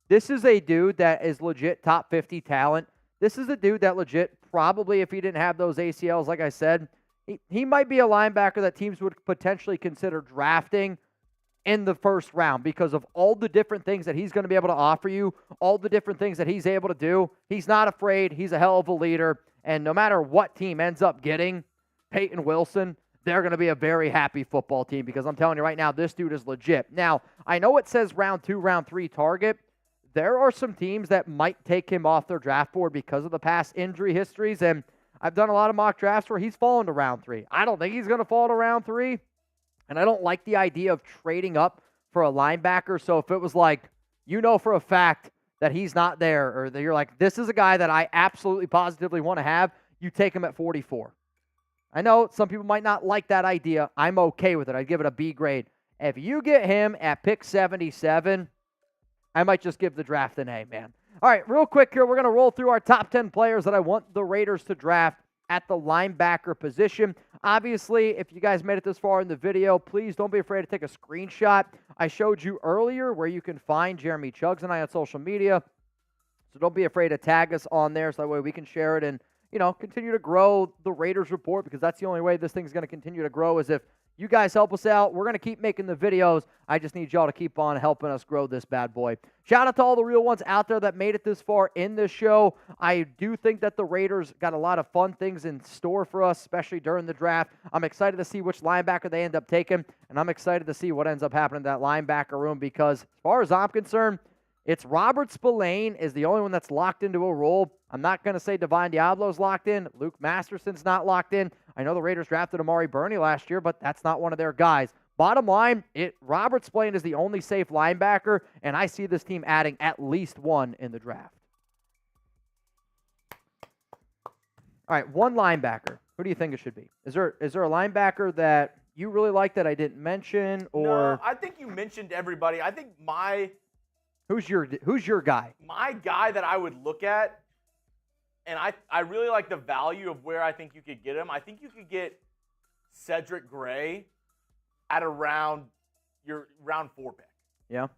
this is a dude that is legit top 50 talent. This is a dude that legit, probably if he didn't have those ACLs, like I said, he might be a linebacker that teams would potentially consider drafting in the first round because of all the different things that he's going to be able to offer you, all the different things that he's able to do. He's not afraid. He's a hell of a leader. And no matter what team ends up getting Peyton Wilson, they're going to be a very happy football team because I'm telling you right now, this dude is legit. Now, I know it says round 2, round 3 target. There are some teams that might take him off their draft board because of the past injury histories, and I've done a lot of mock drafts where he's fallen to round 3. I don't think he's going to fall to round 3, and I don't like the idea of trading up for a linebacker. So if it was for a fact that he's not there, or that you're this is a guy that I absolutely positively want to have, you take him at 44. I know some people might not like that idea. I'm okay with it. I'd give it a B grade. If you get him at pick 77, I might just give the draft an A, man. All right, real quick here, we're going to roll through our top 10 players that I want the Raiders to draft at the linebacker position. Obviously, if you guys made it this far in the video, please don't be afraid to take a screenshot. I showed you earlier where you can find Jeremy Chuggs and I on social media, so don't be afraid to tag us on there so that way we can share it and continue to grow the Raiders Report, because that's the only way this thing's going to continue to grow, is if you guys help us out. We're going to keep making the videos. I just need y'all to keep on helping us grow this bad boy. Shout out to all the real ones out there that made it this far in this show. I do think that the Raiders got a lot of fun things in store for us, especially during the draft. I'm excited to see which linebacker they end up taking, and I'm excited to see what ends up happening in that linebacker room, because as far as I'm concerned, it's Robert Spillane is the only one that's locked into a role. I'm not going to say Divine Diablo's locked in. Luke Masterson's not locked in. I know the Raiders drafted Amari Burney last year, but that's not one of their guys. Bottom line, Robert Spillane is the only safe linebacker, and I see this team adding at least one in the draft. All right, one linebacker. Who do you think it should be? Is there a linebacker that you really like that I didn't mention? Or no, I think you mentioned everybody. I think Who's your guy? My guy that I would look at, and I really like the value of where I think you could get him. I think you could get Cedric Gray at around your round 4 pick. Yeah.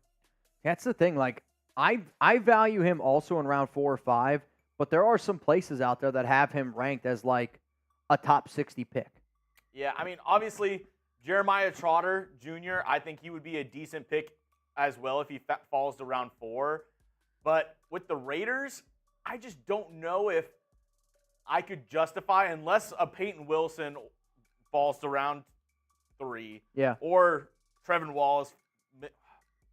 That's the thing. Like, I value him also in round 4 or 5, but there are some places out there that have him ranked as like a top 60 pick. Yeah, I mean, obviously, Jeremiah Trotter Jr., I think he would be a decent pick as well if he falls to round 4. But with the Raiders, I just don't know if I could justify, unless a Peyton Wilson falls to round 3. Yeah. Or Trevin Wallace,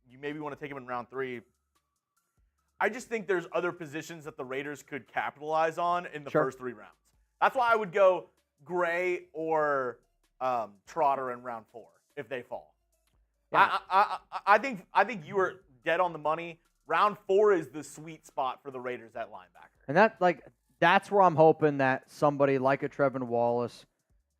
you maybe want to take him in round 3. I just think there's other positions that the Raiders could capitalize on in the first 3 rounds. That's why I would go Gray or Trotter in round 4 if they fall. Yeah. I think you were dead on the money. Round 4 is the sweet spot for the Raiders at linebacker. And that's where I'm hoping that somebody like a Trevin Wallace,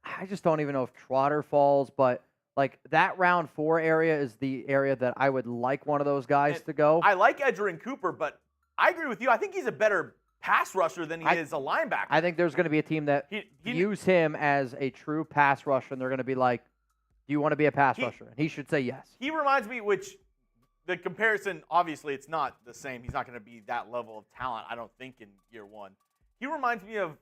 I just don't even know if Trotter falls, but like that round 4 area is the area that I would like one of those guys to go. I like Edgerrin Cooper, but I agree with you. I think he's a better pass rusher than he is a linebacker. I think there's going to be a team that views him as a true pass rusher, and they're going to be like, do you want to be a pass rusher? And he should say yes. He reminds me, which the comparison, obviously it's not the same. He's not going to be that level of talent, I don't think, in year 1. He reminds me of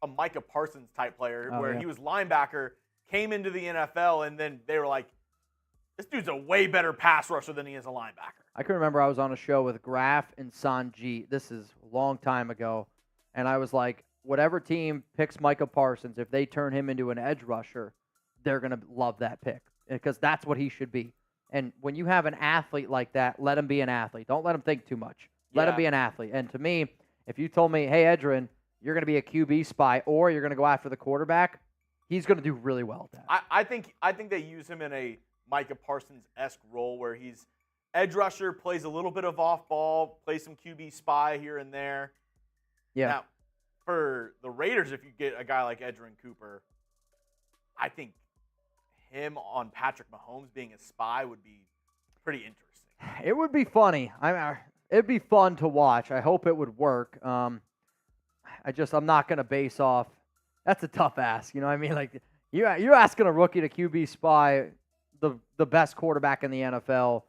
a Micah Parsons type player where he was linebacker, came into the NFL, and then they were like, this dude's a way better pass rusher than he is a linebacker. I can remember I was on a show with Graf and Sanjeet. This is a long time ago. And I was like, whatever team picks Micah Parsons, if they turn him into an edge rusher, they're going to love that pick, because that's what he should be. And when you have an athlete like that, let him be an athlete. Don't let him think too much. Let him be an athlete. And to me, if you told me, hey, Edgerrin, you're going to be a QB spy or you're going to go after the quarterback, he's going to do really well at that. I think they use him in a Micah Parsons-esque role where he's edge rusher, plays a little bit of off ball, plays some QB spy here and there. Yeah. Now, for the Raiders, if you get a guy like Edgerrin Cooper, I think him on Patrick Mahomes being a spy would be pretty interesting. It would be funny. It'd be fun to watch. I hope it would work. I'm not going to base off. That's a tough ask. You know what I mean? Like, you're asking a rookie to QB spy the best quarterback in the NFL,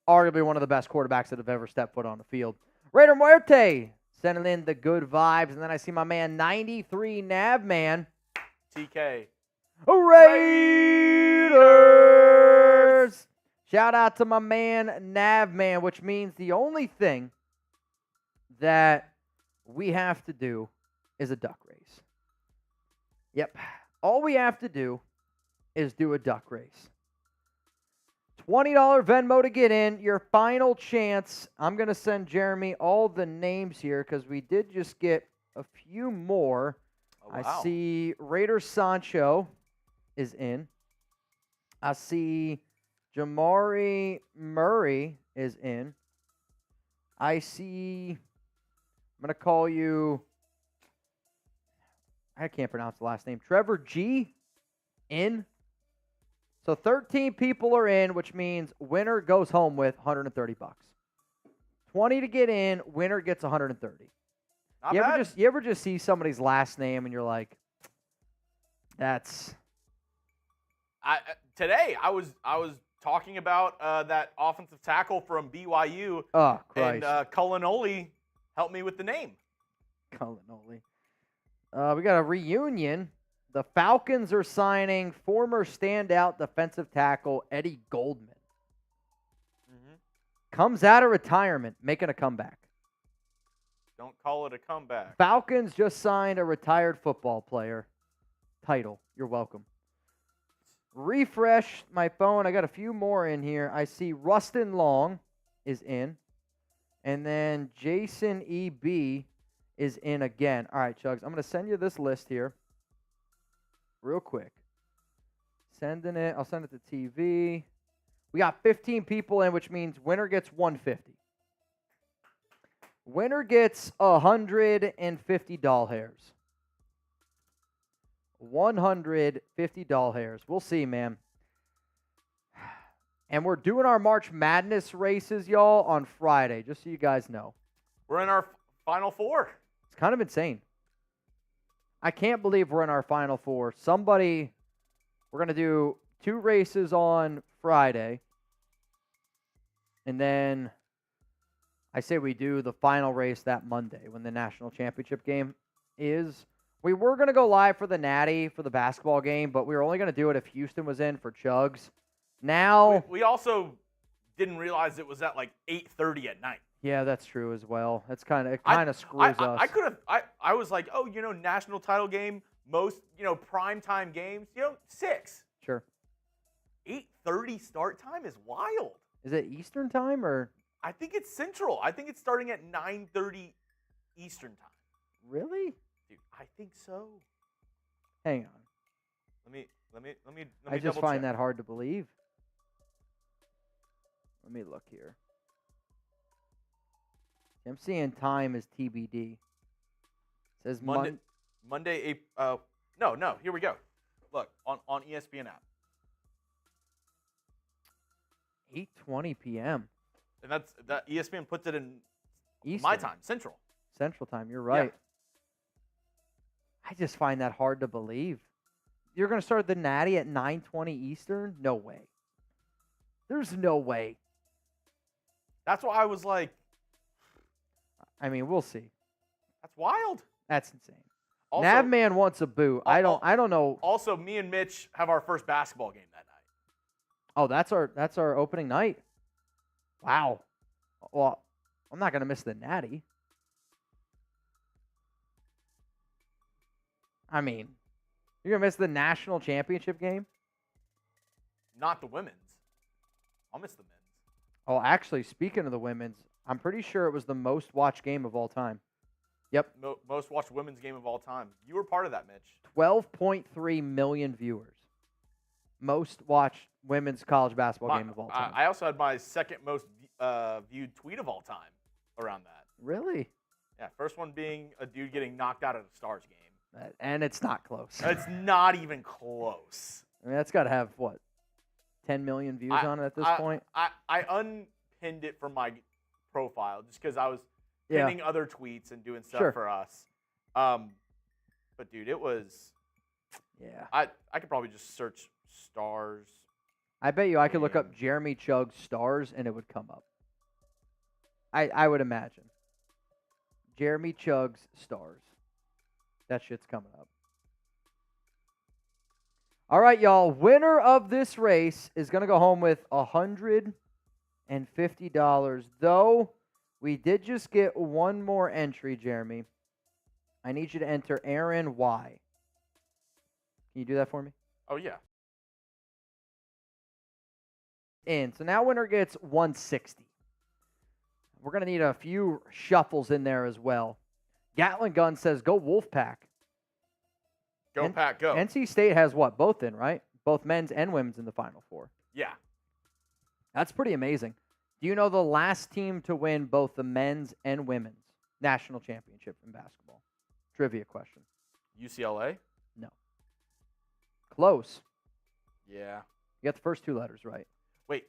arguably one of the best quarterbacks that have ever stepped foot on the field. Raider Muerte sending in the good vibes. And then I see my man 93 Navman. TK. Raiders! Shout out to my man Navman, which means the only thing that we have to do is a duck race. Yep. All we have to do is do a duck race. $20 Venmo to get in. Your final chance. I'm going to send Jeremy all the names here because we did just get a few more. Oh, wow. I see Raider Sancho is in. I see Jamari Murray is in. I see, I'm going to call you, I can't pronounce the last name, Trevor G in. So 13 people are in, which means winner goes home with $130. 20 to get in, winner gets 130. Not bad. You ever just see somebody's last name and you're like, that's. Today I was talking about that offensive tackle from BYU. Oh, Christ. And Cullinoli helped me with the name. Cullinoli. We got a reunion. The Falcons are signing former standout defensive tackle Eddie Goldman. Comes out of retirement, making a comeback. Don't call it a comeback. Falcons just signed a retired football player. Title. You're welcome. Refresh my phone. I got a few more in here. I see Rustin Long is in. And then Jason E.B. is in again. All right, Chugs. I'm going to send you this list here real quick. Sending it. I'll send it to TV. We got 15 people in, which means winner gets 150. Winner gets 150 doll hairs. 150 doll hairs. We'll see, man. And we're doing our March Madness races, y'all, on Friday, just so you guys know. We're in our Final Four. It's kind of insane. I can't believe we're in our Final Four. We're going to do 2 races on Friday. And then I say we do the final race that Monday when the national championship game is. We were going to go live for the Natty for the basketball game, but we were only going to do it if Houston was in for Chugs. Now we also didn't realize it was at like 8:30 at night. Yeah, that's true as well. It kind of screws us. I was like, oh, national title game, most, prime time games, 6. Sure. 8:30 start time is wild. Is it Eastern time or? I think it's Central. I think it's starting at 9:30 Eastern time. Really? Dude, I think so. Hang on. Let me I just find that hard to believe. Let me look here. I'm seeing time is TBD. It says Monday. No. Here we go. Look on ESPN app. 8:20 p.m. And that ESPN puts it in Eastern. my time, Central. Central time. You're right. Yeah. I just find that hard to believe. You're going to start the Natty at 9:20 Eastern? No way. There's no way. That's why I was like. I mean, we'll see. That's wild. That's insane. Also, Navman wants a boot. I don't know. Also, me and Mitch have our first basketball game that night. Oh, that's our opening night. Wow. Well, I'm not going to miss the Natty. I mean, you're going to miss the national championship game? Not the women's. I'll miss the men's. Oh, actually, speaking of the women's, I'm pretty sure it was the most watched game of all time. Yep. Most watched women's game of all time. You were part of that, Mitch. 12.3 million viewers. Most watched women's college basketball game of all time. I also had my second most viewed tweet of all time around that. Really? Yeah, first one being a dude getting knocked out of the Stars game. And it's not close. It's not even close. I mean, that's got to have, 10 million views on it at this point? I unpinned it from my profile just because I was pinning other tweets and doing stuff for us. But, dude, it was – yeah. I could probably just search Stars. I bet you I could look up Jeremy Chugg's Stars and it would come up. I would imagine. Jeremy Chugg's Stars. That shit's coming up. All right, y'all. Winner of this race is going to go home with $150. Though we did just get one more entry, Jeremy. I need you to enter Aaron Y. Can you do that for me? Oh, yeah. So now winner gets 160. We're going to need a few shuffles in there as well. Gatlin Gun says, go Wolfpack. Go, Pack, go. NC State has what? Both in, right? Both men's and women's in the Final Four. Yeah. That's pretty amazing. Do you know the last team to win both the men's and women's national championship in basketball? Trivia question. UCLA? No. Close. Yeah. You got the first 2 letters right. Wait.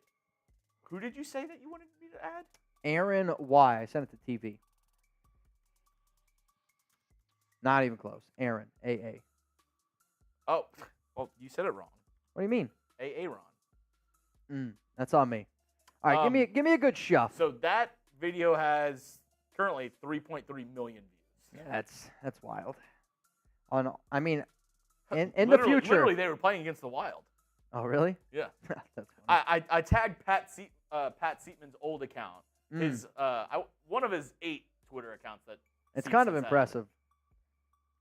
Who did you say that you wanted me to add? Aaron Y. I sent it to TV. Not even close. Aaron. AA. Oh, well, you said it wrong. What do you mean? Aaron. That's on me. All right, give me a good shuff. So that video has currently 3.3 million views. Yeah, that's wild. I mean, in the Literally- future. Literally, they were playing against the Wild. Oh, really? Yeah. That's funny. I tagged Pat Seatman's old account. His one of his 8 Twitter accounts that. It's kind of Seatman's had. impressive.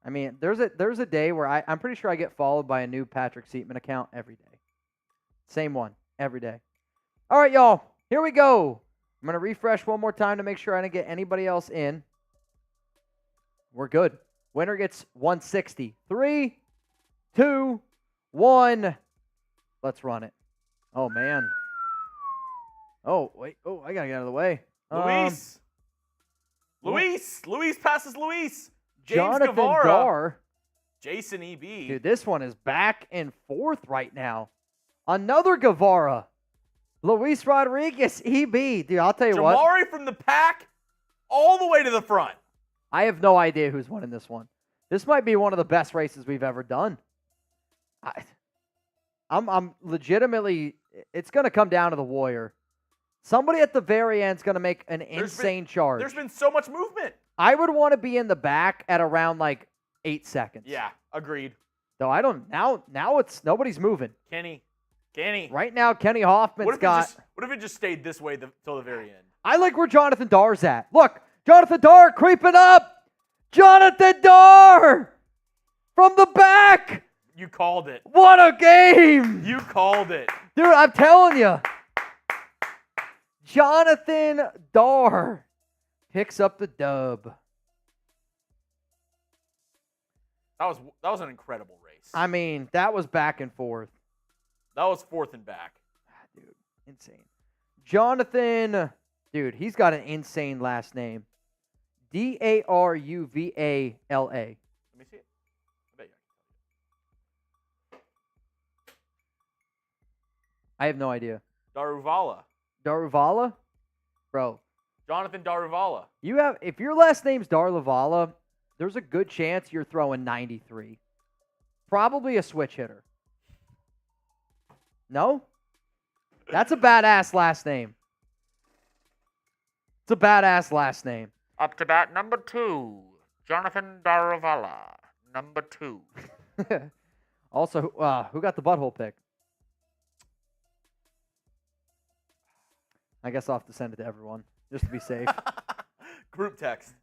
I mean, there's a day where I'm pretty sure I get followed by a new Patrick Seatman account every day. Same one every day. All right, y'all. Here we go. I'm going to refresh one more time to make sure I didn't get anybody else in. We're good. Winner gets 160. 3, 2, 1. Let's run it. Oh, man. Oh, wait. Oh, I got to get out of the way. Luis passes Luis. James Jonathan Guevara. Dar. Jason E.B. Dude, this one is back and forth right now. Another Guevara. Luis Rodriguez, EB. Dude, I'll tell you what. Jamari from the pack all the way to the front. I have no idea who's winning this one. This might be one of the best races we've ever done. I'm legitimately, it's going to come down to the Warrior. Somebody at the very end is going to make an insane charge. There's been so much movement. I would want to be in the back at around like 8 seconds. Yeah, agreed. Though I don't, now it's, nobody's moving. Kenny. Right now, Kenny Hoffman's What if it just stayed this way till the very end? I like where Jonathan Dar's at. Look, Jonathan Dar creeping up. Jonathan Dar from the back. You called it. What a game. You called it. Dude, I'm telling you. Jonathan Dar picks up the dub. That was an incredible race. I mean, that was back and forth. That was 4th and back. Dude, insane. Jonathan, dude, he's got an insane last name. Daruvala. Let me see it. I bet you. I have no idea. Daruvala. Daruvala? Bro. Jonathan Daruvala. If your last name's Daruvala, there's a good chance you're throwing 93. Probably a switch hitter. No? That's a badass last name. It's a badass last name. Up to bat number 2, Jonathan Daruvala, number 2. Also, who got the butthole pick? I guess I'll have to send it to everyone, just to be safe. Group text.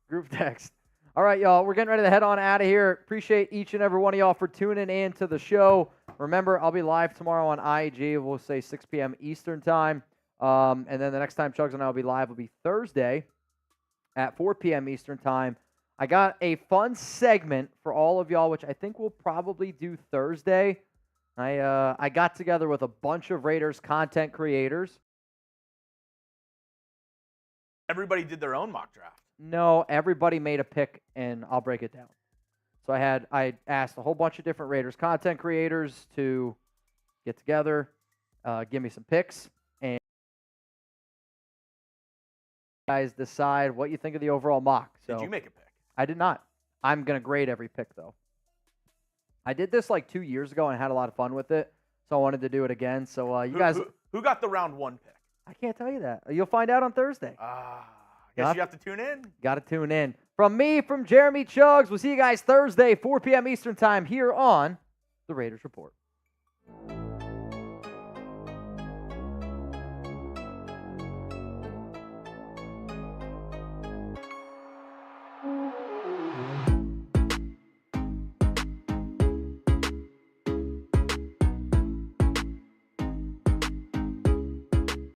All right, y'all, we're getting ready to head on out of here. Appreciate each and every one of y'all for tuning in to the show. Remember, I'll be live tomorrow on IG. We'll say 6 p.m. Eastern time. And then the next time Chugs and I will be live will be Thursday at 4 p.m. Eastern time. I got a fun segment for all of y'all, which I think we'll probably do Thursday. I got together with a bunch of Raiders content creators. Everybody did their own mock draft. No, everybody made a pick, and I'll break it down. So I asked a whole bunch of different Raiders content creators to get together, give me some picks, and you guys decide what you think of the overall mock. So Did you make a pick? I did not. I'm going to grade every pick, though. I did this like 2 years ago and had a lot of fun with it, so I wanted to do it again. So you guys... Who got the round 1 pick? I can't tell you that. You'll find out on Thursday. Guess you have to tune in. Got to tune in. From me, from Jeremy Chugs, we'll see you guys Thursday, 4 p.m. Eastern time here on The Raiders Report.